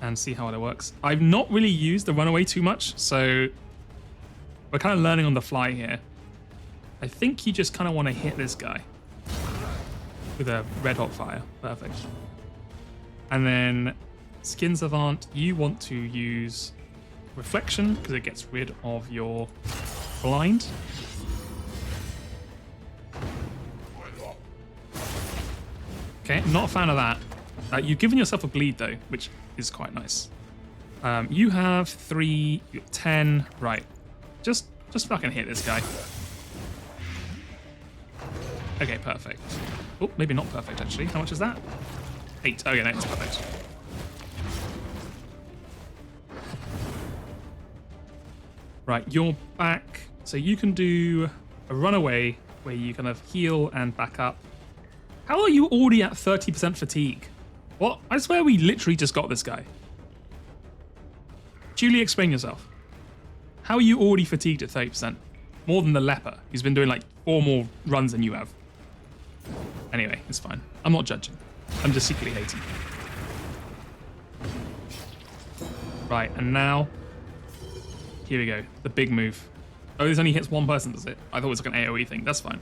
And see how it works. I've not really used the runaway too much, so we're kind of learning on the fly here. I think you just kind of want to hit this guy with a red hot fire. Perfect. And then Skin Savant, you want to use Reflection, because it gets rid of your blind. Okay, not a fan of that. You've given yourself a bleed though, which is quite nice. You have 3, 10, right. Just fucking hit this guy. Okay, perfect. Oh, maybe not perfect actually. How much is that? 8. Okay, no, it's perfect. Right, you're back. So you can do a runaway where you kind of heal and back up. How are you already at 30% fatigue? What? I swear we literally just got this guy. Julie, explain yourself. How are you already fatigued at 30%? More than the leper, who's been doing like 4 more runs than you have. Anyway, it's fine. I'm not judging. I'm just secretly hating. Right, and now... Here we go. The big move. Oh, this only hits one person, does it? I thought it was like an AoE thing. That's fine.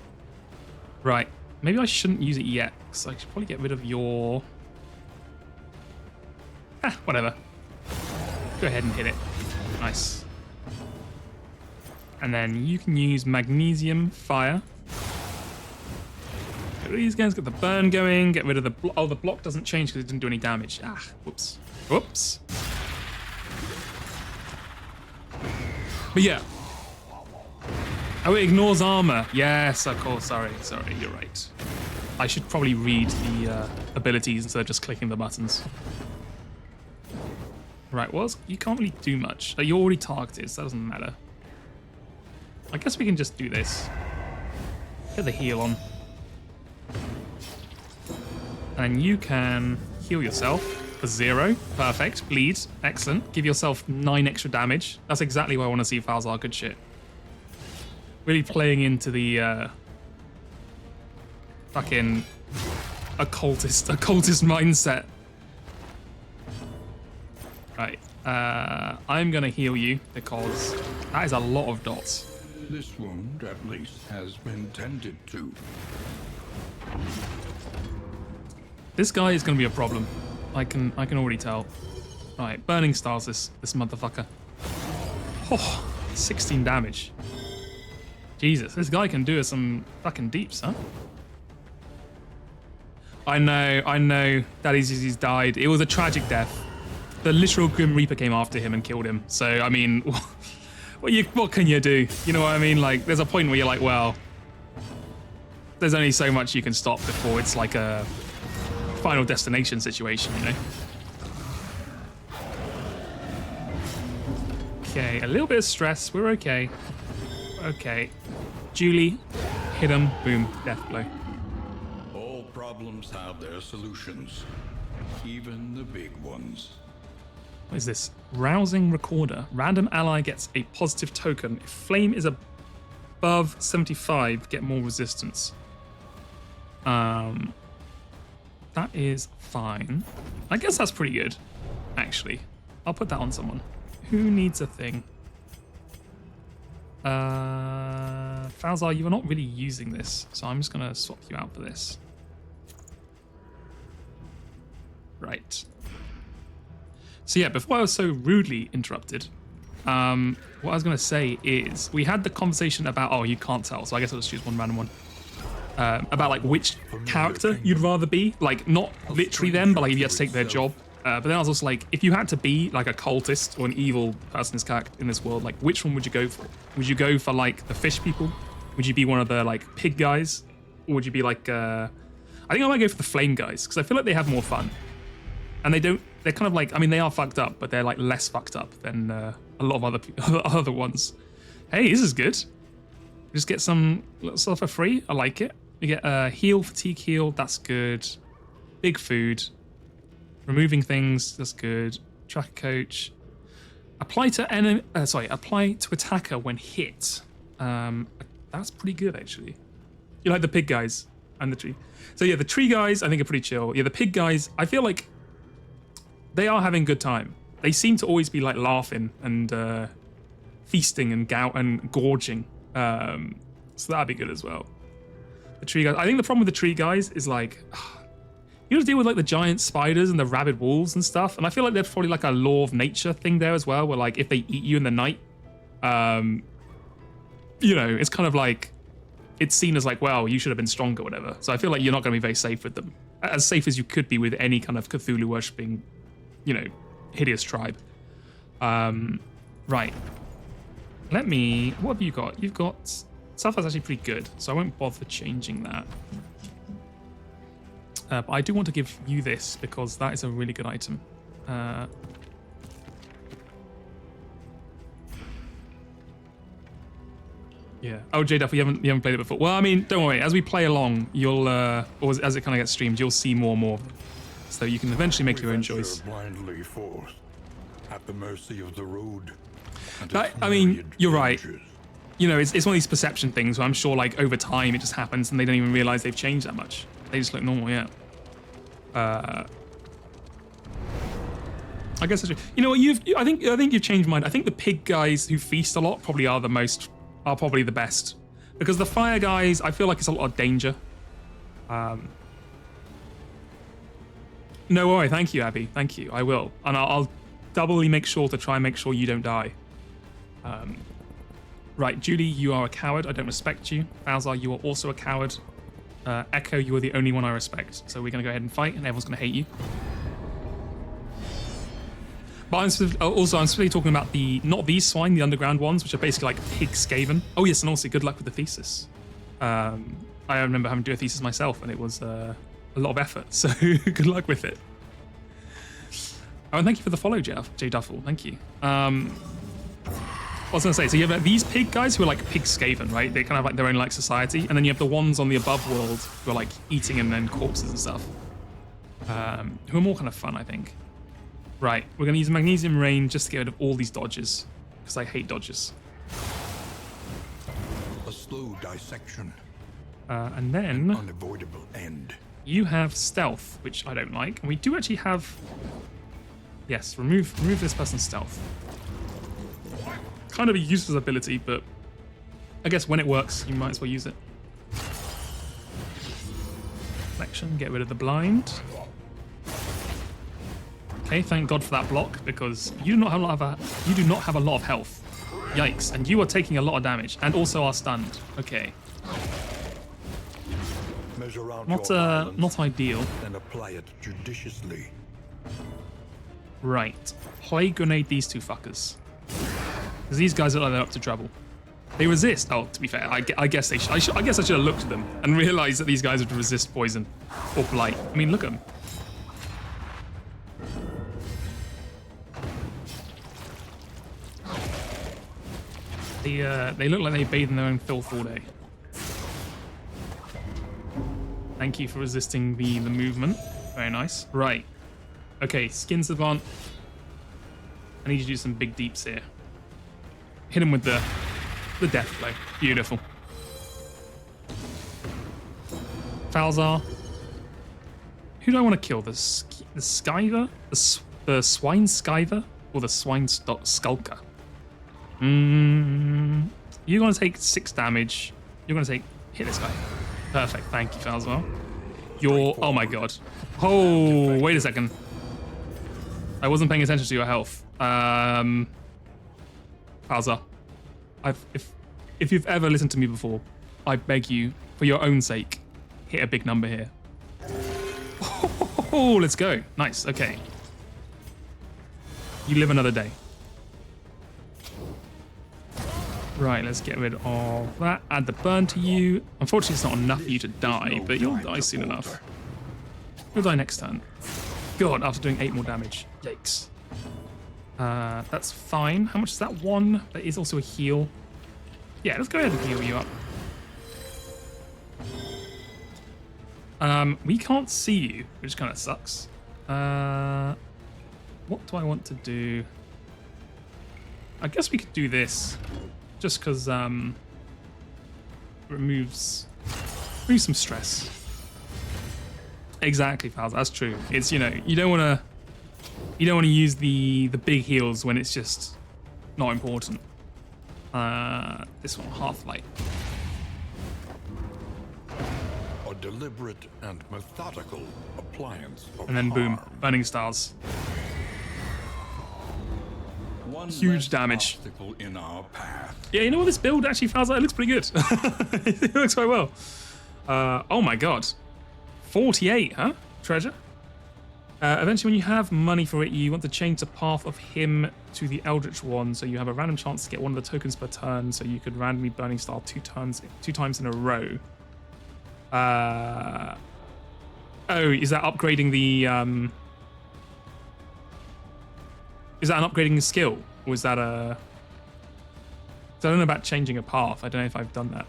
Right. Maybe I shouldn't use it yet, because I should probably get rid of your... whatever. Go ahead and hit it. Nice. And then you can use Magnesium Fire. Get rid of these guys, get the burn going, get rid of the block. Oh, the block doesn't change because it didn't do any damage. Whoops. Whoops. But yeah. Oh, it ignores armor. Yes, of course. Sorry, you're right. I should probably read the abilities instead of just clicking the buttons. Right, well, you can't really do much. You're already targeted, so that doesn't matter. I guess we can just do this. Get the heal on. And you can heal yourself for 0. Perfect. Bleed. Excellent. Give yourself 9 extra damage. That's exactly what I want to see, Falzar. Good shit. Really playing into the fucking occultist mindset. Right. I'm gonna heal you because that is a lot of dots. This wound, at least, has been tended to. This guy is going to be a problem. I can already tell. Right, burning stars this motherfucker. Oh, 16 damage. Jesus, this guy can do us some fucking deeps, huh? I know. Daddy Zizzy's died. It was a tragic death. The literal Grim Reaper came after him and killed him. So, I mean, what can you do? You know what I mean? Like, there's a point where you're like, well, there's only so much you can stop before it's like a Final Destination situation, you know? Okay, a little bit of stress. We're okay. Okay. Julie, hit him. Boom. Death blow. All problems have their solutions, even the big ones. What is this? Rousing Recorder. Random ally gets a positive token. If flame is above 75, get more resistance. That is fine. I guess that's pretty good, actually. I'll put that on someone. Who needs a thing? Falzar, you are not really using this, so I'm just gonna swap you out for this. Right. So yeah, before I was so rudely interrupted, what I was gonna say is we had the conversation about, oh, you can't tell, so I guess I'll just choose one random one. About like which character you'd rather be, like not literally them, but like if you had to take their job. But then I was also like, if you had to be like a cultist or an evil person in this world, like which one would you go for? Would you go for like the fish people? Would you be one of the like pig guys? Or would you be like, I think I might go for the flame guys, because I feel like they have more fun. And they're kind of like, I mean, they are fucked up, but they're like less fucked up than a lot of other ones. Hey, this is good. Just get some stuff for free. I like it. You get a heal, fatigue heal. That's good. Big food. Removing things. That's good. Tracker coach. Apply to attacker when hit. That's pretty good actually. You like the pig guys and the tree. So yeah, the tree guys I think are pretty chill. Yeah, the pig guys I feel like they are having a good time. They seem to always be like laughing and feasting and gorging. So that'd be good as well. The tree guys. I think the problem with the tree guys is like you have to deal with like the giant spiders and the rabid wolves and stuff. And I feel like there's probably like a law of nature thing there as well, where like if they eat you in the night, you know, it's kind of like it's seen as like, well, you should have been stronger, or whatever. So I feel like you're not going to be very safe with them, as safe as you could be with any kind of Cthulhu worshipping, you know, hideous tribe. Right. What have you got? You've got stuff that's actually pretty good, so I won't bother changing that. But I do want to give you this because that is a really good item. Yeah. Oh, J-Duff, you haven't played it before. Well, I mean, don't worry. As we play along, you'll, or as it kind of gets streamed, you'll see more and more. So you can eventually make your own choice. Blindly forth, at the mercy of the road. I mean, you're right. You know, it's one of these perception things where I'm sure, like, over time it just happens and they don't even realize they've changed that much. They just look normal, yeah. I guess that's true. You know what? I think you've changed mine. I think the pig guys who feast a lot probably are probably the best, because the fire guys, I feel like it's a lot of danger. No worry, thank you, Abby. Thank you. I will, and I'll doubly make sure to try and make sure you don't die. Right, Julie, you are a coward. I don't respect you. Balzar, you are also a coward. Echo, you are the only one I respect. So we're going to go ahead and fight, and everyone's going to hate you. But I'm specifically talking about not these swine, the underground ones, which are basically like pig skaven. Oh yes, and also good luck with the thesis. I remember having to do a thesis myself, and it was a lot of effort. So good luck with it. Oh, and thank you for the follow, J Duffel. Thank you. I was going to say, so you have these pig guys who are like pig skaven, right? They kind of have like their own like society, and then you have the ones on the above world who are like eating and then corpses and stuff, who are more kind of fun, I think. Right, we're going to use Magnesium Rain just to get rid of all these dodges, because I hate dodges. A slow dissection. And then... An unavoidable end. You have Stealth, which I don't like. And we do actually have... Yes, remove this person's Stealth. Kind of a useless ability, but I guess when it works, you might as well use it. Reflection, get rid of the blind. Okay, thank God for that block, because you do not have a lot of health. Yikes! And you are taking a lot of damage, and also are stunned. Okay. Measure out Not your violence not ideal. and apply it judiciously. Right. Plague grenade these two fuckers. Because these guys are up to trouble. They resist. Oh, to be fair, I guess I guess I should have looked at them and realized that these guys would resist poison or blight. I mean, look at them. They look like they bathe in their own filth all day. Thank you for resisting the movement. Very nice. Right. Okay, skin savant. I need you to do some big deeps here. Hit him with the death blow. Beautiful. Falzar. Who do I want to kill? The Skiver? The Swine Skiver? Or the Swine Skulker? You're going to take 6 damage. You're going to hit this guy. Perfect. Thank you, Falzar. Oh my god. Oh, wait a second. I wasn't paying attention to your health. Falzar. If you've ever listened to me before, I beg you, for your own sake, hit a big number here. Oh, let's go. Nice. Okay. You live another day. Right, let's get rid of that. Add the burn to you. Unfortunately, it's not enough for you to die, but you'll die soon enough. You'll die next turn. God, after doing 8 more damage. Yikes. That's fine. How much is that? 1. That is also a heal. Yeah, let's go ahead and heal you up. We can't see you, which kind of sucks. What do I want to do? I guess we could do this. Just because removes some stress. Exactly, Fals. That's true. It's, you don't want to use the big heals when it's just not important. This one, half light. A deliberate and methodical appliance of And then boom, harm. burning stars. One Huge less damage. obstacle in our path. Yeah, you know what? This build actually feels like it looks pretty good. It looks quite well. Oh my god. 48, huh? Treasure? Eventually, when you have money for it, you want to change the path of him to the Eldritch one, so you have a random chance to get one of the tokens per turn, so you could randomly Burning Star 2 times in a row. Oh, is that upgrading the... Is that an upgrading skill? Or is that a... So I don't know about changing a path. I don't know if I've done that.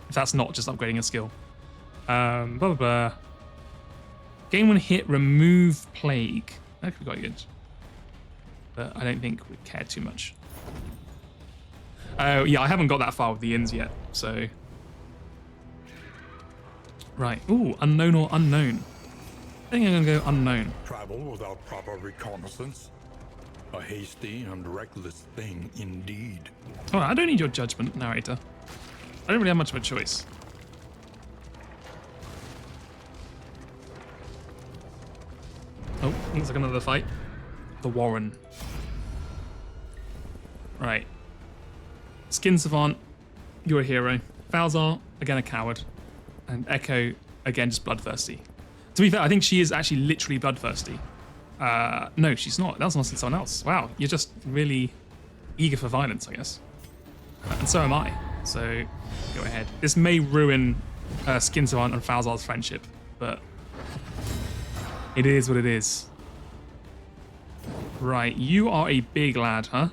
If that's not just upgrading a skill. Blah, blah, blah. Gain 1 hit, remove plague. That could be quite good. But I don't think we'd care too much. Oh, yeah, I haven't got that far with the inns yet, so... Right. Ooh, unknown or unknown. I think I'm going to go unknown. Travel without proper reconnaissance. A hasty and reckless thing indeed. All right, I don't need your judgment, narrator. I don't really have much of a choice. Oh, looks like another fight. The Warren. Right. Skin Savant, you're a hero. Falzar, again a coward. And Echo, again just bloodthirsty. To be fair, I think she is actually literally bloodthirsty. No, she's not. That was honestly someone else. Wow, you're just really eager for violence, I guess. And so am I. So, go ahead. This may ruin Skin Savant and Falzar's friendship, but it is what it is. Right, you are a big lad, huh?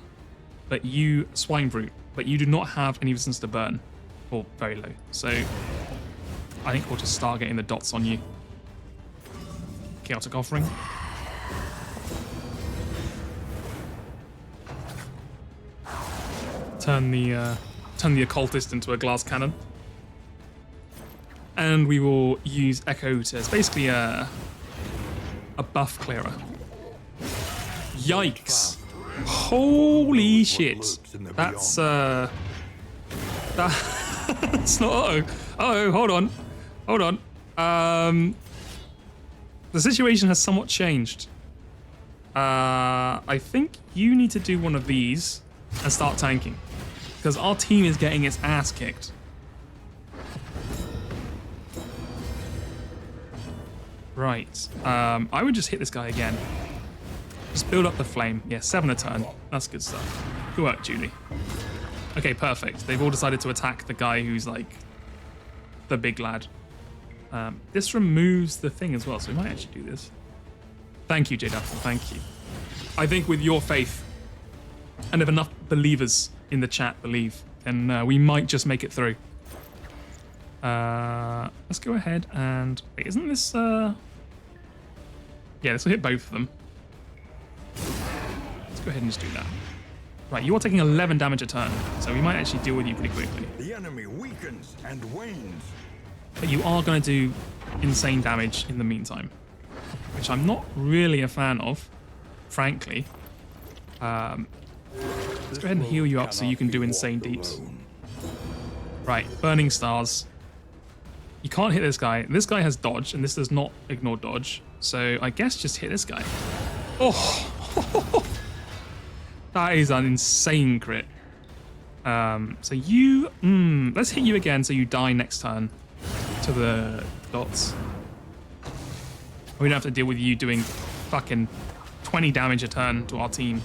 But you, Swine Brute, but you do not have any resistance to burn. Or very low. So, I think we'll just start getting the dots on you. Chaotic Offering. Turn the occultist into a glass cannon. And we will use Echo to... It's basically a buff clearer. Yikes. Holy shit. That's that's not uh-oh. Uh-oh, hold on. Hold on. The situation has somewhat changed. I think you need to do one of these and start tanking. Because our team is getting its ass kicked. Right. I would just hit this guy again. Just build up the flame. Yeah, 7 a turn. That's good stuff. Good work, Julie. Okay, perfect. They've all decided to attack the guy who's like the big lad. This removes the thing as well, so we might actually do this. Thank you, Jade Apple. Thank you. I think with your faith, and if enough believers in the chat believe, then we might just make it through. Let's go ahead and... Wait, isn't this... Yeah, this will hit both of them. Let's go ahead and just do that. Right, you are taking 11 damage a turn, so we might actually deal with you pretty quickly. The enemy weakens and wanes. But you are going to do insane damage in the meantime, which I'm not really a fan of, frankly. Let's go ahead and heal you up so you can do insane deeps. Right, Burning Stars. You can't hit this guy. This guy has dodge, and this does not ignore dodge. So I guess just hit this guy. Oh! That is an insane crit. So you... let's hit you again so you die next turn to the dots. We don't have to deal with you doing fucking 20 damage a turn to our team.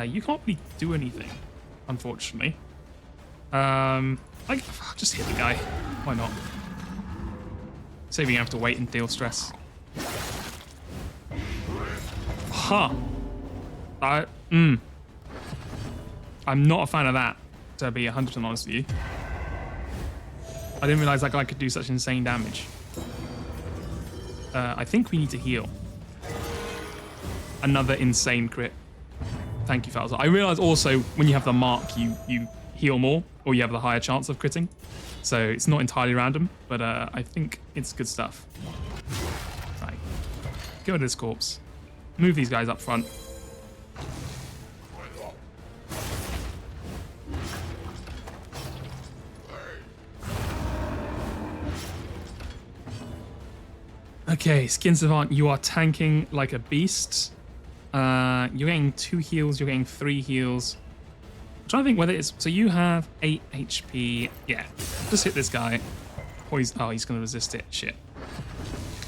You can't really do anything, unfortunately. Just hit the guy. Why not? Saving you have to wait and deal stress. Huh. I'm not a fan of that, to be 100% honest with you. I didn't realize that guy could do such insane damage. I think we need to heal. Another insane crit. Thank you, Falza. I realize also when you have the mark, you heal more, or you have the higher chance of critting. So it's not entirely random, but I think it's good stuff. Right. Go to this corpse. Move these guys up front. Okay, Skin Savant, you are tanking like a beast. You're getting 2 heals, you're getting 3 heals. I'm trying to think whether it's... So you have 8 HP. Yeah, just hit this guy. Oh, he's going to resist it. Shit.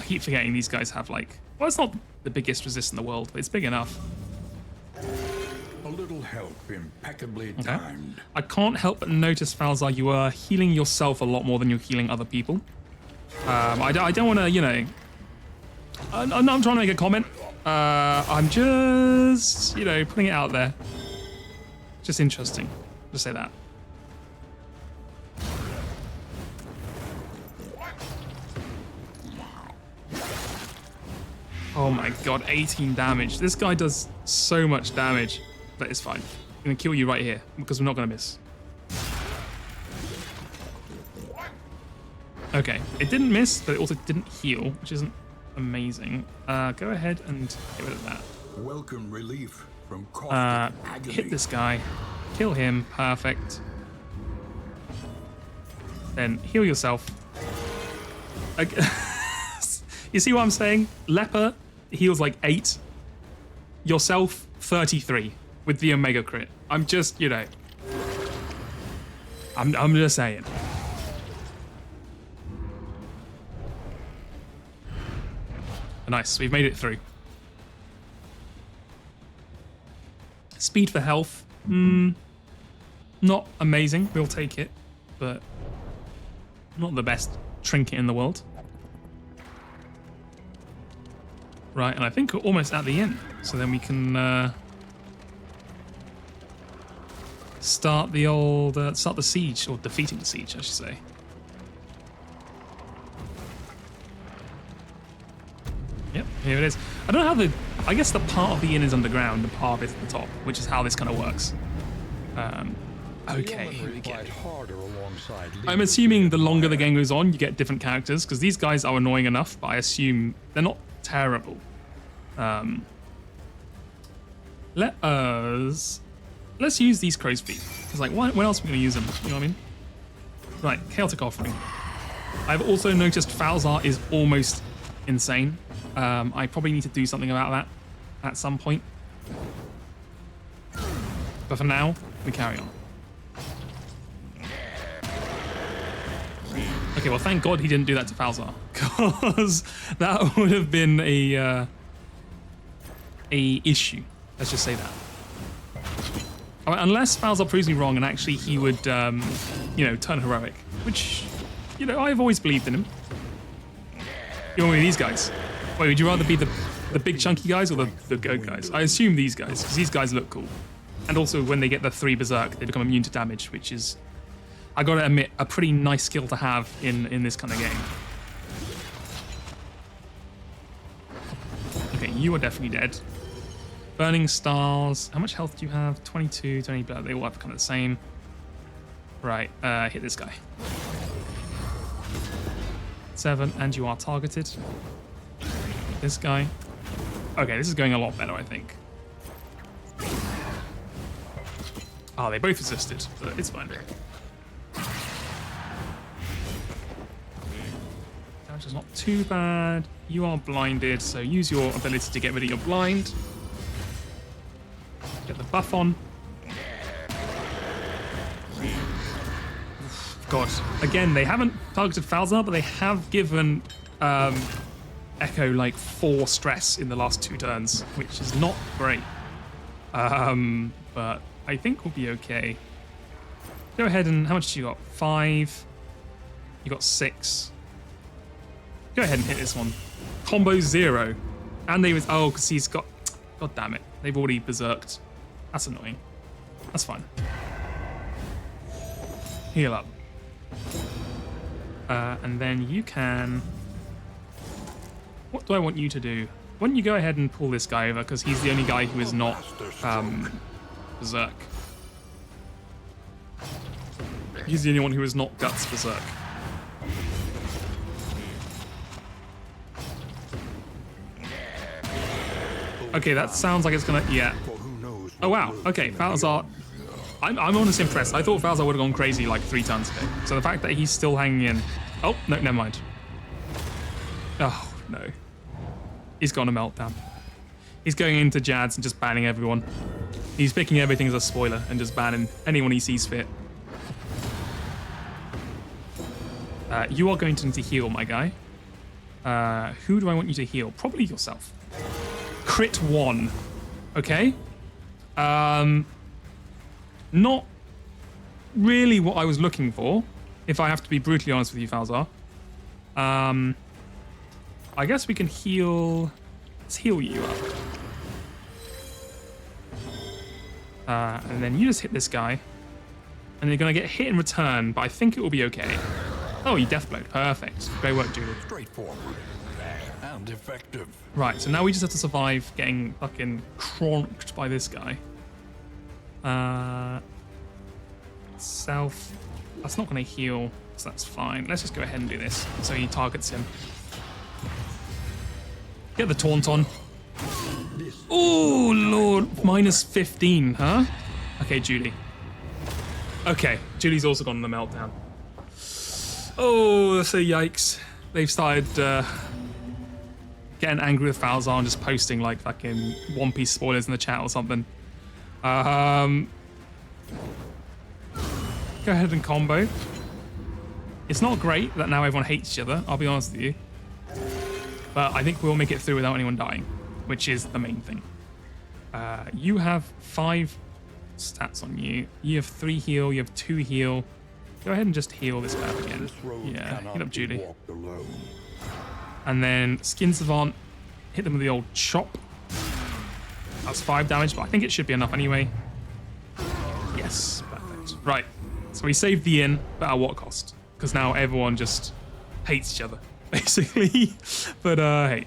I keep forgetting these guys have like... Well, it's not the biggest resist in the world, but it's big enough. A little help, impeccably timed. I can't help but notice, Falzar, you are healing yourself a lot more than you're healing other people. I don't want to, you know... I'm trying to make a comment. I'm just, you know, putting it out there. Just interesting. Just say that. Oh my god, 18 damage. This guy does so much damage. But it's fine. I'm going to kill you right here because we're not going to miss. Okay, it didn't miss, but it also didn't heal, which isn't amazing. Go ahead and get rid of that. Welcome relief from agony. Hit this guy. Kill him. Perfect. Then heal yourself. You see what I'm saying? Leper heals like 8. Yourself, 33 with the Omega crit. I'm just, you know. I'm just saying. Nice, we've made it through. Speed for health. Not amazing, we'll take it, but not the best trinket in the world. Right, and I think we're almost at the end, so then we can start the start the siege, or defeating the siege, I should say. Yep, here it is. I don't know how I guess the part of the inn is underground, the part of it is at the top, which is how this kind of works. Okay, here we go. I'm assuming the longer the game goes on, you get different characters, because these guys are annoying enough, but I assume they're not terrible. Let's use these crow's feet. Because, like, when else are we going to use them? You know what I mean? Right, Chaotic Offering. I've also noticed Falzar is almost insane. I probably need to do something about that at some point. But for now, we carry on. Okay, well, thank God he didn't do that to Falzar, because that would have been a issue. Let's just say that. I mean, unless Falzar proves me wrong and actually he would, you know, turn heroic, which, you know, I've always believed in him. You want me these guys? Wait, would you rather be the big chunky guys or the goat guys? I assume these guys, because these guys look cool. And also, when they get the 3 berserk, they become immune to damage, which is, I gotta admit, a pretty nice skill to have in this kind of game. Okay, you are definitely dead. Burning stars. How much health do you have? 22, 20, but they all have kind of the same. Right, hit this guy. 7, and you are targeted. This guy. Okay, this is going a lot better, I think. Oh, they both resisted, but it's fine. Damage is not too bad. You are blinded, so use your ability to get rid of your blind. Get the buff on. God, again, they haven't targeted Falzar, but they have given Echo like 4 stress in the last 2 turns, which is not great. But I think we'll be okay. Go ahead and, how much did you got? 5. You got 6. Go ahead and hit this one. Combo 0. And they was, oh, because he's got, god damn it. They've already berserked. That's annoying. That's fine. Heal up. And then you can, what do I want you to do? Why don't you go ahead and pull this guy over, because he's the only guy who is not berserk. He's the only one who is not guts berserk. Okay, that sounds like it's gonna, yeah. Oh wow, okay, Falzar, I'm honestly impressed. I thought Falzar would have gone crazy like 3 turns ago. So the fact that he's still hanging in, oh, no, never mind. Oh, no. He's gone a meltdown. He's going into Jads and just banning everyone. He's picking everything as a spoiler and just banning anyone he sees fit. You are going to need to heal, my guy. Who do I want you to heal? Probably yourself. Crit 1. Okay. Not really what I was looking for, if I have to be brutally honest with you, Falzar. I guess we can heal. Let's heal you up. And then you just hit this guy. And you're going to get hit in return, but I think it will be okay. Oh, you deathblowed. Perfect. Great work, Julie. Straightforward and effective. Right, so now we just have to survive getting fucking cronked by this guy. Self. That's not going to heal, so that's fine. Let's just go ahead and do this. So he targets him. Get the taunt on. Oh, Lord. Minus 15, huh? Okay, Julie. Okay, Julie's also gone on the meltdown. Oh, so yikes. They've started getting angry with Falzar and just posting like fucking One Piece spoilers in the chat or something. Go ahead and combo. It's not great that now everyone hates each other, I'll be honest with you. But I think we'll make it through without anyone dying, which is the main thing. You have 5 stats on you. You have 3 heal, you have 2 heal. Go ahead and just heal this guy again. Yeah, heal up Judy. And then Skin Savant, hit them with the old chop. That's 5 damage, but I think it should be enough anyway. Yes, perfect. Right, so we saved the inn, but at what cost? Because now everyone just hates each other, basically. But hey.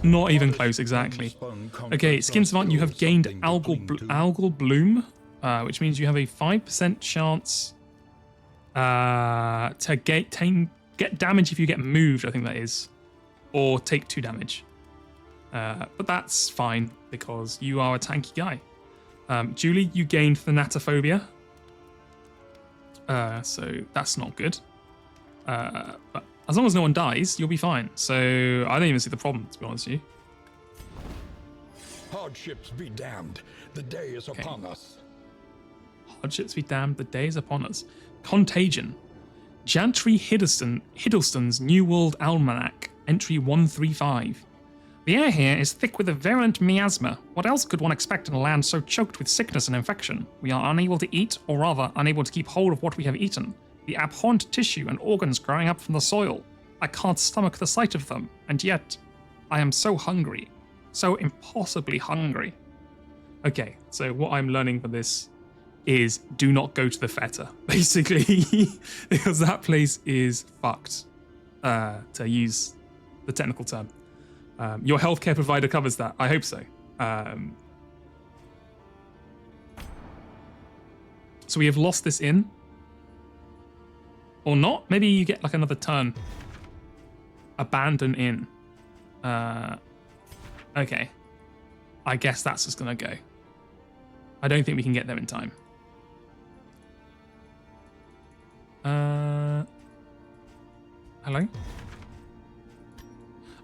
Not even close, exactly. Okay, Skin Savant, you have gained Algal Bloom, which means you have a 5% chance to get damage if you get moved, I think that is, or take 2 damage. But that's fine, because you are a tanky guy. Julie, you gained Thanatophobia, So that's not good. But as long as no one dies, you'll be fine. So I don't even see the problem, to be honest with you. Hardships be damned. The day is upon us. Hardships be damned, the day is upon us. Contagion. Jantry Hiddleston's New World Almanac, entry 135. The air here is thick with a virulent miasma. What else could one expect in a land so choked with sickness and infection? We are unable to eat, or rather, unable to keep hold of what we have eaten. The abhorrent tissue and organs growing up from the soil. I can't stomach the sight of them, and yet I am so hungry. So impossibly hungry. Okay, so what I'm learning from this is do not go to the feta, basically, because that place is fucked, to use the technical term. Your healthcare provider covers that. I hope so. So we have lost this inn. Or not. Maybe you get like another turn. Abandon inn. Okay. I guess that's just going to go. I don't think we can get there in time. Hello?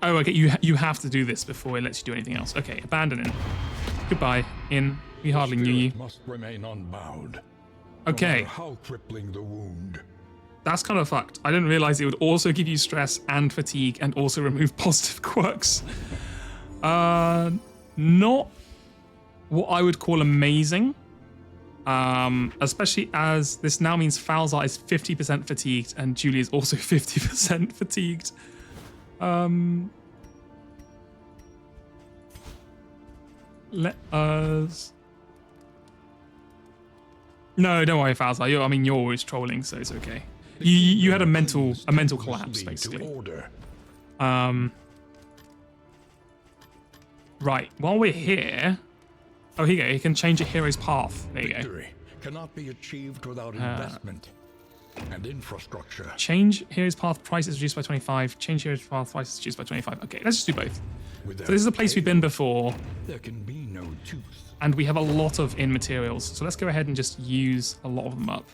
Oh, okay, you have to do this before it lets you do anything else. Okay, abandon inn. Goodbye, inn. We hardly knew you. Must remain unbowed. Okay. No matter how crippling the wound. That's kind of fucked. I didn't realize it would also give you stress and fatigue and also remove positive quirks. Not what I would call amazing. Especially as this now means Falzar is 50% fatigued and Julie is also 50% fatigued. Let us... No, don't worry, Falzar. You're always trolling, so it's okay. You had a mental collapse, basically. Right, while we're here... Oh, here you go. You can change a hero's path. There you go. Victory cannot be achieved without investment and infrastructure. Change hero's path prices reduced by 25. Change hero's path prices reduced by 25. Okay, let's just do both. So this is a place we've been before. There can be no tooth. And we have a lot of in materials. So let's go ahead and just use a lot of them up.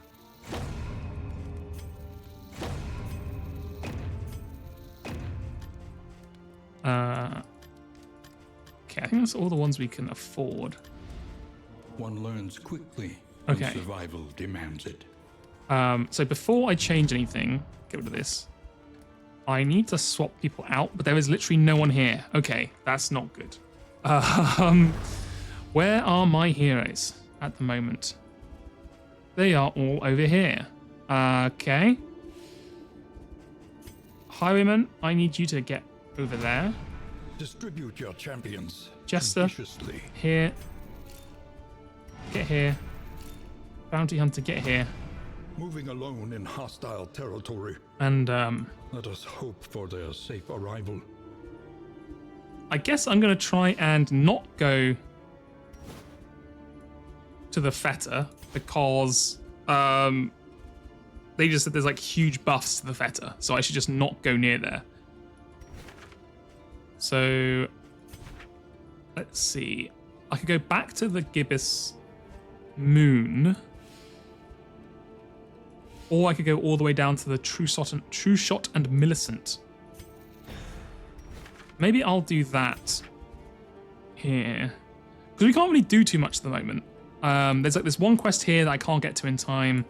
Okay, I think that's all the ones we can afford. One learns quickly Okay. when survival demands it. So before I change anything, get rid of this. I need to swap people out, but there is literally no one here. Okay, that's not good. Where are my heroes at the moment? They are all over here. Okay. Highwayman, I need you to get over there. Distribute your champions Jester, ambitiously. here. Get here. Bounty Hunter, get here. Moving alone in hostile territory. And Let us hope for their safe arrival. I guess I'm going to try and not go to the Feta because they just said there's like huge buffs to the Feta, so I should just not go near there. So let's see. I could go back to the Gibbous Moon, or I could go all the way down to the True Shot and Millicent. Maybe I'll do that here. Because we can't really do too much at the moment. There's like this one quest here that I can't get to in time.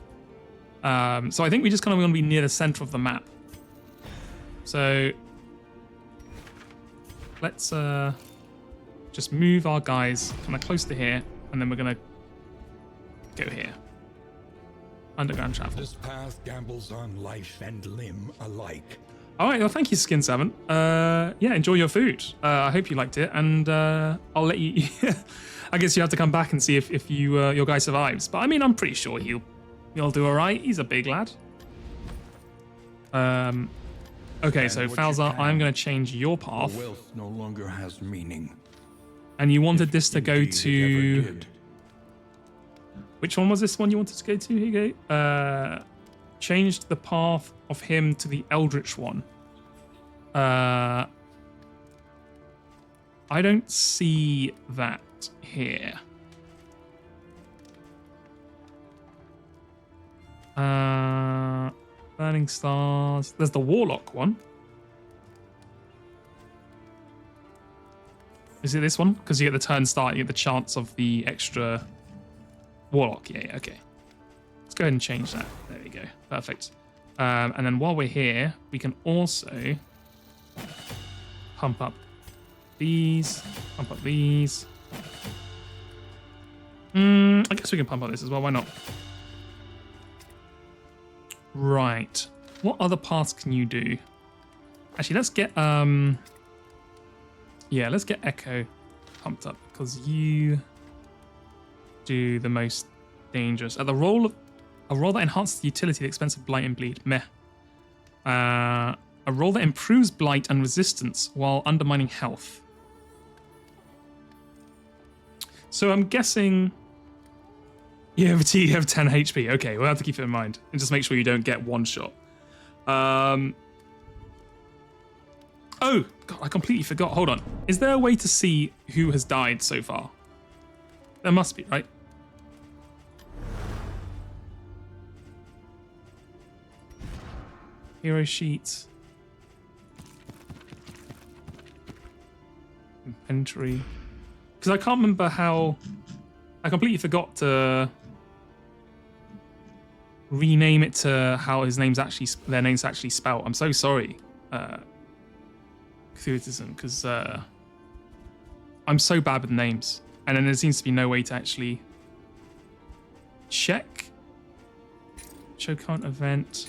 So I think we just kind of want to be near the center of the map. So let's just move our guys kind of close to here, and then we're going to go here. Underground travel. This path gambles on life and limb alike. All right, well, thank you, Skin7. Yeah, enjoy your food. I hope you liked it, and I'll let you... I guess you have to come back and see if your guy survives. But I mean, I'm pretty sure he'll do all right. He's a big lad. Okay, so Falzar, I'm going to change your path. Wealth no longer has meaning. And you wanted this to go Indeed, it to... ever did. Which one was this one you wanted to go to? Here you go. Changed the path of him to the Eldritch one. I don't see that here. Burning Stars. There's the Warlock one. Is it this one? Because you get the turn start, you get the chance of the extra Warlock. Yeah, okay. Let's go ahead and change that. There we go. Perfect. And then while we're here, we can also pump up these, pump up these. I guess we can pump up this as well. Why not? Right. What other paths can you do? Actually, let's get yeah, let's get Echo pumped up because you do the most dangerous. At the roll of a roll that enhances the utility of the expense of Blight and Bleed. Meh. A roll that improves Blight and resistance while undermining health. So I'm guessing you have 10 HP. Okay, we'll have to keep it in mind. And just make sure you don't get one shot. Oh, God, I completely forgot. Hold on. Is there a way to see who has died so far? There must be, right? Hero sheet. Inventory. Because I can't remember how... I completely forgot to rename it to how their name's actually spelled. I'm so sorry, Cthulhism, because I'm so bad with names. And then there seems to be no way to actually check. Show current event.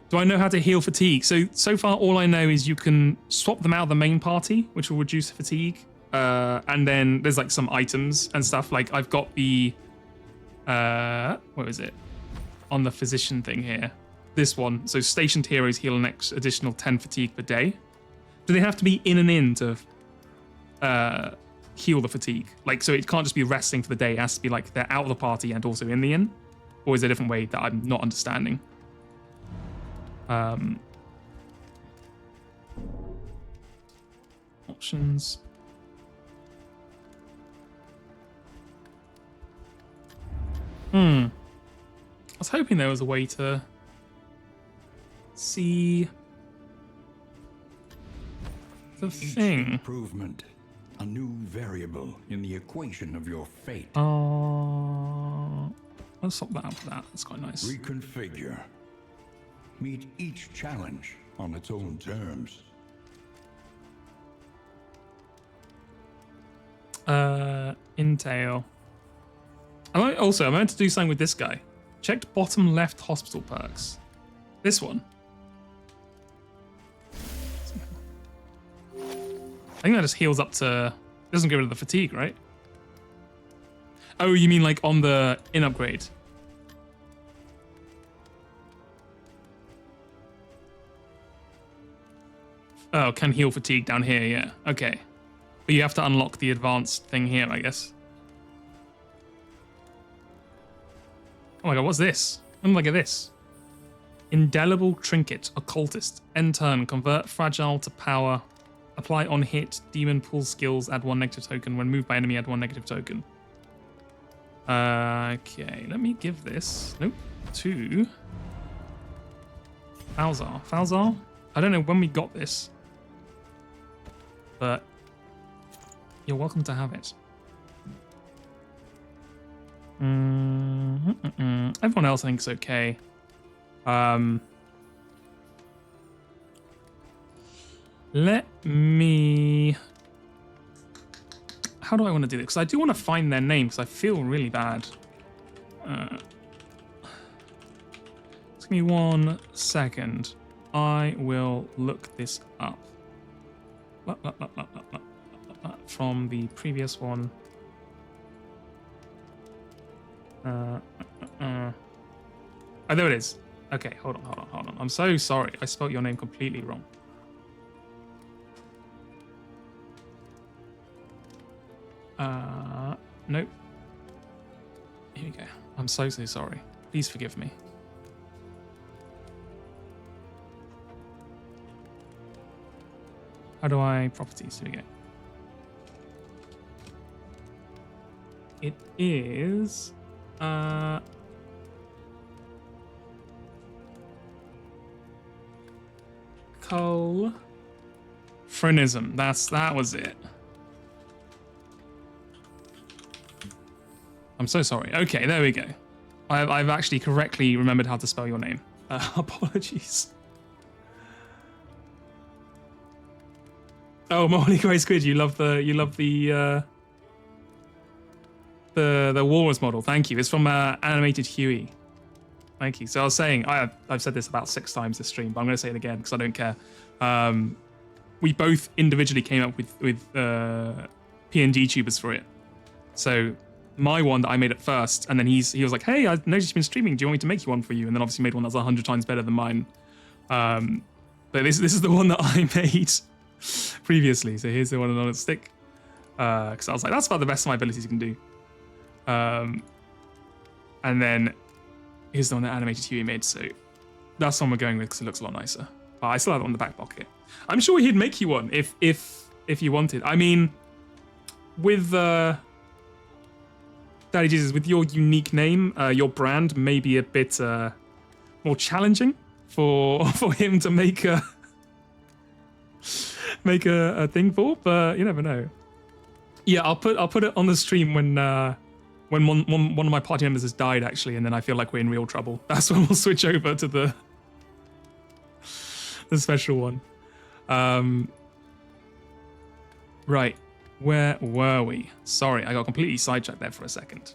Do I know how to heal fatigue? So far, all I know is you can swap them out of the main party, which will reduce fatigue. And then there's like some items and stuff. Like I've got the, where is it? On the physician thing here. This one. So stationed heroes heal an additional 10 fatigue per day. Do they have to be in and in to heal the fatigue? Like, so it can't just be resting for the day. It has to be like they're out of the party and also in the inn? Or is there a different way that I'm not understanding? Options. I was hoping there was a way to see the thing. Improvement, a new variable in the equation of your fate. Let's swap that out for that. That's quite nice. Reconfigure. Meet each challenge on its own terms. Intel. I meant to do something with this guy. Checked bottom left hospital perks. This one. I think that just heals up to... Doesn't get rid of the fatigue, right? Oh, you mean like on the in upgrade? Oh, can heal fatigue down here, yeah. Okay. But you have to unlock the advanced thing here, I guess. Oh my god, what's this? Let me look at this. Indelible Trinket, Occultist. End turn, convert fragile to power. Apply on hit, demon pull skills, add 1 negative token. When moved by enemy, add 1 negative token. Okay, let me give this, to Falzar. Falzar? I don't know when we got this, but you're welcome to have it. Everyone else I think is okay. Let me... How do I want to do this? Because I do want to find their name because I feel really bad. Just give me 1 second. I will look this up. From the previous one. Oh, there it is. Okay, hold on. I'm so sorry. I spelled your name completely wrong. Nope. Here we go. I'm so sorry. Please forgive me. How do I properties? Here we go. It is Skull. Phrenism. That was it. I'm so sorry. Okay, there we go. I've actually correctly remembered how to spell your name. Apologies. Oh, Molly Grey Squid, you love the Walrus model. Thank you. It's from Animated Huey. Thank you. So I was saying, I've said this about 6 times this stream, but I'm going to say it again because I don't care. We both individually came up with PNG tubers for it. So my one that I made at first, and then he was like, hey, I noticed you've been streaming. Do you want me to make you one for you? And then obviously made one that's 100 times better than mine. But this is the one that I made previously. So here's the one on a stick. Because I was like, that's about the best of my abilities you can do. And then here's the one that Animated Huey made. So that's the one we're going with because it looks a lot nicer. But I still have it on the back pocket. I'm sure he'd make you one if you wanted. I mean, with Daddy Jesus, with your unique name, your brand may be a bit more challenging for him to make a thing for, but you never know. Yeah, I'll put it on the stream when one of my party members has died actually, and then I feel like we're in real trouble. That's when we'll switch over to the special one. Right. Where were we? Sorry, I got completely sidetracked there for a second.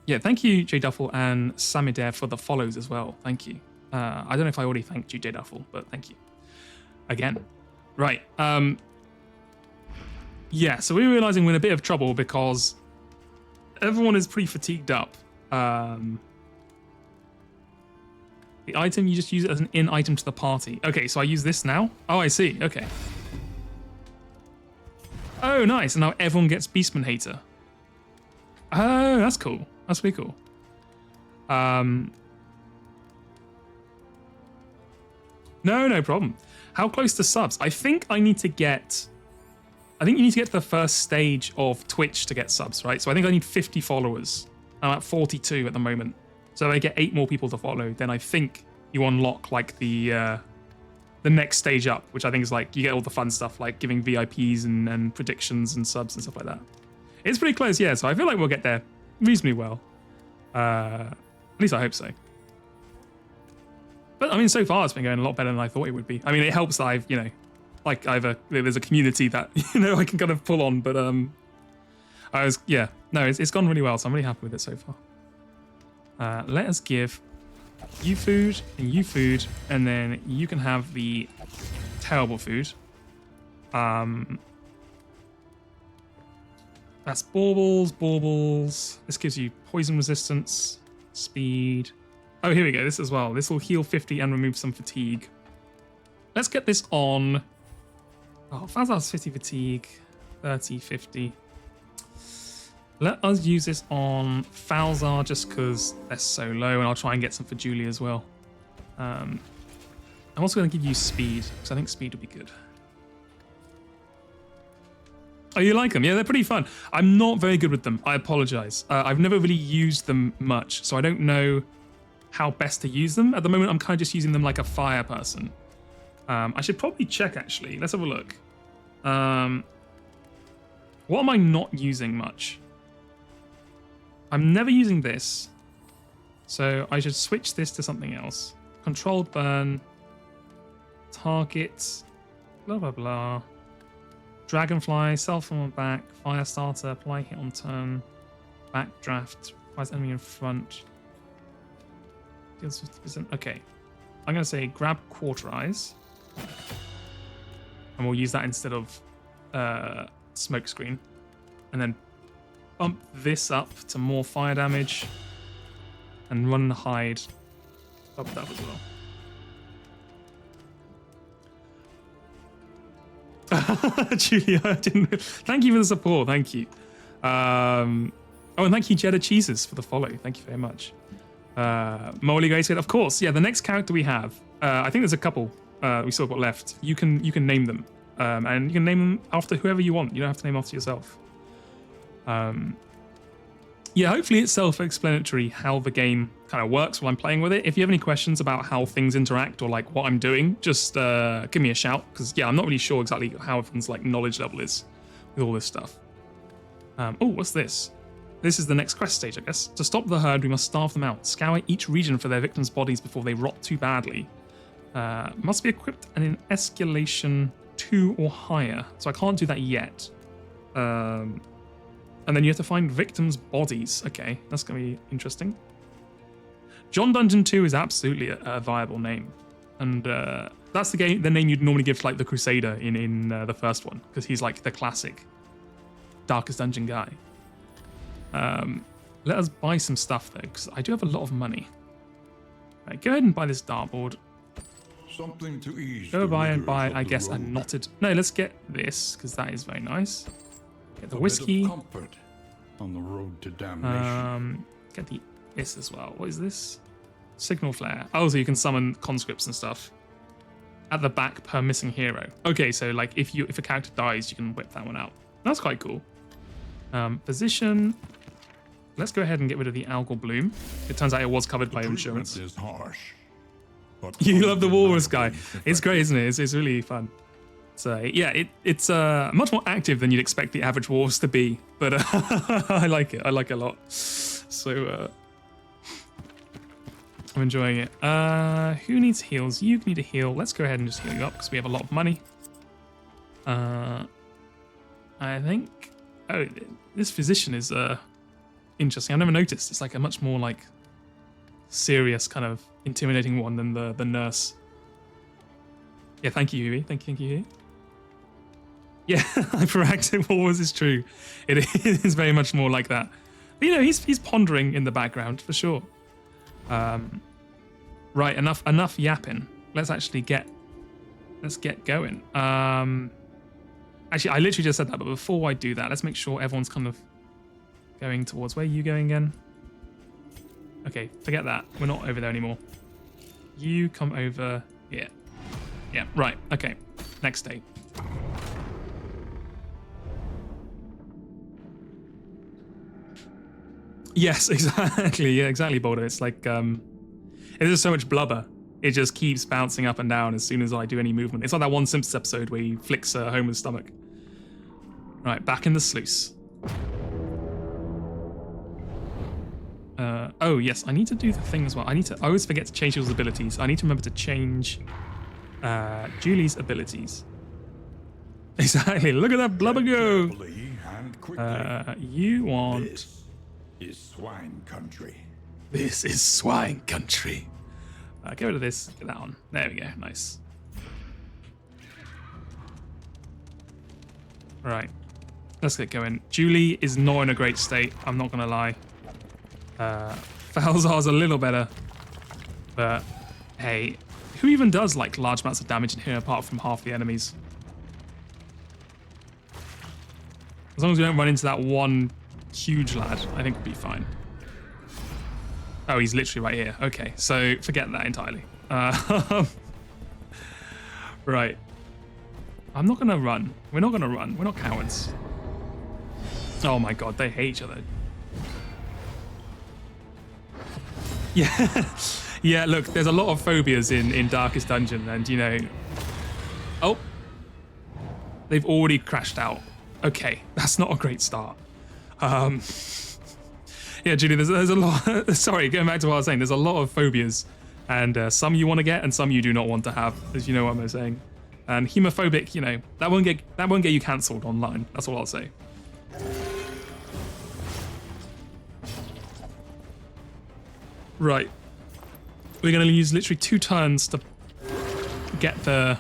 Yeah, thank you, J Duffel and Samidare for the follows as well. Thank you. I don't know if I already thanked you, J Duffel, but thank you again. Right. Yeah, so we're realizing we're in a bit of trouble because everyone is pretty fatigued up. The item, you just use it as an in item to the party. Okay, so I use this now? Oh, I see. Okay. Oh, nice. And now everyone gets Beastman Hater. Oh, that's cool. That's pretty cool. No problem. How close to subs? I think you need to get to the first stage of Twitch to get subs, right? So I think I need 50 followers. I'm at 42 at the moment. So if I get 8 more people to follow, then I think you unlock like the next stage up, which I think is like you get all the fun stuff like giving VIPs and predictions and subs and stuff like that. It's pretty close, yeah. So I feel like we'll get there reasonably well. At least I hope so. But I mean, so far it's been going a lot better than I thought it would be. I mean, it helps that there's a community that I can kind of pull on. But it's gone really well. So I'm really happy with it so far. Let us give you food, and then you can have the terrible food. That's baubles. This gives you poison resistance, speed. Oh, here we go. This as well. This will heal 50 and remove some fatigue. Let's get this on. Oh, Fazar's 50 fatigue, 30, 50. Let us use this on Falzar just because they're so low, and I'll try and get some for Julie as well. I'm also going to give you speed because I think speed would be good. Oh, you like them? Yeah, they're pretty fun. I'm not very good with them. I apologize. I've never really used them much, so I don't know how best to use them. At the moment, I'm kind of just using them like a fire person. I should probably check, actually. Let's have a look. What am I not using much? I'm never using this, so I should switch this to something else. Controlled burn, target, blah, blah, blah. Dragonfly, self on back, fire starter, apply hit on turn, backdraft, fires enemy in front. Deals 50%. Okay, I'm going to say grab Quarterize, and we'll use that instead of smoke screen, and then bump this up to more fire damage and run and hide up that as well. Julia, thank you for the support. Thank you. And thank you, Jeddah Cheeses, for the follow. Thank you very much. Molly Grace, of course. Yeah, the next character we have, I think there's a couple we still got left. You can name them, and you can name them after whoever you want. You don't have to name after yourself. yeah, hopefully it's self-explanatory how the game kind of works while I'm playing with it. If you have any questions about how things interact or like what I'm doing, just give me a shout, because yeah, I'm not really sure exactly how everyone's like knowledge level is with all this stuff. Oh, what's this? This is the next quest stage, I guess. To stop the herd, we must starve them out. Scour each region for their victims' bodies before they rot too badly. Must be equipped and in escalation 2 or higher, so I can't do that yet. And then you have to find victims' bodies. Okay, that's going to be interesting. John Dungeon 2 is absolutely a viable name. And that's the name you'd normally give to like the Crusader in the first one, because he's like the classic Darkest Dungeon guy. Let us buy some stuff though, because I do have a lot of money. Right, go ahead and buy this dartboard. Something to ease. Go buy and buy, I guess, a knotted... No, let's get this, because that is very nice. Get the whiskey. Comfort on the road to damnation. Get this as well. What is this? Signal flare. Oh, so you can summon conscripts and stuff. At the back per missing hero. Okay, so like if a character dies, you can whip that one out. That's quite cool. Position. Let's go ahead and get rid of the algal bloom. It turns out it was covered by insurance. Is harsh, but You love the walrus guy. It's great, isn't it? It's really fun. So yeah, it's much more active than you'd expect the average walrus to be, but I like it. I like it a lot. So I'm enjoying it. Who needs heals? You need a heal. Let's go ahead and just heal you up because we have a lot of money. I think. Oh, this physician is interesting. I've never noticed. It's like a much more like serious kind of intimidating one than the nurse. Yeah, thank you, Huey. Thank you, Huey. Yeah, hyperactive always is true. It is very much more like that. But, you know, he's pondering in the background for sure. Right, enough yapping. Let's get going. Actually, I literally just said that, but before I do that, let's make sure everyone's kind of going towards. Where are you going again? Okay, forget that. We're not over there anymore. You come over here. Yeah, right. Okay. Next day. Yes, exactly. Yeah, exactly, Boulder. It's like, there's just so much blubber. It just keeps bouncing up and down as soon as I do any movement. It's like that one Simpsons episode where he flicks Homer's stomach. Right, back in the sluice. Oh, yes, I need to do the thing as well. I always forget to change people's abilities. I need to remember to change Julie's abilities. Exactly. Look at that blubber go. You want... This is swine country. This is swine country. Get rid of this. Get that on. There we go. Nice. Right. Let's get going. Julie is not in a great state. I'm not going to lie. Falzar's a little better. But, hey, who even does, like, large amounts of damage in here apart from half the enemies? As long as we don't run into that one huge lad, I think we'll be fine. Oh, he's literally right here. Okay, so forget that entirely. Right. I'm not going to run. We're not going to run. We're not cowards. Oh my god, they hate each other. Yeah. Yeah, look, there's a lot of phobias in Darkest Dungeon, and you know... Oh. They've already crashed out. Okay, that's not a great start. Yeah, Julie, there's a lot... Sorry, going back to what I was saying, there's a lot of phobias, and some you want to get, and some you do not want to have, as you know what I'm saying. And hemophobic, you know, that won't get you cancelled online. That's all I'll say. Right. We're going to use literally 2 turns to get the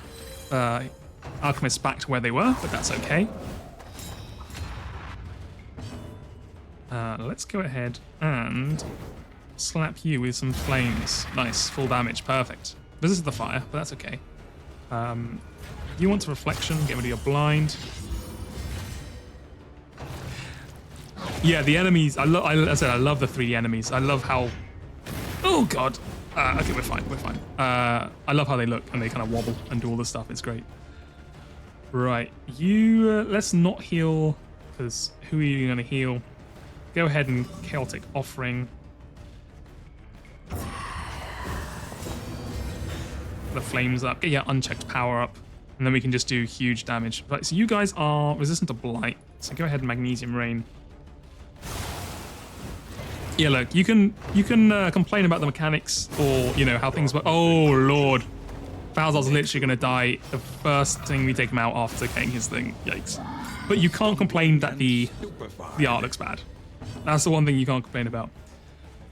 alchemists back to where they were, but that's okay. Let's go ahead and slap you with some flames. Nice, full damage, perfect. This is the fire, but that's okay. You want to reflection, get rid of your blind. Yeah, the enemies, I love the 3D enemies. I love how... Oh, God. Okay, we're fine, we're fine. I love how they look and they kind of wobble and do all this stuff. It's great. Right, you... let's not heal, because who are you going to heal? go ahead and Chaotic Offering. The flames up. Get your unchecked power up. And then we can just do huge damage. Right, so you guys are resistant to Blight. So go ahead and Magnesium Rain. Yeah, look, you can complain about the mechanics or, you know, how things work. Oh, Lord. Falzar's literally going to die the first thing we take him out after getting his thing. Yikes. But you can't complain that the art looks bad. That's the one thing you can't complain about.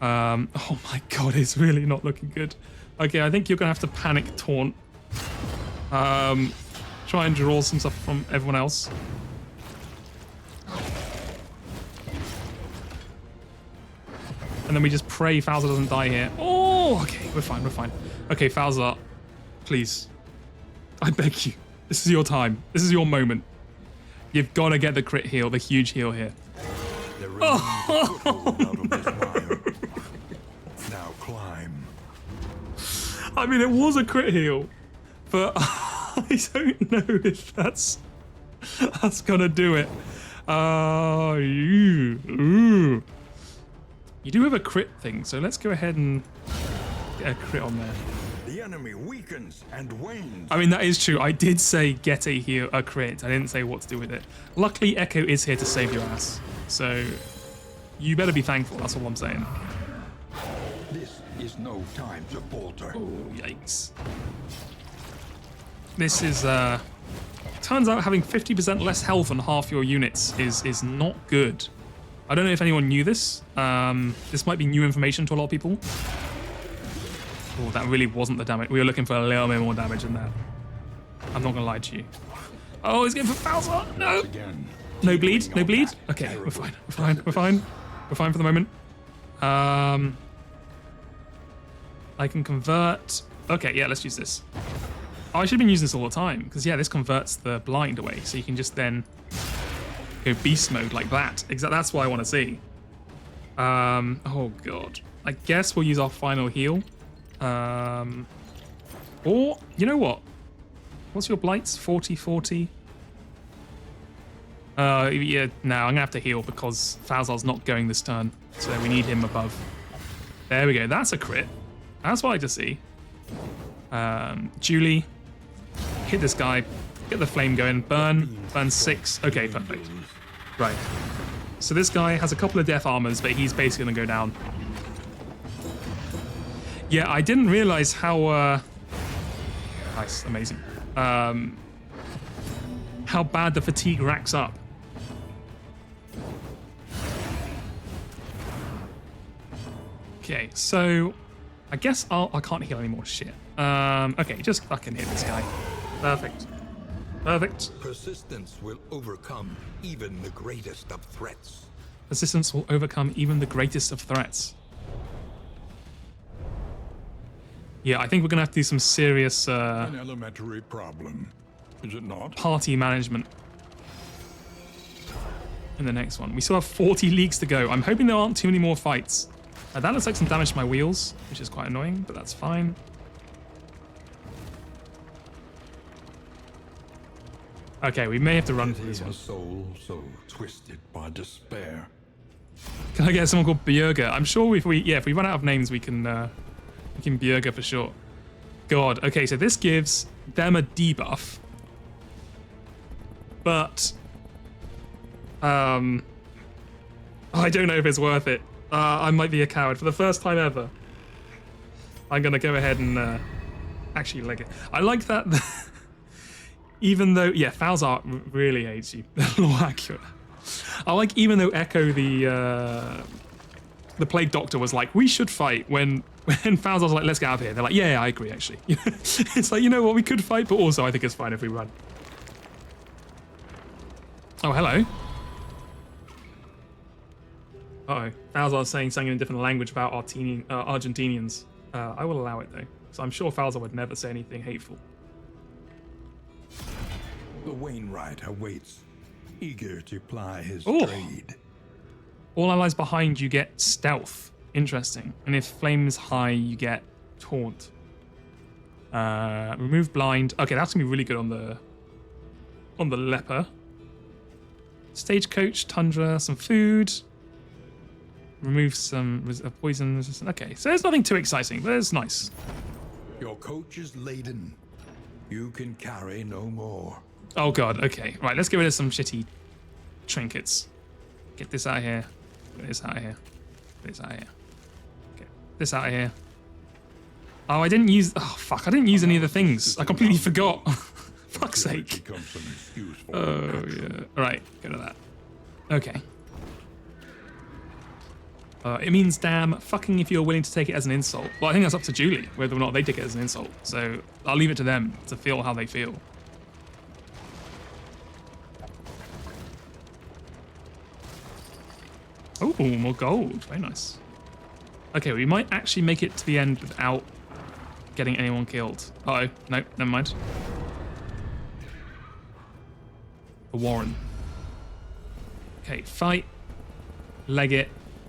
Oh my god, it's really not looking good. Okay, I think you're going to have to Panic Taunt. Try and draw some stuff from everyone else. And then we just pray Falzar doesn't die here. Oh, okay, we're fine, we're fine. Okay, Falzar, please. I beg you. This is your time. This is your moment. You've got to get the crit heal, the huge heal here. Now climb. I mean, it was a crit heal, but I don't know if that's gonna do it. You do have a crit thing, so let's go ahead and get a crit on there. The enemy weakens and wanes. I mean, that is true. I did say get a crit. I didn't say what to do with it. Luckily, Echo is here to save your ass, so you better be thankful. That's all I'm saying. This is no time to falter. Oh, yikes. This is, turns out having 50% less health on half your units is not good. I don't know if anyone knew this. This might be new information to a lot of people. Oh, that really wasn't the damage. We were looking for a little bit more damage than that. I'm not gonna lie to you. Oh, he's going for Falzar. No. Again. No bleed. No bleed. Okay, we're fine. We're fine. We're fine. We're fine for the moment. I can convert. Okay, yeah, let's use this. Oh, I should have been using this all the time because yeah, this converts the blind away, so you can just then go beast mode like that. Exactly. That's what I want to see. Oh god. I guess we'll use our final heal. Or you know what? What's your blights? 40, 40. Yeah. No, I'm gonna have to heal because Falzar's not going this turn, so we need him above. There we go. That's a crit. That's what I like to see. Julie, hit this guy. Get the flame going. Burn 6. Okay, perfect. Right. So this guy has a couple of death armors, but he's basically gonna go down. Yeah, I didn't realize how nice, amazing. How bad the fatigue racks up. Okay, so I guess I can't heal anymore. Shit. Okay, just fucking hit this guy. Perfect. Perfect. Persistence will overcome even the greatest of threats. Persistence will overcome even the greatest of threats. Yeah, I think we're gonna have to do some serious An elementary problem, is it not? party management in the next one. We still have 40 leagues to go. I'm hoping there aren't too many more fights. That looks like some damage to my wheels, which is quite annoying, but that's fine. Okay, we may have to run for this A one. soul so twisted by despair. Can I get someone called Bjerga? I'm sure if we run out of names, we can Bjerga for sure. God, okay, so this gives them a debuff, but I don't know if it's worth it. I might be a coward for the first time ever. I'm gonna go ahead and actually leg it. I like that. Even though, yeah, Falzar really hates you. Law accurate. I like, even though Echo, the Plague Doctor, was like, we should fight. When Falzar's like, let's get out of here. They're like, yeah, I agree, actually. It's like, you know what, we could fight, but also I think it's fine if we run. Oh, hello. Uh-oh. Falzar's saying something in a different language about Argentinians. I will allow it, though. So I'm sure Falzar would never say anything hateful. The Wainwright awaits, eager to ply his Ooh. trade. All allies behind you get stealth. Interesting. And if flame is high, you get taunt. Remove blind. Okay, that's gonna be really good on the leper. Stagecoach, tundra, some food. remove some poison resistance. Okay, so there's nothing too exciting, but it's nice. Your coach is laden. You can carry no more. Oh god, okay. Right, let's get rid of some shitty trinkets. Get this out of here. Get this out of here. Get this out of here. Get this out of here. Oh, I didn't use... Oh, fuck. I didn't use any of the things. I completely forgot. Fuck's sake. Oh, yeah. Right, go to that. Okay. It means damn fucking if you're willing to take it as an insult. Well, I think that's up to Julie, whether or not they take it as an insult. So I'll leave it to them to feel how they feel. Oh, more gold. Very nice. Okay, we might actually make it to the end without getting anyone killed. Uh-oh. No, never mind. The Warren. Okay, fight. Leg it.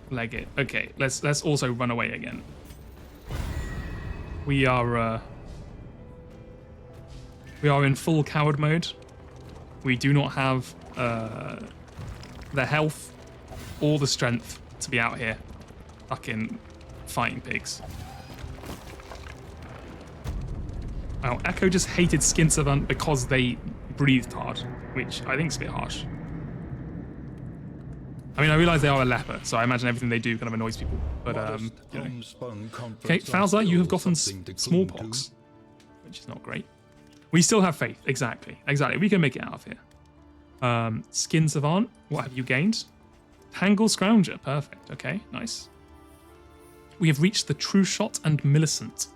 Leg it. Okay, let's also run away again. We are in full coward mode. We do not have the health or the strength to be out here fucking fighting pigs. Wow, Echo just hated Skin Savant because they breathed hard, which I think is a bit harsh. I mean, I realize they are a leper, so I imagine everything they do kind of annoys people. But, you know. Okay, Falza, you have gotten smallpox, which is not great. We still have faith. Exactly. Exactly. We can make it out of here. Skin Savant, what have you gained? Tangle Scrounger. Perfect. Okay, nice. We have reached the True Shot and Millicent.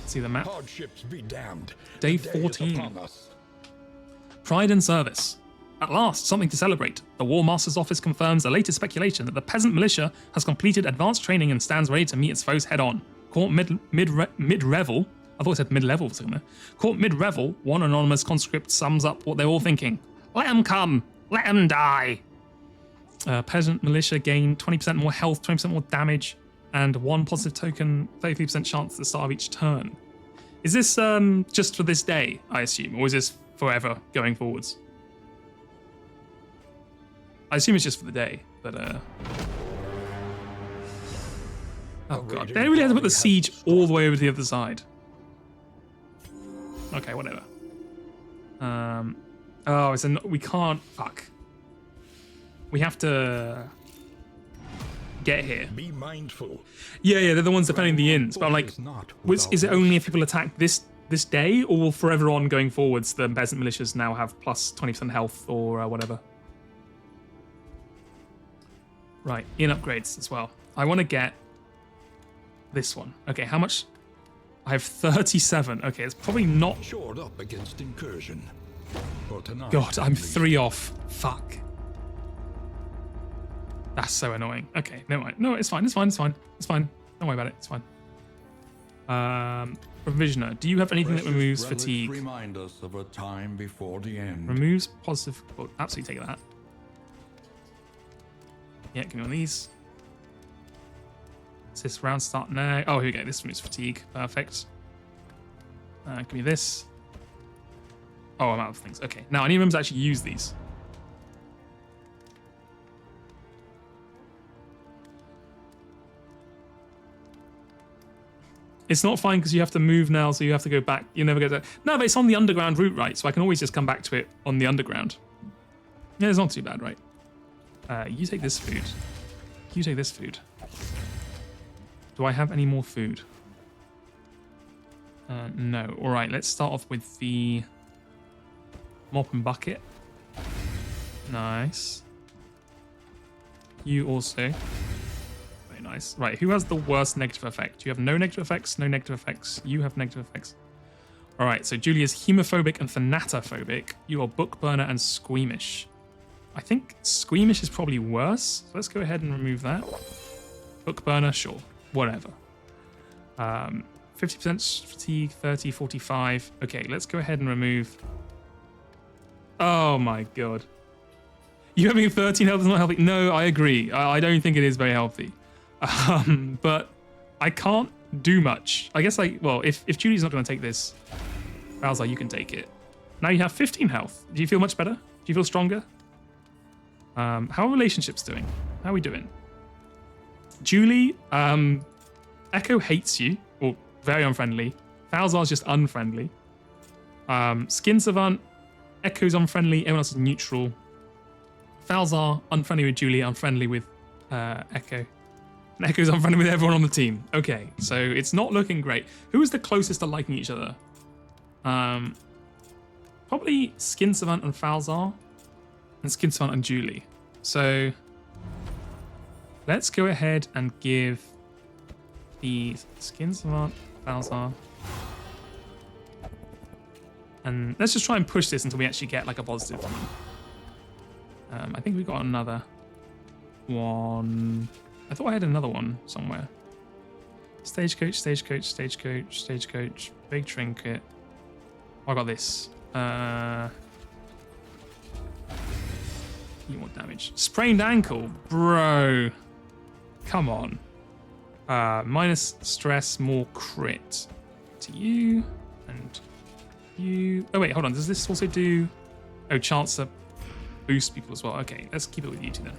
See the map. Hardships be damned. Day 14. Pride and Service. At last, something to celebrate. The War Master's office confirms the latest speculation that the peasant militia has completed advanced training and stands ready to meet its foes head-on. Caught mid-revel, I thought it said mid-level for something there. Caught mid-revel, one anonymous conscript sums up what they're all thinking. Let them come! Let them die! Peasant militia gain 20% more health, 20% more damage, and 1 positive token, 33% chance at the start of each turn. Is this just for this day, I assume, or is this forever going forwards? I assume it's just for the day, but oh god, they really had to put the siege all the way over to the other side. Okay, whatever. Oh, it's we can't. Fuck. We have to get here. Be mindful. Yeah, they're the ones defending the inns. But I'm like, is it only if people attack this day, or will forever on going forwards the peasant militias now have plus 20% health or whatever? Right, inn upgrades as well. I want to get this one. Okay, how much? I have 37. Okay, it's probably not. Shored up against incursion. For tonight, God, I'm 3 off. Fuck. That's so annoying. Okay, never mind. No, it's fine. It's fine. It's fine. It's fine. Don't worry about it. It's fine. Provisioner. Do you have anything that removes fatigue? Remind us of a time before the end. Removes positive. Well, absolutely take that. Yeah, give me one of these. Is this round start now? Oh, here we go. This removes fatigue. Perfect. Give me this. Oh, I'm out of things. Okay. Now I need to actually use these. It's not fine because you have to move now, so you have to go back. You never go to... No, but it's on the underground route, right? So I can always just come back to it on the underground. Yeah, it's not too bad, right? You take this food. You take this food. Do I have any more food? No. All right, let's start off with the mop and bucket. Nice. You also... Nice. Right, who has the worst negative effect? You have no negative effects, no negative effects. You have negative effects. All right, so Julie is hemophobic and thanatophobic. You are book burner and squeamish. I think squeamish is probably worse. So let's go ahead and remove that. Book burner, sure. Whatever. 50% fatigue, 30, 45. Okay, let's go ahead and remove... Oh my god. You having 13 health is not healthy? No, I agree. I don't think it is very healthy. But I can't do much. I guess well, if Julie's not going to take this, Falza, you can take it. Now you have 15 health. Do you feel much better? Do you feel stronger? How are relationships doing? How are we doing? Julie, Echo hates you, or very unfriendly. Falzar's just unfriendly. Skin Savant, Echo's unfriendly, everyone else is neutral. Falzar, unfriendly with Julie, unfriendly with Echo. And Echo's unfriendly with everyone on the team. Okay, so it's not looking great. Who is the closest to liking each other? Probably Skin Savant and Falzar, and Skin Savant and Julie. So let's go ahead and give the Skin Savant, Falzar, and let's just try and push this until we actually get like a positive one. I think we got another one. I thought I had another one somewhere. Stagecoach, stagecoach, stagecoach, stagecoach, big trinket. Oh, I got this. Need more damage. Sprained ankle, bro. Come on. Minus stress, more crit to you and you. Oh wait, hold on. Does this also do? Oh, chance to boost people as well. Okay, let's keep it with you two then.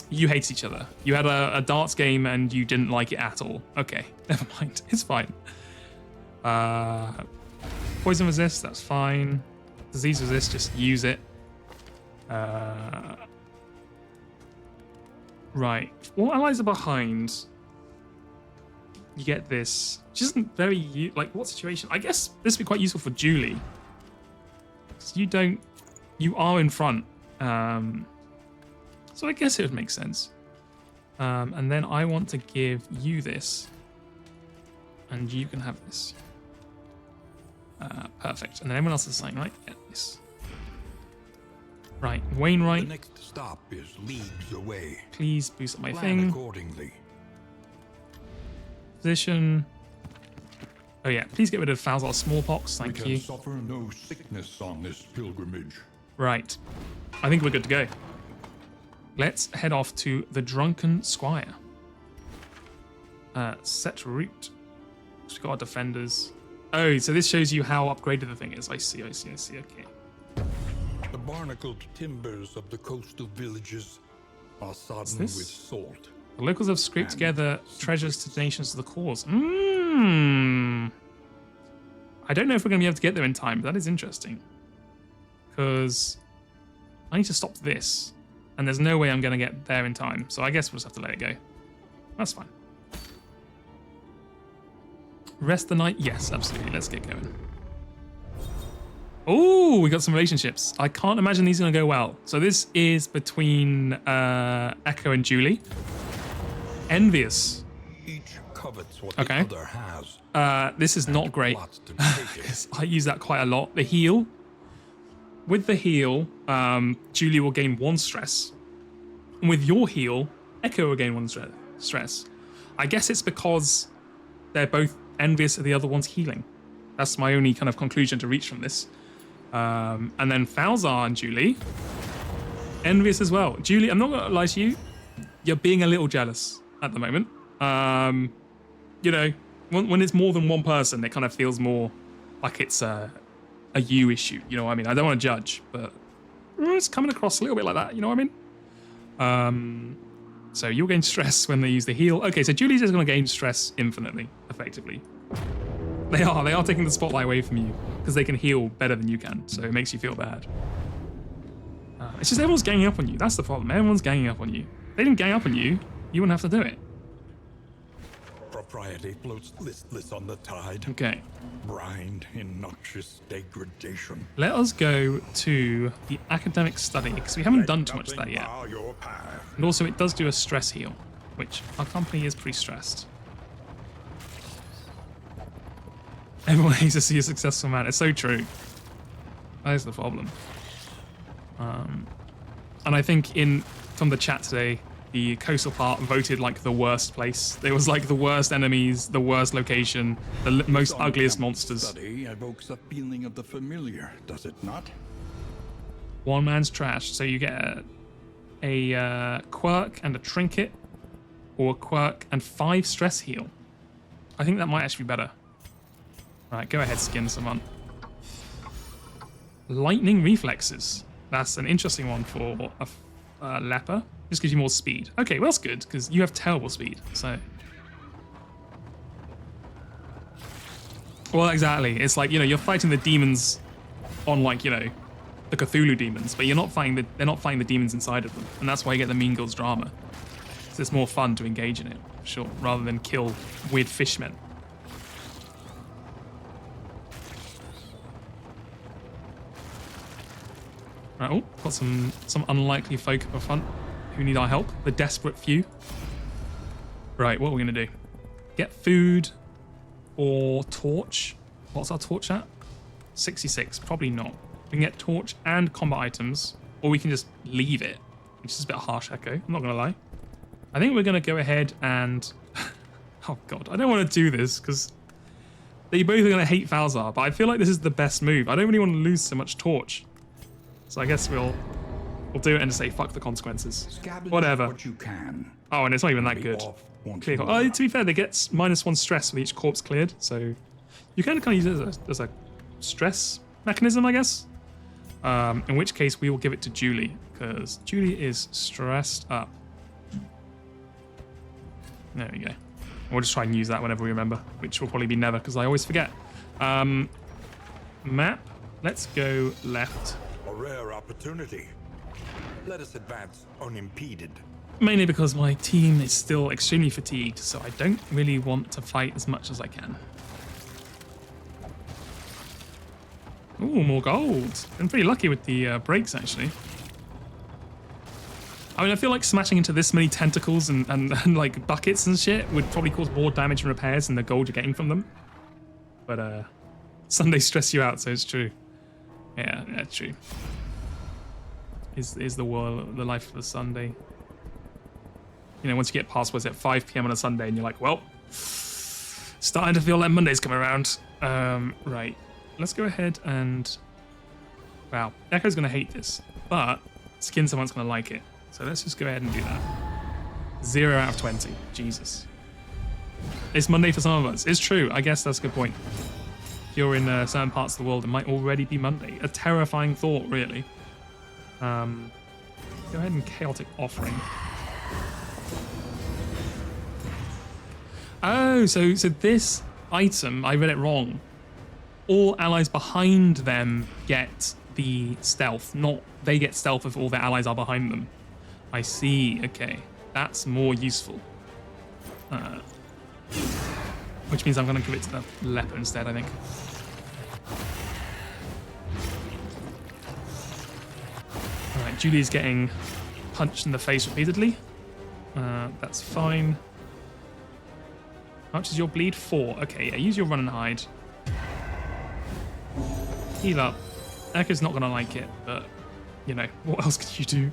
You hate each other. You had a darts game and you didn't like it at all. Okay, never mind. It's fine. Poison resist, that's fine. Disease resist, just use it. Right. What allies are behind? You get this. Which isn't very, like, what situation? I guess this would be quite useful for Julie. Because you are in front. So I guess it would make sense. And then I want to give you this. And you can have this. Perfect. And then everyone else is saying, right? Yeah, this. Right, Wainwright. The next stop is leagues away. Please boost up my Plan thing. accordingly. Position. Oh yeah, please get rid of Falzar smallpox. Thank We you. can suffer no sickness on this pilgrimage. Right. I think we're good to go. Let's head off to the Drunken Squire. Set route. We've got our defenders. Oh, so this shows you how upgraded the thing is. I see. Okay. The barnacled timbers of the coastal villages are sodden this? with salt. The locals have scraped together treasures to donations to the cause. I don't know if we're going to be able to get there in time, but that is interesting. Because I need to stop this. And there's no way I'm going to get there in time. So I guess we'll just have to let it go. That's fine. Rest the night? Yes, absolutely. Let's get going. Oh, we got some relationships. I can't imagine these are going to go well. So this is between Echo and Julie. Envious. Each covets what Okay. the other has. This is not great. Plots to take it. 'Cause I use that quite a lot. The heal. With the heal, Julie will gain 1 stress. And with your heal, Echo will gain 1 stress. I guess it's because they're both envious of the other one's healing. That's my only kind of conclusion to reach from this. And then Falzar and Julie, envious as well. Julie, I'm not going to lie to you. You're being a little jealous at the moment. You know, when it's more than one person, it kind of feels more like it's a you issue. You know what I mean? I don't want to judge, but it's coming across a little bit like that. You know what I mean? So you'll gain stress when they use the heal. Okay, so Julie's just going to gain stress infinitely, effectively. They are taking the spotlight away from you because they can heal better than you can, so it makes you feel bad. It's just everyone's ganging up on you. That's the problem. Everyone's ganging up on you. If they didn't gang up on you, you wouldn't have to do it. Propriety floats listless on the tide. Okay. Brined in noxious degradation. Let us go to the academic study because we haven't done too much of that yet. Bar your path. And also it does do a stress heal, which our company is pretty stressed. Everyone hates to see a successful man. It's so true. That is the problem. And I think from the chat today, the coastal part voted like the worst place. There was like the worst enemies, the worst location, the most ugliest monsters. Study evokes a feeling of the familiar, does it not? One man's trash. So you get a quirk and a trinket, or a quirk and 5 stress heal. I think that might actually be better. Right, go ahead, skin someone. Lightning reflexes. That's an interesting one for leper. Just gives you more speed. Okay, well that's good because you have terrible speed. So, well, exactly. It's like, you know, you're fighting the demons on, like, you know, the Cthulhu demons, but you're not fighting they're not fighting the demons inside of them, and that's why you get the Mean Girls drama. So it's more fun to engage in it, for sure, rather than kill weird fishmen. Right, oh, got some unlikely folk up front who need our help. The desperate few. Right, what are we gonna do? Get food or torch. What's our torch at? 66, probably not. We can get torch and combat items, or we can just leave it, which is a bit harsh, Echo, I'm not gonna lie. I think we're gonna go ahead and, oh god, I don't want to do this because they both are gonna hate Falzar, but I feel like this is the best move. I don't really want to lose so much torch. So I guess we'll do it and say fuck the consequences. Whatever. What you can. Oh, and it's not even that good. Clear. Oh, to be fair, they get -1 stress with each corpse cleared, so you can kind of use it as a stress mechanism, I guess. In which case, we will give it to Julie because Julie is stressed up. There we go. We'll just try and use that whenever we remember, which will probably be never because I always forget. Map. Let's go left. A rare opportunity. Let us advance unimpeded. Mainly because my team is still extremely fatigued, so I don't really want to fight as much as I can. Ooh, more gold. Been pretty lucky with the breaks, actually. I mean, I feel like smashing into this many tentacles and like buckets and shit would probably cause more damage and repairs than the gold you're getting from them. But Sundays stress you out, so it's true. Yeah, that's true. Is the world, the life of a Sunday. You know, once you get past, what's it, 5 p.m. on a Sunday, and you're like, well, starting to feel like Monday's coming around. Right, let's go ahead and, wow, Echo's gonna hate this, but Skin Someone's gonna like it. So let's just go ahead and do that. 0 out of 20, Jesus. It's Monday for some of us. It's true, I guess that's a good point. If you're in certain parts of the world, it might already be Monday. A terrifying thought, really. Go ahead and Chaotic Offering. Oh, so this item, I read it wrong. All allies behind them get the stealth, not they get stealth if all their allies are behind them. I see, okay. That's more useful. Which means I'm going to give it to the leper instead, I think. Alright, Julie's getting punched in the face repeatedly. That's fine. How much is your bleed? 4. Okay, yeah, use your run and hide. Heal up. Echo's not going to like it, but, you know, what else could you do?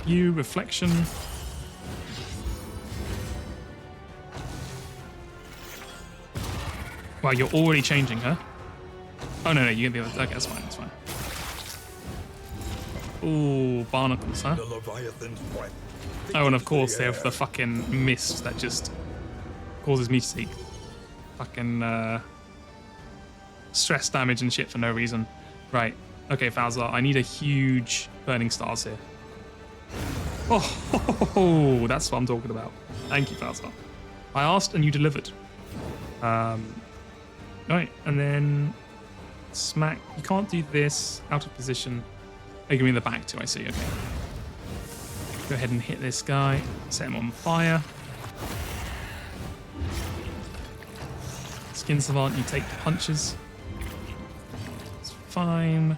You, Reflection. Wow, you're already changing her. Oh, no, you get the other. Okay, that's fine, that's fine. Ooh, barnacles, huh? Oh, and of course they have the fucking mist that just causes me to take fucking stress damage and shit for no reason. Right. Okay, Falzar, I need a huge burning stars here. Oh, that's what I'm talking about. Thank you, Falzar. I asked and you delivered. Right, and then smack. You can't do this out of position. Oh, you give me the back too, I see, okay. Go ahead and hit this guy, set him on fire. Skin Savant, you take the punches. It's fine.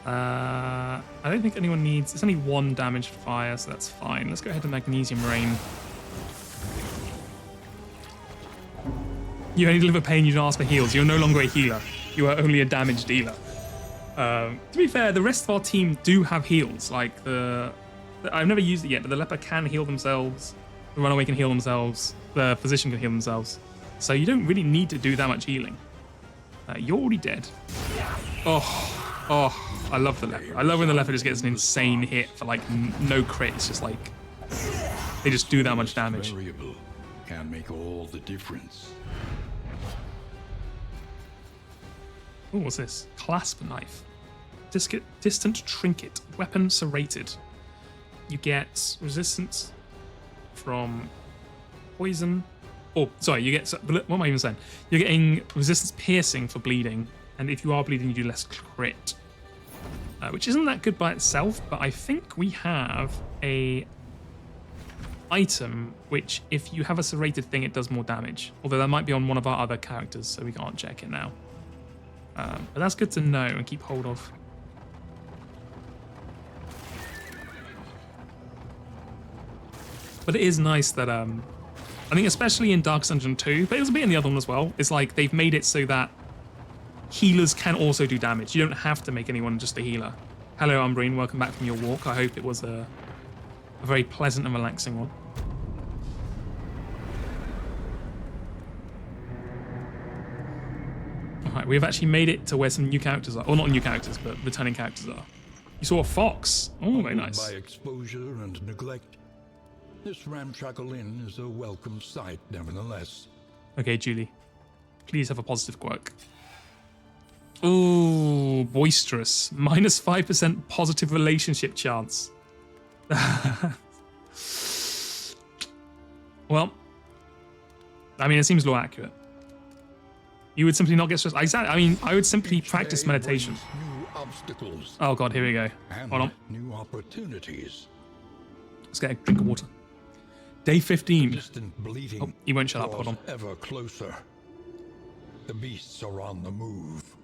I don't think anyone needs, it's only 1 damage fire, so that's fine. Let's go ahead and Magnesium Rain. You only deliver pain, you don't ask for heals. You're no longer a healer. You are only a damage dealer. To be fair, the rest of our team do have heals. Like I've never used it yet, but the leper can heal themselves. The runaway can heal themselves. The physician can heal themselves. So you don't really need to do that much healing. You're already dead. Oh, I love the leper. I love when the leper just gets an insane hit for like no crit. It's just like they just do that much damage. Variable can make all the difference. Oh, what's this? Clasp knife. Distant trinket. weapon serrated. You get resistance from poison. Oh, sorry, you get, what am I even saying? You're getting resistance piercing for bleeding, and if you are bleeding, you do less crit. Which isn't that good by itself, but I think we have a item which, if you have a serrated thing, it does more damage. Although that might be on one of our other characters, so we can't check it now. But that's good to know and keep hold of. But it is nice that, I think especially in Dark Dungeon 2, but it was a bit in the other one as well, it's like they've made it so that healers can also do damage. You don't have to make anyone just a healer. Hello, Umbrine, welcome back from your walk. I hope it was a very pleasant and relaxing one. Alright, we've actually made it to where some new characters are. Or not new characters, but returning characters are. You saw a fox. Oh, very nice. By exposure and neglect, this ramshackle inn is a welcome sight, nevertheless. Okay, Julie. Please have a positive quirk. Ooh, boisterous. Minus 5% positive relationship chance. Well, I mean, it seems a lot accurate. You would simply not get stressed. Exactly. I mean, I would simply practice meditation. New obstacles. Oh god, here we go. Hold on. New opportunities. Let's get a drink of water. Day 15. Distant bleating. Oh, he won't shut up. Hold on. Ever closer. The beasts are on the move.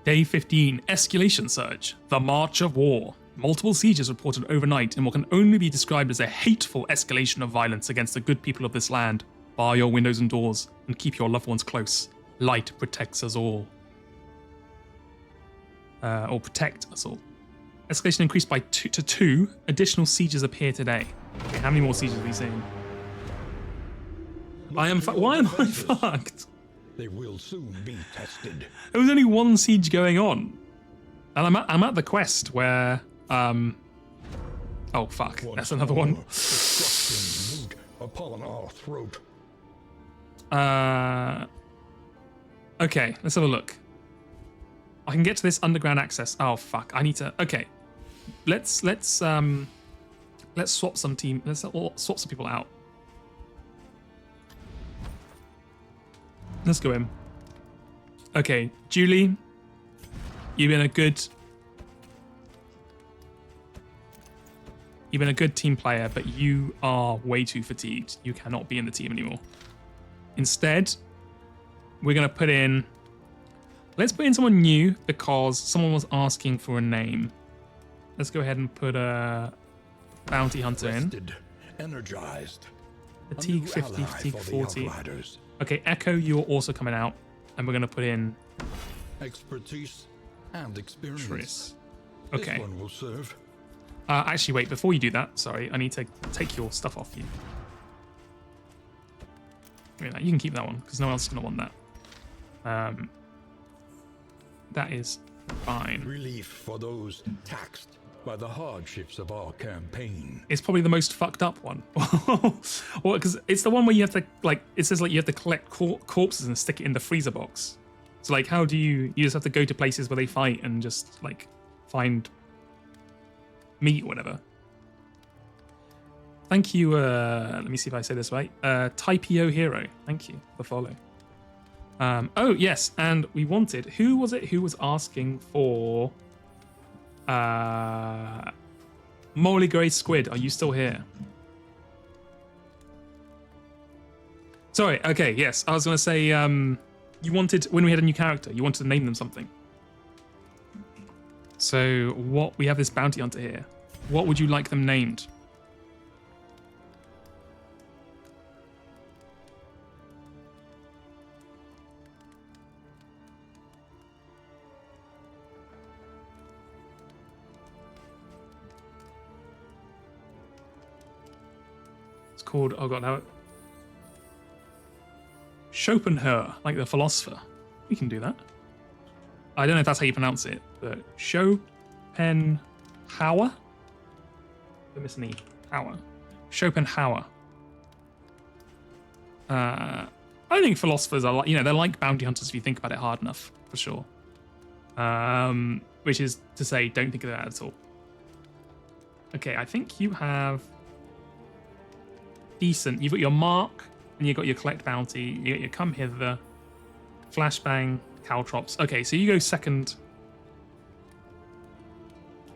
Day 15. Escalation surge. The March of War. Multiple sieges reported overnight in what can only be described as a hateful escalation of violence against the good people of this land. Bar your windows and doors and keep your loved ones close. Light protects us all. Or protect us all. Escalation increased by 2 to 2. Additional sieges appear today. Okay, how many more sieges are we seeing? Why am I fucked? They will soon be tested. There was only one siege going on. And I'm at the quest where oh fuck, that's another one. Destruction upon our throat. Okay, let's have a look. I can get to this underground access. Oh fuck, I need to. Okay, let's swap some team. Let's swap some people out. Let's go in. Okay, Julie, you've been a good team player, but you are way too fatigued. You cannot be in the team anymore. Instead, we're gonna put in. Let's put in someone new because someone was asking for a name. Let's go ahead and put a bounty hunter in. Energized. Fatigue 50, fatigue 40. Okay, Echo, you're also coming out, and we're gonna put in expertise and experience. Tris. Okay. This one will serve. Actually, wait. Before you do that, sorry, I need to take your stuff off you. You can keep that one because no one else is gonna want that. That is fine. Relief for those taxed by the hardships of our campaign. It's probably the most fucked up one. Well, because it's the one where you have to, like, it says, like, you have to collect corpses and stick it in the freezer box. So, like, how do you just have to go to places where they fight and just, like, find meat or whatever. Thank you, let me see if I say this right. Typeo Hero, thank you for following. Oh, yes, and we wanted, who was it who was asking for Molly Grey Squid? Are you still here? Sorry, okay, yes, I was going to say, you wanted, when we had a new character, you wanted to name them something. So, we have this bounty hunter here. What would you like them named? It's called, oh god, how... Schopenhauer, like the philosopher. We can do that. I don't know if that's how you pronounce it, but Schopenhauer? Don't miss an E. Hauer. Schopenhauer. I think philosophers are like, they're like bounty hunters if you think about it hard enough, for sure. which is to say, don't think of that at all. Okay, I think you have decent. You've got your mark, and you've got your collect bounty. You got your come hither, flashbang, caltrops. Okay, so you go second.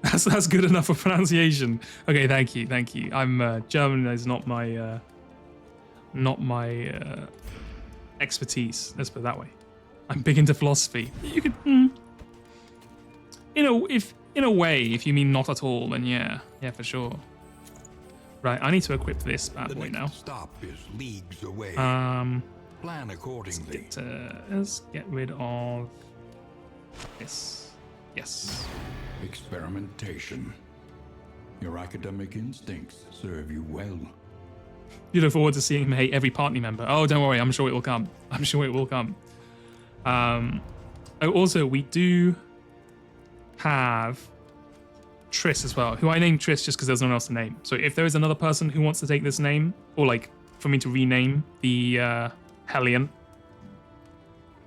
That's good enough for pronunciation. Okay, thank you. I'm German is not my expertise. Let's put it that way. I'm big into philosophy. You could, in a way, if you mean not at all, then yeah, for sure. Right, I need to equip this bad boy now. Stop is leagues away. Plan accordingly. Let's get rid of this. Yes. Experimentation. Your academic instincts serve you well. You look forward to seeing him hate every party member. Oh, don't worry, I'm sure it will come. Also, we do have Triss as well, who I named Triss just because there's no one else to name. So if there is another person who wants to take this name, or like for me to rename the Hellion,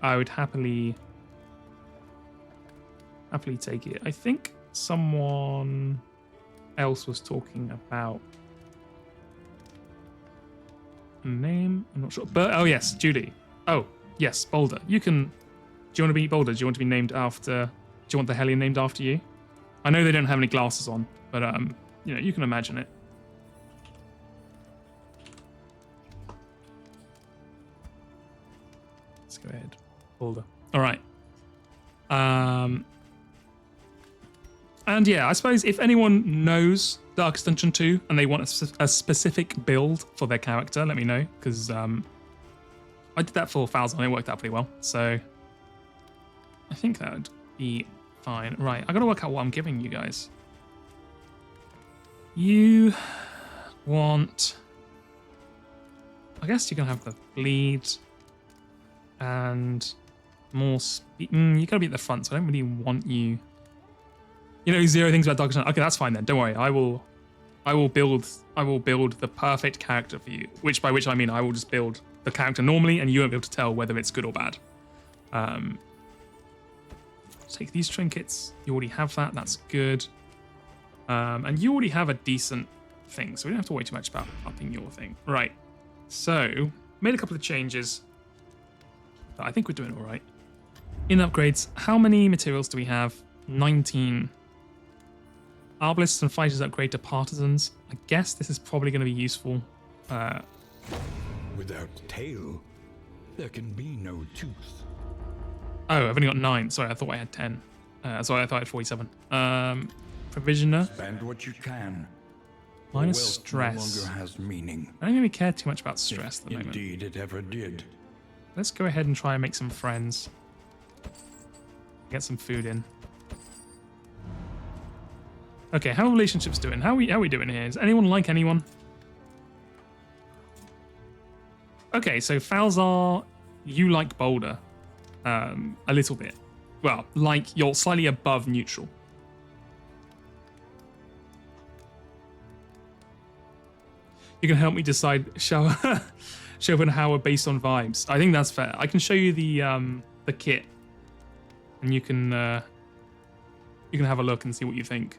I would happily take it. I think someone else was talking about a name. I'm not sure. But oh yes, Judy. Oh yes, Boulder. Do you want to be Boulder? Do you want to be named after? Do you want the Hellion named after you? I know they don't have any glasses on, but you can imagine it. Let's go ahead, Boulder. All right. And yeah, I suppose if anyone knows Darkest Dungeon 2 and they want a specific build for their character, let me know, because I did that for Falzon and it worked out pretty well. So I think that would be fine. Right, I got to work out what I'm giving you guys. You want... I guess you can have the bleed and more speed. You got to be at the front, so I don't really want you... zero things about Darkest Dungeon. Okay, that's fine then. Don't worry. I will build the perfect character for you. By which I mean I will just build the character normally, and you won't be able to tell whether it's good or bad. Take these trinkets. You already have that. That's good. And you already have a decent thing, so we don't have to worry too much about upping your thing. Right. So made a couple of changes. But I think we're doing all right. In upgrades, how many materials do we have? 19. Arbalists and fighters upgrade to partisans. I guess this is probably going to be useful. Without tail, there can be no tooth. Oh, I've only got 9. Sorry, I thought I had 10. Sorry, I thought I had 47. Provisioner. Spend what you can. Minus stress. No longer has meaning. I don't really care too much about stress at the moment. Indeed, it ever did. Let's go ahead and try and make some friends. Get some food in. Okay, how are relationships doing? How are we doing here? Does anyone like anyone? Okay, so Falzar, you like Boulder. A little bit. Well, like you're slightly above neutral. You can help me decide Schopenhauer based on vibes. I think that's fair. I can show you the kit, and you can have a look and see what you think.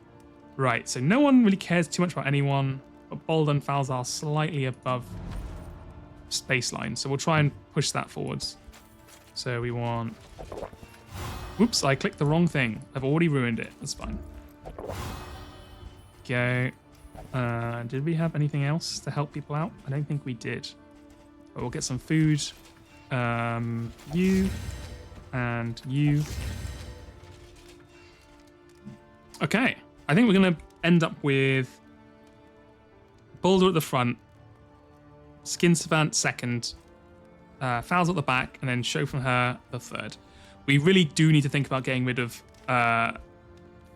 Right, so no one really cares too much about anyone, but Boulder and Falzar are slightly above baseline, so we'll try and push that forwards. So we want... Whoops, I clicked the wrong thing. I've already ruined it. That's fine. Go. Did we have anything else to help people out? I don't think we did. But we'll get some food. You. And you. Okay. I think we're going to end up with Boulder at the front, Skin Savant second, Fowls at the back, and then Schopenhauer the third. We really do need to think about getting rid of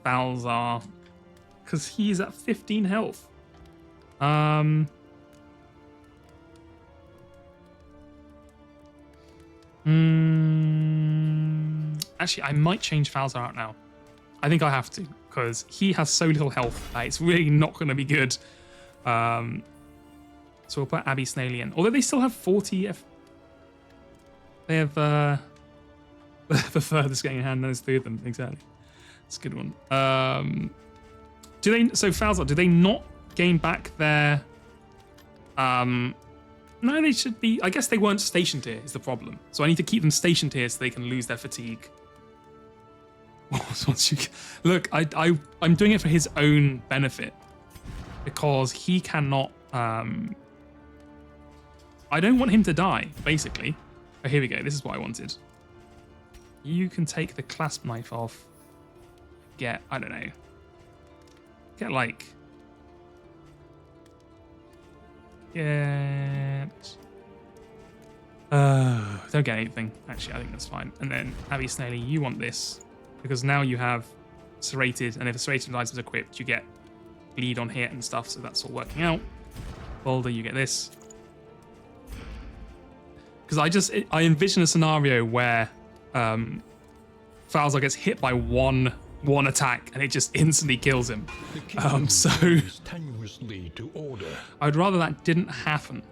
Falzar, because he's at 15 health. Actually, I might change Falzar out now. I think I have to, because he has so little health that it's really not going to be good. So we'll put Abby Snaley in. Although they still have 40 They have the furthest getting a hand, those three of them, exactly. It's a good one. Do they? So Falzar, do they not gain back their? No, they should be. I guess they weren't stationed here. Is the problem. So I need to keep them stationed here so they can lose their fatigue. Once you look, I'm doing it for his own benefit because he cannot. I don't want him to die. Basically. Oh, here we go. This is what I wanted. You can take the clasp knife off. Get, I don't know. Get like. Get. Don't get anything. Actually, I think that's fine. And then Abby Snaily, you want this because now you have serrated, and if a serrated item is equipped, you get bleed on hit and stuff. So that's all working out. Boulder, you get this. Because I envision a scenario where Falzar gets hit by one attack and it just instantly kills him. So to order. I'd rather that didn't happen.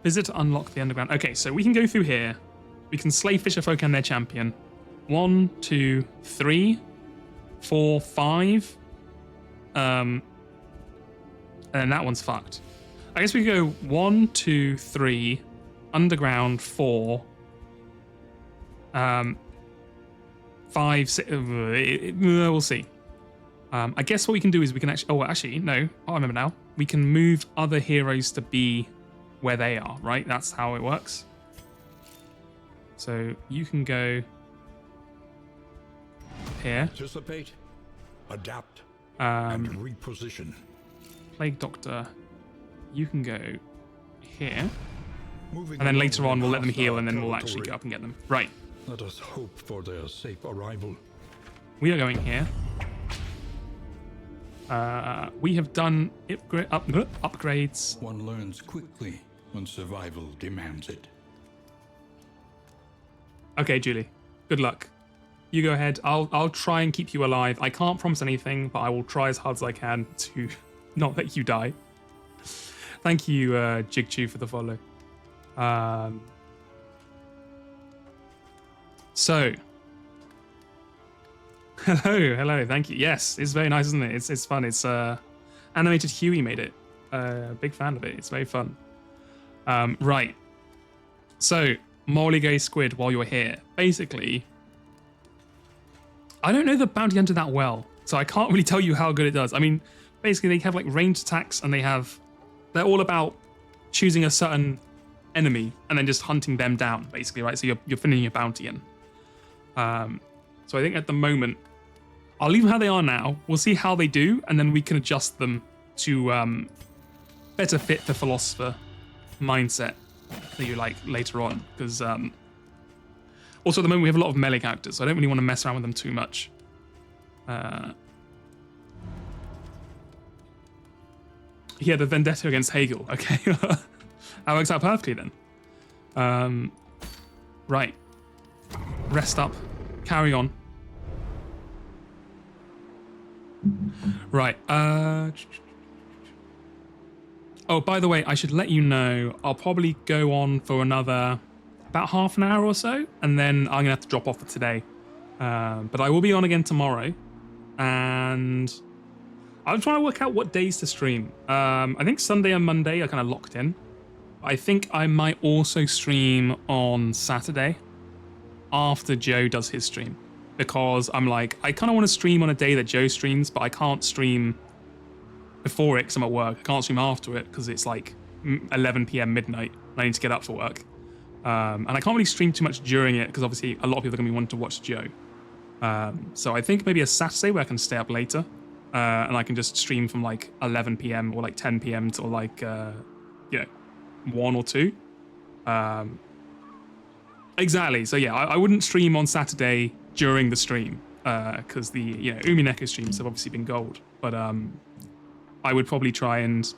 Visit to unlock the underground. Okay, so we can go through here. We can slay Fisherfolk and their champion. 1, 2, 3, 4, 5. And then that one's fucked. I guess we could go 1, 2, 3, underground 4, 5, 6. We'll see. I guess what we can do is we can actually. Oh, actually, no. Oh, I remember now. We can move other heroes to be where they are. Right? That's how it works. So you can go here. Anticipate, adapt, and reposition. Plague Doctor. You can go here. Moving And then later on, we'll let them hostile heal, and then we'll actually territory. go up and get them. Right. Let us hope for their safe arrival. We are going here. We have done upgrades. One learns quickly when survival demands it. Okay, Julie. Good luck. You go ahead. I'll try and keep you alive. I can't promise anything, but I will try as hard as I can to not let you die. Thank you, Jigchu, for the follow. So, hello, thank you. Yes, it's very nice, isn't it? It's fun. It's animated Huey made it. Big fan of it. It's very fun. Right. So, Molly Gay Squid, while you're here, basically, I don't know the bounty hunter that well, so I can't really tell you how good it does. I mean, basically, they have like ranged attacks, and they're all about choosing a certain enemy and then just hunting them down, basically, right? So you're finishing your bounty in. So I think at the moment, I'll leave them how they are now. We'll see how they do, and then we can adjust them to better fit the philosopher mindset that you like later on. Because also at the moment we have a lot of melee characters, so I don't really want to mess around with them too much. Yeah, the vendetta against Hegel. Okay, that works out perfectly then. Right, rest up, carry on. Right. Oh, by the way, I should let you know, I'll probably go on for another about half an hour or so, and then I'm gonna have to drop off for today. But I will be on again tomorrow, and I'm trying to work out what days to stream. I think Sunday and Monday are kind of locked in. I think I might also stream on Saturday after Joe does his stream, because I'm like, I kind of want to stream on a day that Joe streams, but I can't stream before it because I'm at work. I can't stream after it because it's like 11 p.m. midnight and I need to get up for work. And I can't really stream too much during it because obviously a lot of people are going to be wanting to watch Joe. So I think maybe a Saturday where I can stay up later and I can just stream from like 11 p.m. or like 10 p.m. till like, 1 or 2. Exactly. So yeah, I wouldn't stream on Saturday during the stream because the Umineko streams have obviously been gold. But I would probably try and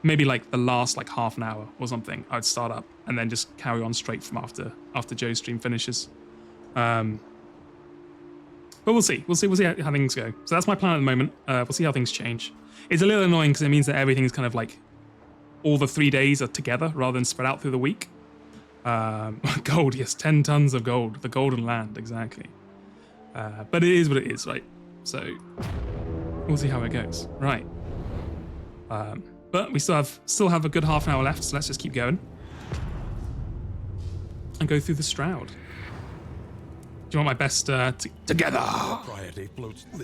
maybe like the last like half an hour or something, I'd start up and then just carry on straight from after Joe's stream finishes. But we'll see. We'll see how things go. So that's my plan at the moment. We'll see how things change. It's a little annoying because it means that everything is kind of like all the 3 days are together rather than spread out through the week. Gold, yes, 10 tons of gold. The golden land, exactly. But it is what it is, right? So we'll see how it goes. Right. But we still have a good half an hour left, so let's just keep going. And go through the Shroud. Do you want my best together?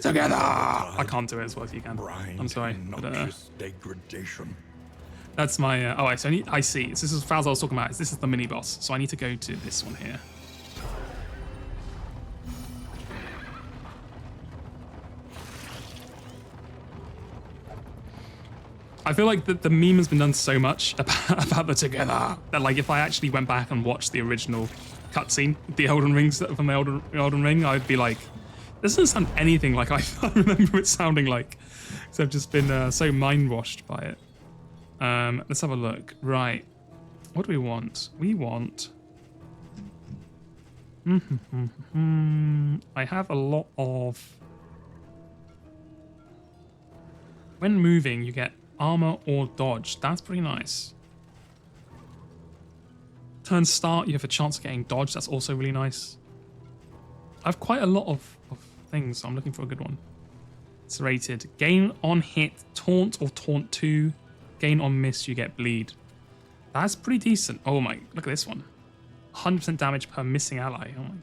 Together! I can't do it as well as you can. I'm sorry. But, degradation. that's my so I see. This is Faz I was talking about. This is the mini boss. So I need to go to this one here. I feel like the meme has been done so much about the together that like if I actually went back and watched the original cutscene, the Elden Rings from Elden Ring, I'd be like, this doesn't sound anything like I remember it sounding like. So I've just been so mind washed by it. Let's have a look. Right, what do we want? We want. I have a lot of. When moving, you get armor or dodge. That's pretty nice. Turn start, you have a chance of getting dodge. That's also really nice. I have quite a lot of things, so I'm looking for a good one. It's rated. Gain on hit, taunt or taunt 2. Gain on miss, you get bleed. That's pretty decent. Oh my, look at this one. 100% damage per missing ally. Oh my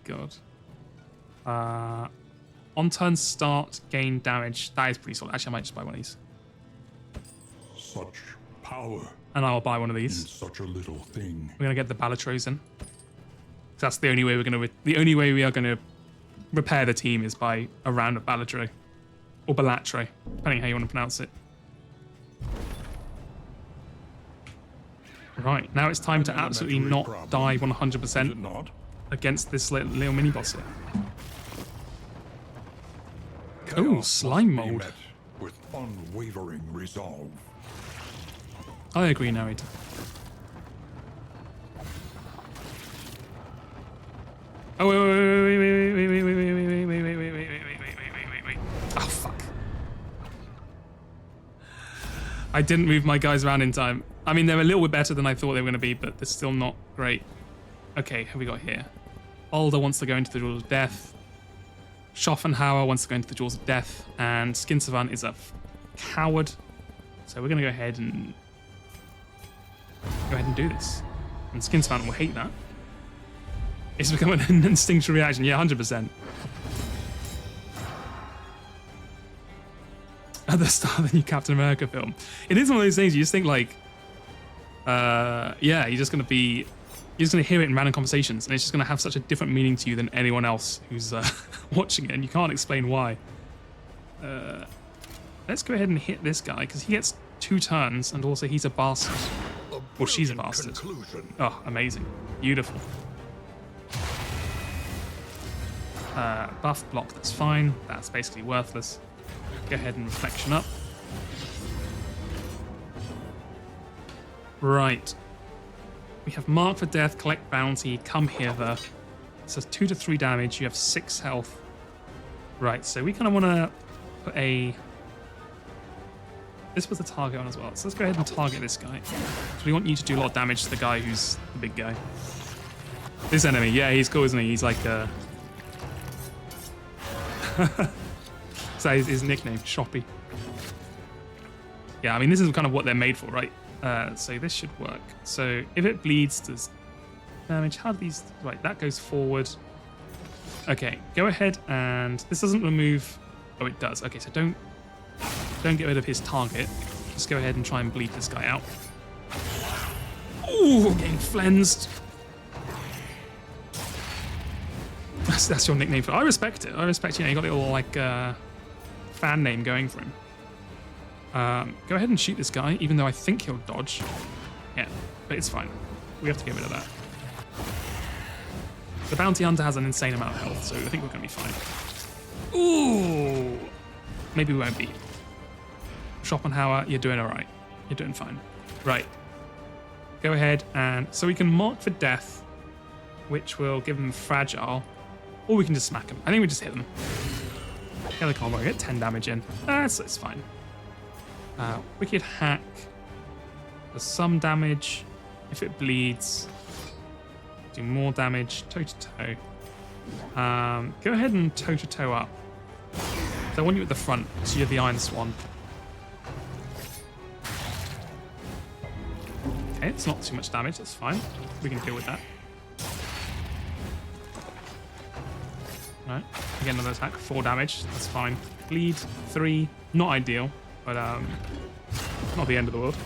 god. On turn start, gain damage. That is pretty solid. Actually, I might just buy one of these. Such power. And I'll buy one of these. In such a little thing. We're gonna get the Balatros in. That's the only way we're gonna. The only way we are gonna repair the team is by a round of Balatro, or Balatro, depending how you want to pronounce it. Right, now it's time to absolutely not die 100% against this little mini boss here. Oh, slime mold. With unwavering resolve. I agree, narrator. Oh wait. Oh fuck. I didn't move my guys around in time. I mean, they're a little bit better than I thought they were going to be, but they're still not great. Okay, who have we got here? Alder wants to go into the Jaws of Death. Schopenhauer wants to go into the Jaws of Death. And Skinservan is a coward. So we're going to go ahead and do this. And Skinservan will hate that. It's become an instinctual reaction. Yeah, 100%. At the start of the new Captain America film. It is one of those things you just think like, yeah, you're just going to hear it in random conversations and it's just going to have such a different meaning to you than anyone else who's watching it and you can't explain why. Let's go ahead and hit this guy because he gets 2 turns and also he's a bastard. Well, she's a bastard. Oh, amazing. Beautiful. Buff block, that's fine. That's basically worthless. Go ahead and reflection up. Right. We have mark for death, collect bounty, come hither. So 2 to 3 damage, you have 6 health. Right, so we kind of want to put a... This was the target on as well. So let's go ahead and target this guy. So we want you to do a lot of damage to the guy who's the big guy. This enemy, yeah, he's cool, isn't he? He's like So his nickname, Shoppy. Yeah, I mean, this is kind of what they're made for, right? So this should work. So if it bleeds, does damage? How do these... Right, that goes forward. Okay, go ahead and... This doesn't remove... Oh, it does. Okay, so don't get rid of his target. Just go ahead and try and bleed this guy out. Ooh, getting flensed. That's your nickname for it. I respect it. I respect, you know, you got a little, like, fan name going for him. Go ahead and shoot this guy, even though I think he'll dodge. Yeah, but it's fine. We have to get rid of that. The bounty hunter has an insane amount of health, so I think we're going to be fine. Ooh! Maybe we won't be. Schopenhauer, you're doing all right. You're doing fine. Right. Go ahead and... So we can mark for death, which will give them fragile, or we can just smack them. I think we just hit them. Get the combo, get 10 damage in. It's fine. Wicked Hack. Does some damage if it bleeds. Do more damage toe to toe. Go ahead and toe to toe up. So I want you at the front, so you're the Iron Swan. Okay, it's not too much damage, that's fine. We can deal with that. Alright, again another attack, 4 damage, that's fine. Bleed, 3, not ideal, but not the end of the world.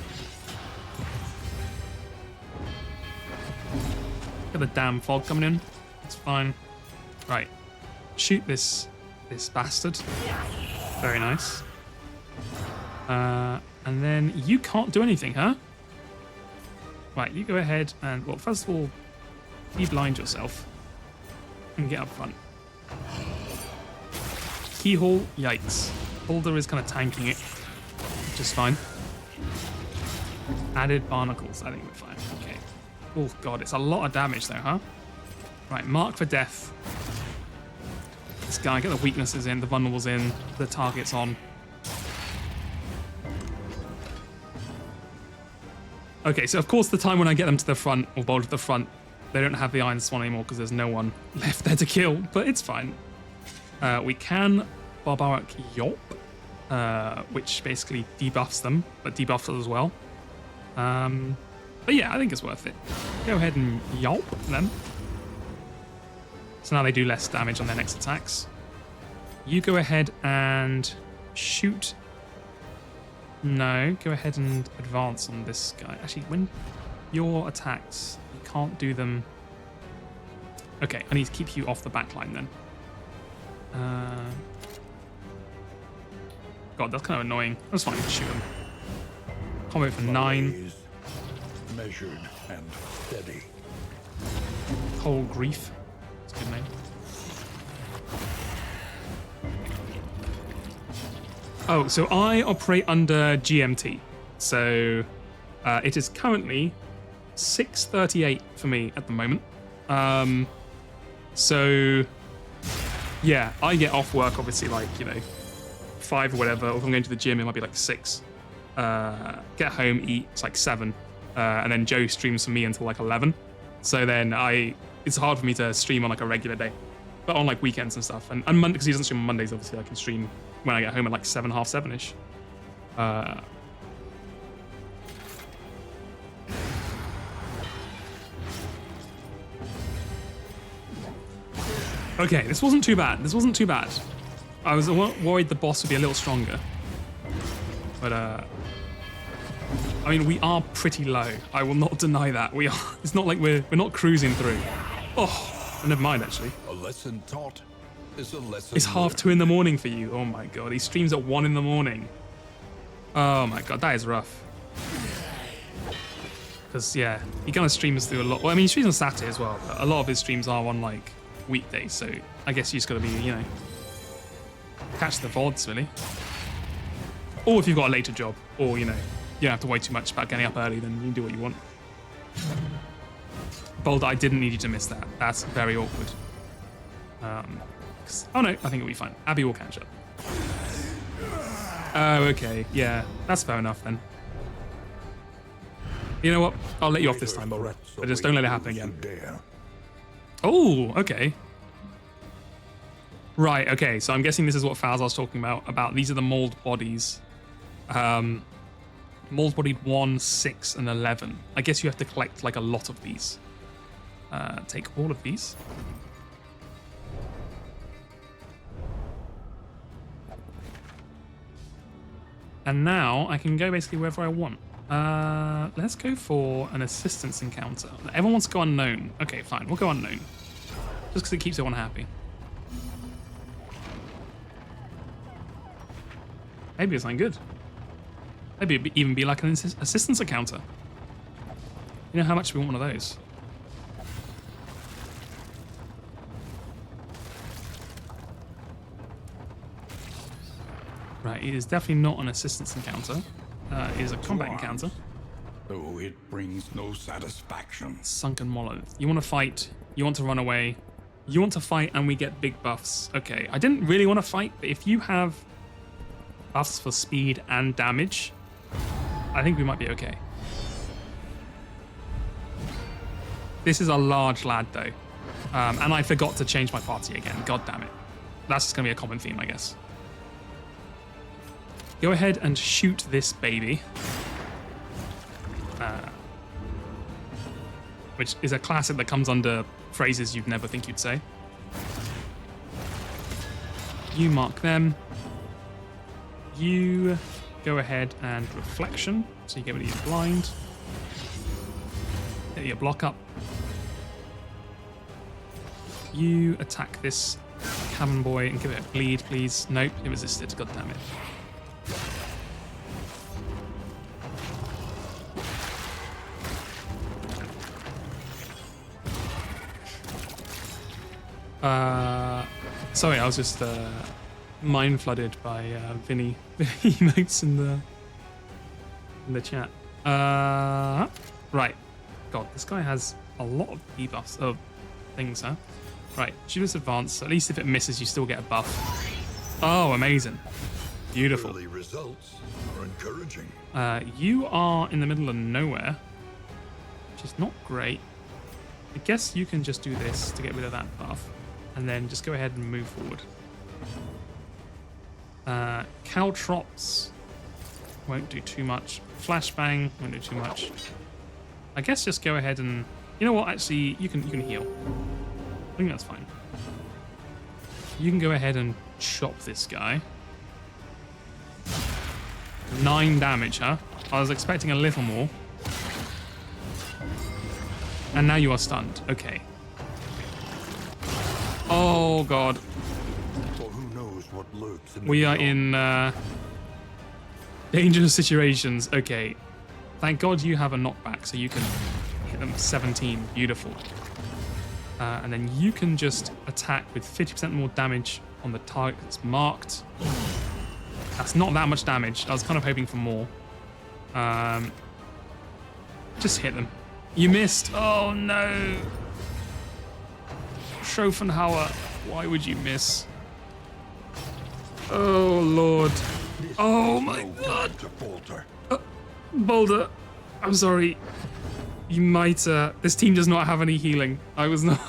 Got the damn fog coming in, it's fine. Right, shoot this bastard. Very nice. And then you can't do anything, huh? Right, you go ahead and, well, first of all, de-blind yourself and get up front. Keyhole, yikes. Boulder is kind of tanking it, which is fine. Added barnacles, I think we're fine. Okay. Oh god, it's a lot of damage though, huh? Right, mark for death. This guy, get the weaknesses in, the vulnerables in, the targets on. Okay, so of course the time when I get them to the front, or boulder to the front, they don't have the Iron Swan anymore because there's no one left there to kill, but it's fine. We can Barbaric Yelp, which basically debuffs them, but debuffs us as well. But yeah, I think it's worth it. Go ahead and Yelp them. So now they do less damage on their next attacks. You go ahead and shoot. No, go ahead and advance on this guy. Actually, when your attacks, you can't do them. Okay, I need to keep you off the back line then. God, that's kind of annoying. That's fine, shoot him. Combo for 9. Measured and steady. Cold Grief. That's a good name. Oh, so I operate under GMT. So it is currently 6:38 for me at the moment. So yeah, I get off work obviously like, 5 or whatever, or if I'm going to the gym it might be like 6. Get home, eat, it's like 7. And then Joe streams for me until like 11. So then it's hard for me to stream on like a regular day. But on like weekends and stuff. And Monday, because he doesn't stream on Mondays, obviously I can stream when I get home at like 7, half 7-ish. Okay, this wasn't too bad. This wasn't too bad. I was worried the boss would be a little stronger. But, I mean, we are pretty low. I will not deny that. We are. It's not like we're not cruising through. Oh, never mind, actually. A lesson taught is a lesson It's half 2 in the morning for you. Oh my god, he streams at 1 in the morning. Oh my god, that is rough. Because, yeah, he kind of streams through a lot. Well, I mean, he streams on Saturday as well, but a lot of his streams are on, like, weekdays, so I guess you just gotta be, catch the VODs, really. Or if you've got a later job, or, you don't have to worry too much about getting up early, then you can do what you want. Boulder, I didn't need you to miss that. That's very awkward. Oh no, I think it'll be fine. Abby will catch up. Oh, okay. Yeah, that's fair enough then. You know what? I'll let you off this time, Boulder. But just don't let it happen again. Oh, okay. Right, okay. So I'm guessing this is what Falzar's talking about. These are the mold bodies. Mold bodied 1, 6, and 11. I guess you have to collect like a lot of these. Take all of these. And now I can go basically wherever I want. Let's go for an assistance encounter. Everyone wants to go unknown. Okay, fine. We'll go unknown. Just because it keeps everyone happy. Maybe it's something good. Maybe it'd even be like an assistance encounter. You know how much we want one of those? Right, it is definitely not an assistance encounter. It is a combat encounter. Though it brings no satisfaction. Sunken Monolith. You want to fight, you want to run away, you want to fight and we get big buffs. Okay, I didn't really want to fight, but if you have buffs for speed and damage, I think we might be okay. This is a large lad, though. And I forgot to change my party again. God damn it. That's just going to be a common theme, I guess. Go ahead and shoot this baby. Which is a classic that comes under phrases you'd never think you'd say. You mark them. You go ahead and reflection, so you get rid of your blind. Get your block up. You attack this cabin boy and give it a bleed, please. Nope, it resisted. God damn it. Sorry, I was just mind flooded by Vinny emotes in the chat. Right. God, this guy has a lot of debuffs of things, huh? Right, shoot this advance. So at least if it misses, you still get a buff. Oh, amazing. Beautiful. Early results are encouraging. You are in the middle of nowhere, which is not great. I guess you can just do this to get rid of that buff, and then just go ahead and move forward. Caltrops won't do too much. Flashbang won't do too much. I guess just go ahead and, you know what? Actually, you can heal. I think that's fine. You can go ahead and chop this guy. 9 damage, huh? I was expecting a little more. And now you are stunned. Okay. Oh god. For who knows what lurks in We are in dangerous situations. Okay. Thank God you have a knockback, so you can hit them 17. Beautiful. And then you can just attack with 50% more damage on the target that's marked. That's not that much damage. I was kind of hoping for more. Just hit them. You missed. Oh no. Schopenhauer, why would you miss? Oh lord. Oh my god. Boulder, I'm sorry. You might, this team does not have any healing. I was not,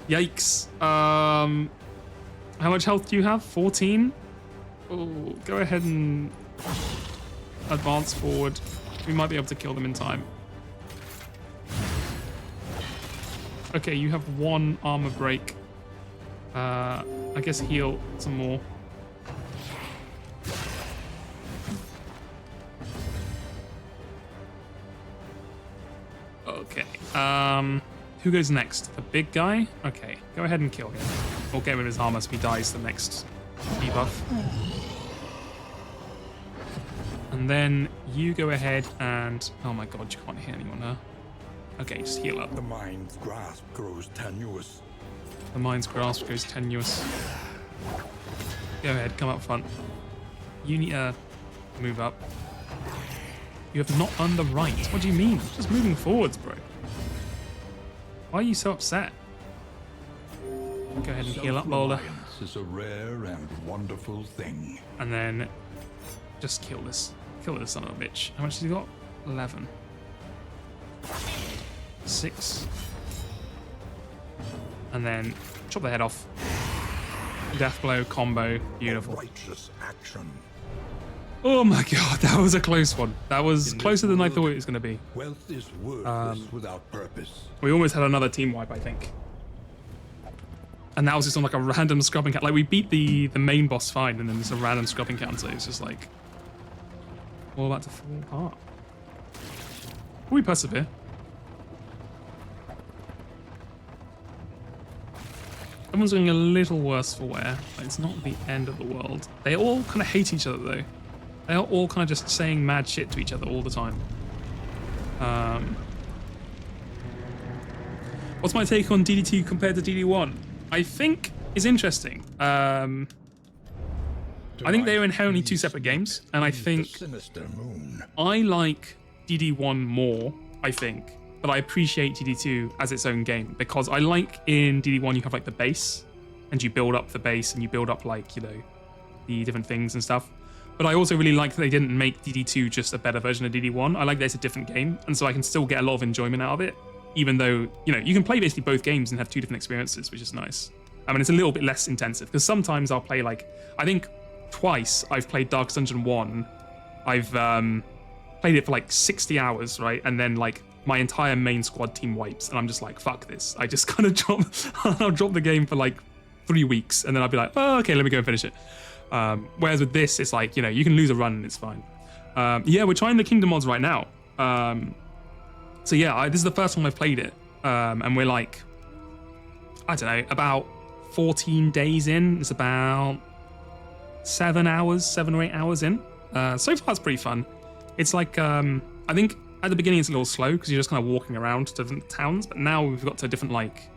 yikes. How much health do you have? 14? Oh, go ahead and advance forward. We might be able to kill them in time. Okay, you have 1 armor break. I guess heal some more. Okay. Who goes next? The big guy? Okay, go ahead and kill him. Or get rid of his armor so he dies the next debuff. And then you go ahead and... Oh my god, you can't hit anyone, huh? Okay, just heal up. The mind's grasp grows tenuous. The mind's grasp goes tenuous. Go ahead, come up front. You need to move up. You have not done the right. What do you mean? Just moving forwards, bro. Why are you so upset? Go ahead and heal up, Boulder. Self-reliance is a rare and wonderful thing. And then just kill this. Kill this son of a bitch. How much has he got? 11. 6. And then chop the head off. Death blow combo. Beautiful. Righteous action. Oh my god, that was a close one. That was closer than I thought it was going to be. Wealth is worthless without purpose. We almost had another team wipe, I think. And that was just on like a random scrubbing count. Like we beat the main boss fine, and then there's a random scrubbing count, so it's just like all about to fall apart. Will we persevere? Everyone's going a little worse for wear. Like, it's not the end of the world. They all kind of hate each other though. They are all kind of just saying mad shit to each other all the time. What's my take on DD2 compared to DD1? I think is interesting. I think they are inherently 2 separate games, and I think I like DD1 more, I think, but I appreciate DD2 as its own game, because I like in DD1 you have like the base, and you build up the base, and you build up like, you know, the different things and stuff. But I also really like that they didn't make DD2 just a better version of DD1. I like that it's a different game, and so I can still get a lot of enjoyment out of it, even though, you know, you can play basically both games and have two different experiences, which is nice. I mean, it's a little bit less intensive, because sometimes I'll play, like, I think twice I've played Dark Dungeon 1. I've played it for like 60 hours, right? And then like my entire main squad team wipes, and I'm just like, fuck this. I just kind of I'll drop the game for like 3 weeks, and then I'll be like, oh, okay, let me go and finish it. Whereas with this, it's like, you know, you can lose a run and it's fine. Yeah, we're trying the Kingdom mods right now. So yeah, this is the first time I've played it. And we're like, I don't know, about 14 days in. It's about 7 or 8 hours in. So far it's pretty fun. It's like, I think at the beginning it's a little slow because you're just kind of walking around to different towns, but now we've got to a different like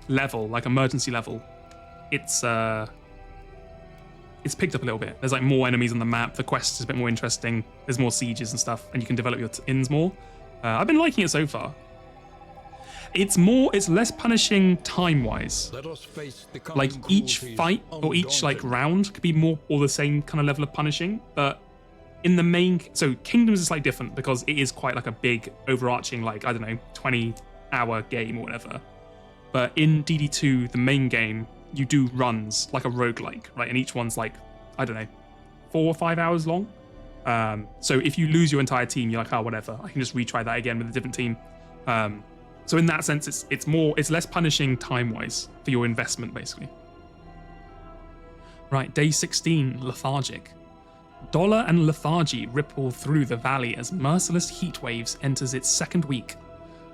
level, like emergency level. It's picked up a little bit. There's like more enemies on the map. The quest is a bit more interesting. There's more sieges and stuff, and you can develop your inns more. I've been liking it so far. It's less punishing time-wise. Like each fight or each like round could be more or the same kind of level of punishing, but in the main, so Kingdoms is slightly different because it is quite like a big overarching, like, I don't know, 20-hour game or whatever. But in DD2, the main game, you do runs like a roguelike, right? And each one's like, I don't know, 4 or 5 hours long. So if you lose your entire team, you're like, oh, whatever, I can just retry that again with a different team. So in that sense, it's less punishing time-wise for your investment, basically. Right, day 16, lethargic. Dollar and lethargy ripple through the valley as merciless heat waves enters its second week.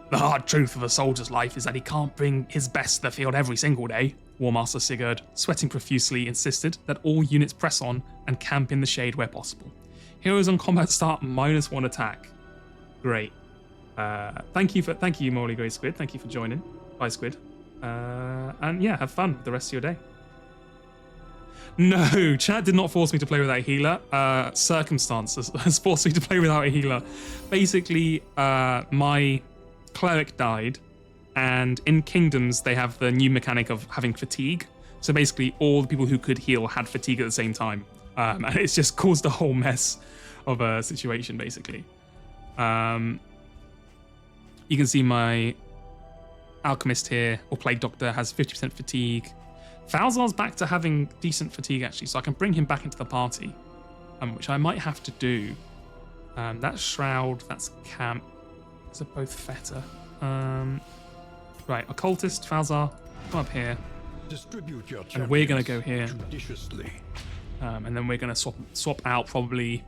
The hard truth of a soldier's life is that he can't bring his best to the field every single day. War Master Sigurd, sweating profusely, insisted that all units press on and camp in the shade where possible. Heroes on combat start -1 attack. Great. Thank you, Molly Grey Squid. Thank you for joining. Bye, Squid. And yeah, have fun with the rest of your day. No, chat did not force me to play without a healer. Circumstances has forced me to play without a healer. Basically, my cleric died, and in Kingdoms they have the new mechanic of having fatigue. So basically, all the people who could heal had fatigue at the same time, and it's just caused a whole mess of a situation, basically. You can see my alchemist here, or plague doctor, has 50% fatigue. Falzar's back to having decent fatigue, actually, so I can bring him back into the party, which I might have to do. That's Shroud, that's Camp. These are both Feta. Right, Occultist, Falzar, come up here. Distribute your and we're going to go here. Judiciously. And then we're going to swap out probably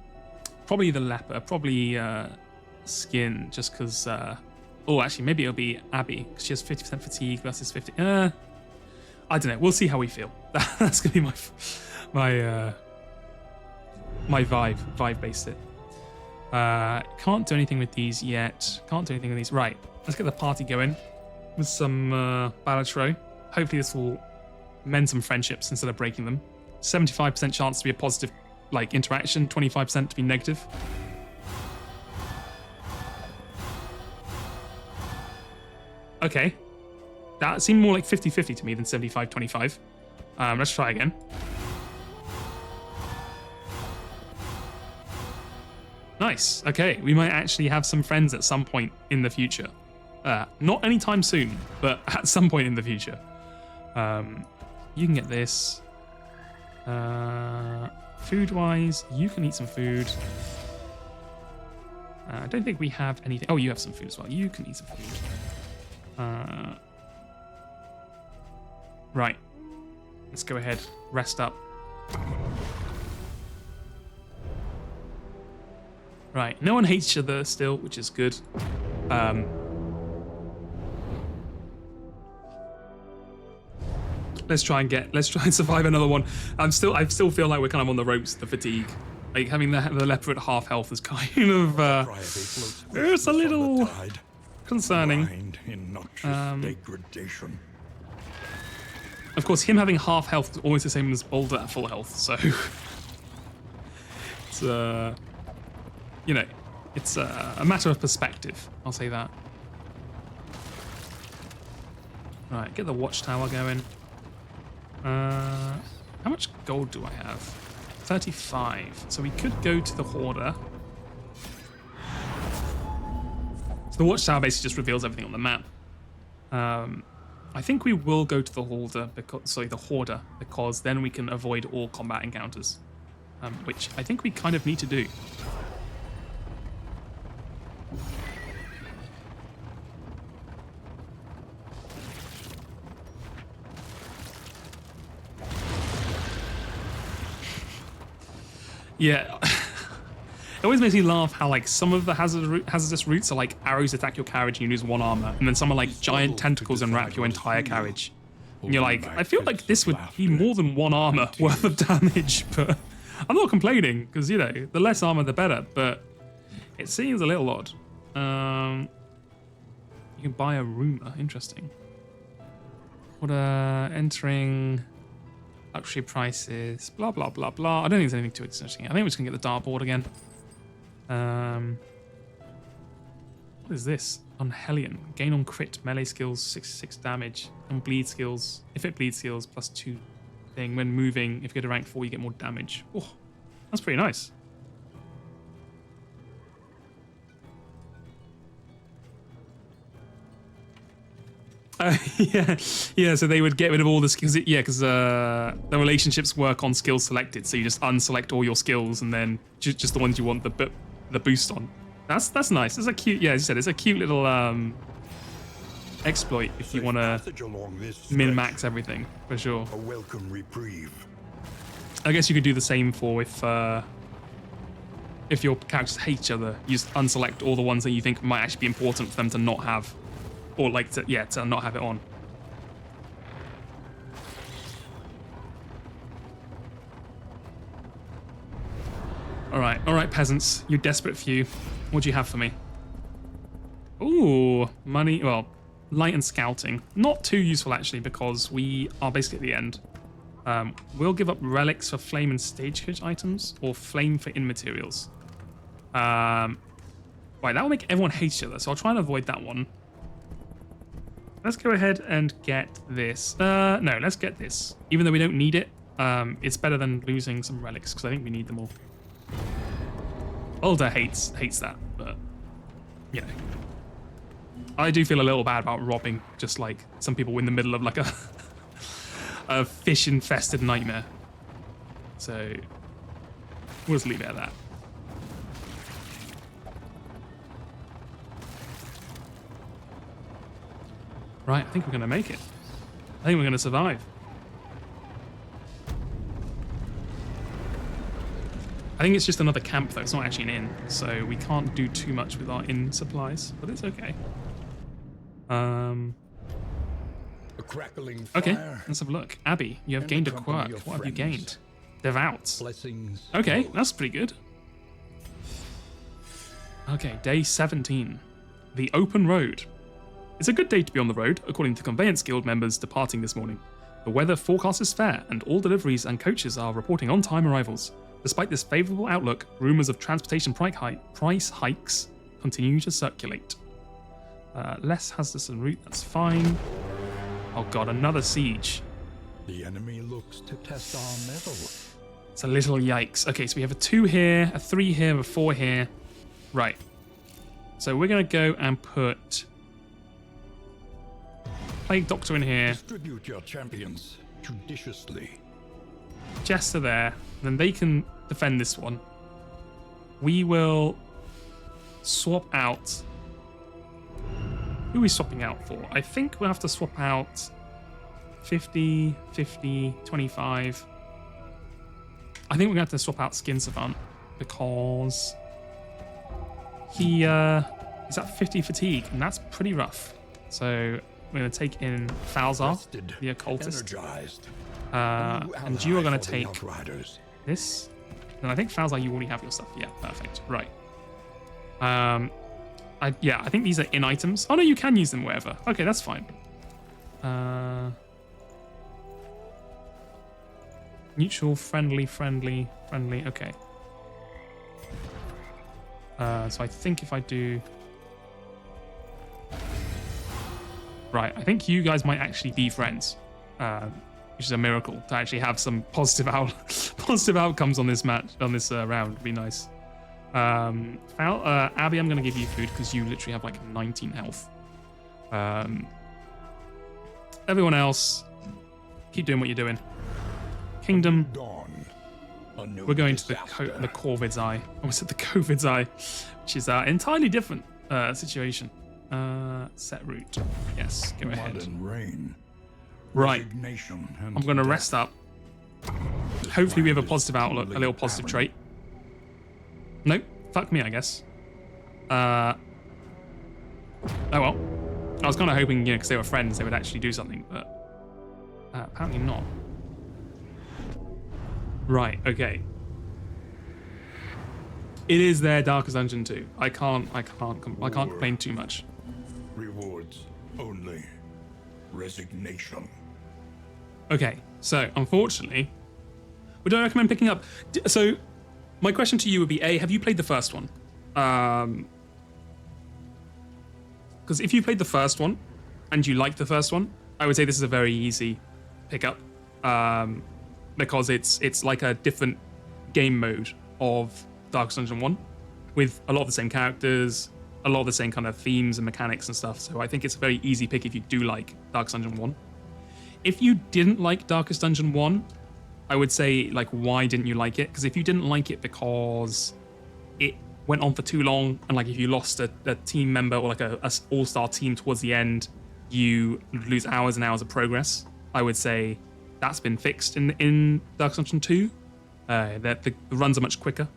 the leper, probably Skin, just because... oh, actually, maybe it'll be Abby, because she has 50% fatigue versus 50... I don't know. We'll see how we feel. That's going to be my vibe based it. Can't do anything with these yet. Can't do anything with these. Right, let's get the party going with some Balatro. Hopefully this will mend some friendships instead of breaking them. 75% chance to be a positive like interaction, 25% to be negative. Okay. That seemed more like 50-50 to me than 75-25. Let's try again. Nice. Okay, we might actually have some friends at some point in the future. Not anytime soon, but at some point in the future. You can get this. Food-wise, you can eat some food. I don't think we have anything. Oh, you have some food as well. You can eat some food. Right. Let's go ahead. Rest up. Right. No one hates each other still, which is good. Let's try and survive another one. I still feel like we're kind of on the ropes of the fatigue. Like having the leper at half health is kind of it's a little concerning. Degradation. Of course, him having half health is almost the same as Boulder at full health, so it's you know, it's a matter of perspective. I'll say that. Right, get the watchtower going. How much gold do I have? 35. So we could go to the Hoarder. So the Watchtower basically just reveals everything on the map. I think we will go to the Hoarder because then we can avoid all combat encounters, which I think we kind of need to do. Yeah. It always makes me laugh how like some of the hazardous routes are like arrows attack your carriage and you lose 1 armor, and then some are like giant tentacles and wrap your entire carriage. And you're like, I feel like this would be more than 1 armor worth of damage, but I'm not complaining because, you know, the less armor the better, but it seems a little odd. You can buy a rumor, interesting. What entering luxury prices, blah blah blah blah. I don't think there's anything too interesting. I think we're just gonna get the dartboard again. What is this? On Hellion. Gain on crit, melee skills, 6 damage. On bleed skills, if it bleeds skills, +2 thing. When moving, if you get to rank 4, you get more damage. Oh, that's pretty nice. Yeah. So they would get rid of all the skills. Yeah, because the relationships work on skills selected. So you just unselect all your skills and then just the ones you want the boost on. That's nice. It's a cute. Yeah, as you said, it's a cute little exploit if you want to min-max everything for sure. A welcome reprieve. I guess you could do the same for if your characters hate each other. You just unselect all the ones that you think might actually be important for them to not have. Or like to not have it on. All right, peasants. You desperate few. What do you have for me? Ooh, money. Well, light and scouting. Not too useful actually because we are basically at the end. We'll give up relics for flame and stagecoach items, or flame for in materials. Right, that will make everyone hate each other, so I'll try and avoid that one. Let's go ahead and get this. No, let's get this. Even though we don't need it, it's better than losing some relics because I think we need them all. Ulda hates that, but you know, I do feel a little bad about robbing just like some people in the middle of like a fish-infested nightmare. So we'll just leave it at that. Right, I think we're going to make it. I think we're going to survive. I think it's just another camp, though. It's not actually an inn, so we can't do too much with our inn supplies, but it's okay. A crackling fire. Okay, let's have a look. Abby, you have gained a quirk. What have you gained? Devout. Blessings. Okay, that's pretty good. Okay, day 17. The open road. It's a good day to be on the road, according to Conveyance Guild members departing this morning. The weather forecast is fair, and all deliveries and coaches are reporting on-time arrivals. Despite this favourable outlook, rumours of transportation price hikes continue to circulate. Less hazardous en route, that's fine. Oh god, another siege. The enemy looks to test our mettle. It's a little yikes. Okay, so we have a 2 here, a 3 here, a 4 here. Right. So we're going to go and put Plague Doctor in here. Distribute your champions judiciously. Jester there. Then they can defend this one. We will swap out. Who are we swapping out for? I think we'll have to swap out 50, 50, 25. I think we're going to have to swap out Skin Savant because he's at 50 fatigue, and that's pretty rough. So we're going to take in Falzar, the occultist. And you are going to take this. And I think Falzar, you already have your stuff. Yeah, perfect. Right. I think these are in items. Oh no, you can use them wherever. Okay, that's fine. Neutral, friendly. Okay. So I think if I do... Right, I think you guys might actually be friends. which is a miracle to actually have some positive positive outcomes on this match, on this round. Would be nice. Abby, I'm gonna give you food because you literally have like 19 health. Everyone else, keep doing what you're doing. Kingdom. We're going to the Corvid's Eye. I almost said the COVID's Eye, which is an entirely different situation. Set route. Yes, go ahead. Right. I'm going to rest up. Hopefully we have a positive outlook, a little positive trait. Nope. Fuck me, I guess. Oh well. I was kind of hoping, because they were friends, they would actually do something, but apparently not. Right, okay. It is their Darkest Dungeon 2. I can't complain too much. Rewards only. Resignation. Okay, so unfortunately, we don't recommend picking up. So, my question to you would be: A, have you played the first one? Because if you played the first one and you liked the first one, I would say this is a very easy pickup. Because it's like a different game mode of Darkest Dungeon 1 with a lot of the same characters, a lot of the same kind of themes and mechanics and stuff. So I think it's a very easy pick if you do like Darkest Dungeon 1. If you didn't like Darkest Dungeon 1, I would say, like, why didn't you like it? Because if you didn't like it because it went on for too long, and like if you lost a team member or like a all-star team towards the end, you lose hours and hours of progress. I would say that's been fixed in Darkest Dungeon 2. That the runs are much quicker,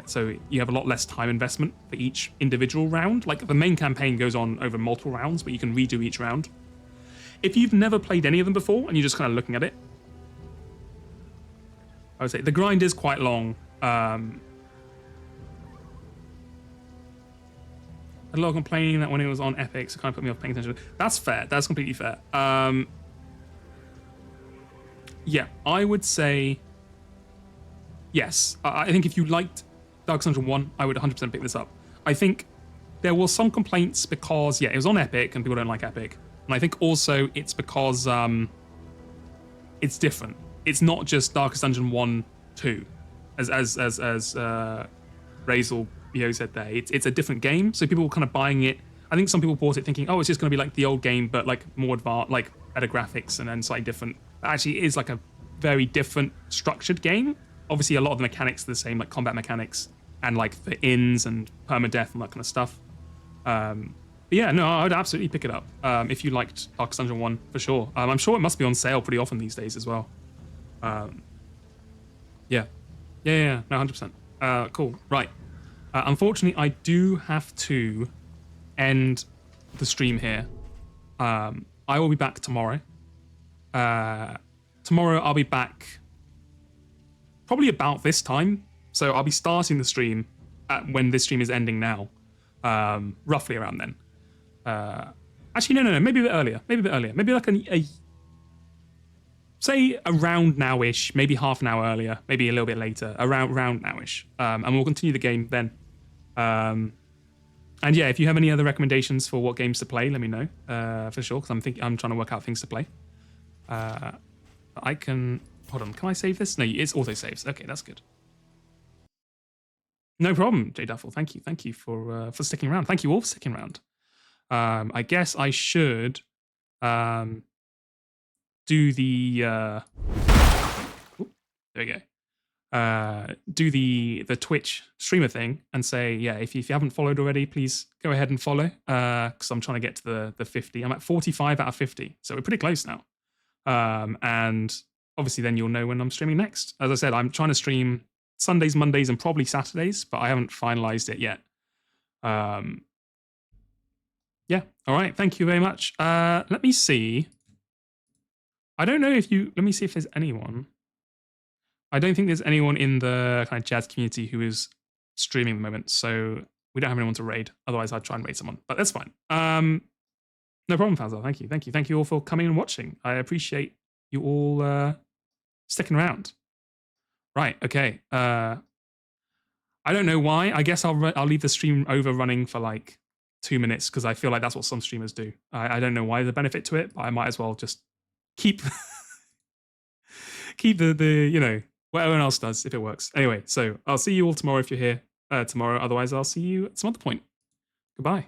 so you have a lot less time investment for each individual round. Like the main campaign goes on over multiple rounds, but you can redo each round. If you've never played any of them before and you're just kind of looking at it, I would say the grind is quite long. A lot of complaining that when it was on Epic, it kind of put me off paying attention. That's fair. That's completely fair. Yeah, I would say yes. I think if you liked Darkest Dungeon 1, I would 100% pick this up. I think there were some complaints because, yeah, it was on Epic and people don't like Epic. And I think also it's because it's different. It's not just Darkest Dungeon 1, 2, as Razel said there. It's a different game, so people were kind of buying it. I think some people bought it thinking, oh, it's just going to be like the old game, but like more advanced, like better graphics and then slightly different. Actually, it is like a very different structured game. Obviously, a lot of the mechanics are the same, like combat mechanics and like the inns and permadeath and that kind of stuff. But yeah, no, I would absolutely pick it up if you liked Darkest Dungeon 1 for sure. I'm sure it must be on sale pretty often these days as well. Yeah, no, 100%. Cool, right. Unfortunately, I do have to end the stream here. I will be back tomorrow. Tomorrow I'll be back probably about this time. So I'll be starting the stream when this stream is ending now. Roughly around then. Actually, no, maybe a bit earlier. Maybe like say around now-ish, maybe half an hour earlier, maybe a little bit later, around now-ish. And we'll continue the game then. And yeah, if you have any other recommendations for what games to play, let me know for sure, because I'm trying to work out things to play. I can hold on. Can I save this? No, it's auto saves. Okay, that's good. No problem, Jay Duffel. Thank you for sticking around. Thank you all for sticking around. I guess I should do the there we go. Do the Twitch streamer thing and say, yeah, if you haven't followed already, please go ahead and follow, because I'm trying to get to the 50. I'm at 45 out of 50, so we're pretty close now. And obviously then you'll know when I'm streaming next. As I said, I'm trying to stream Sundays, Mondays, and probably Saturdays, but I haven't finalized it yet. Yeah, all right, thank you very much. Let me see. I don't know if let me see if there's anyone. I don't think there's anyone in the kind of jazz community who is streaming at the moment, so we don't have anyone to raid. Otherwise, I'd try and raid someone, but that's fine. No problem, Fazal. Thank you all for coming and watching. I appreciate you all sticking around. Right, okay. I don't know why. I guess I'll leave the stream overrunning for like 2 minutes because I feel like that's what some streamers do. I don't know why there's a benefit to it, but I might as well just keep keep the what everyone else does if it works. Anyway, so I'll see you all tomorrow if you're here tomorrow. Otherwise, I'll see you at some other point. Goodbye.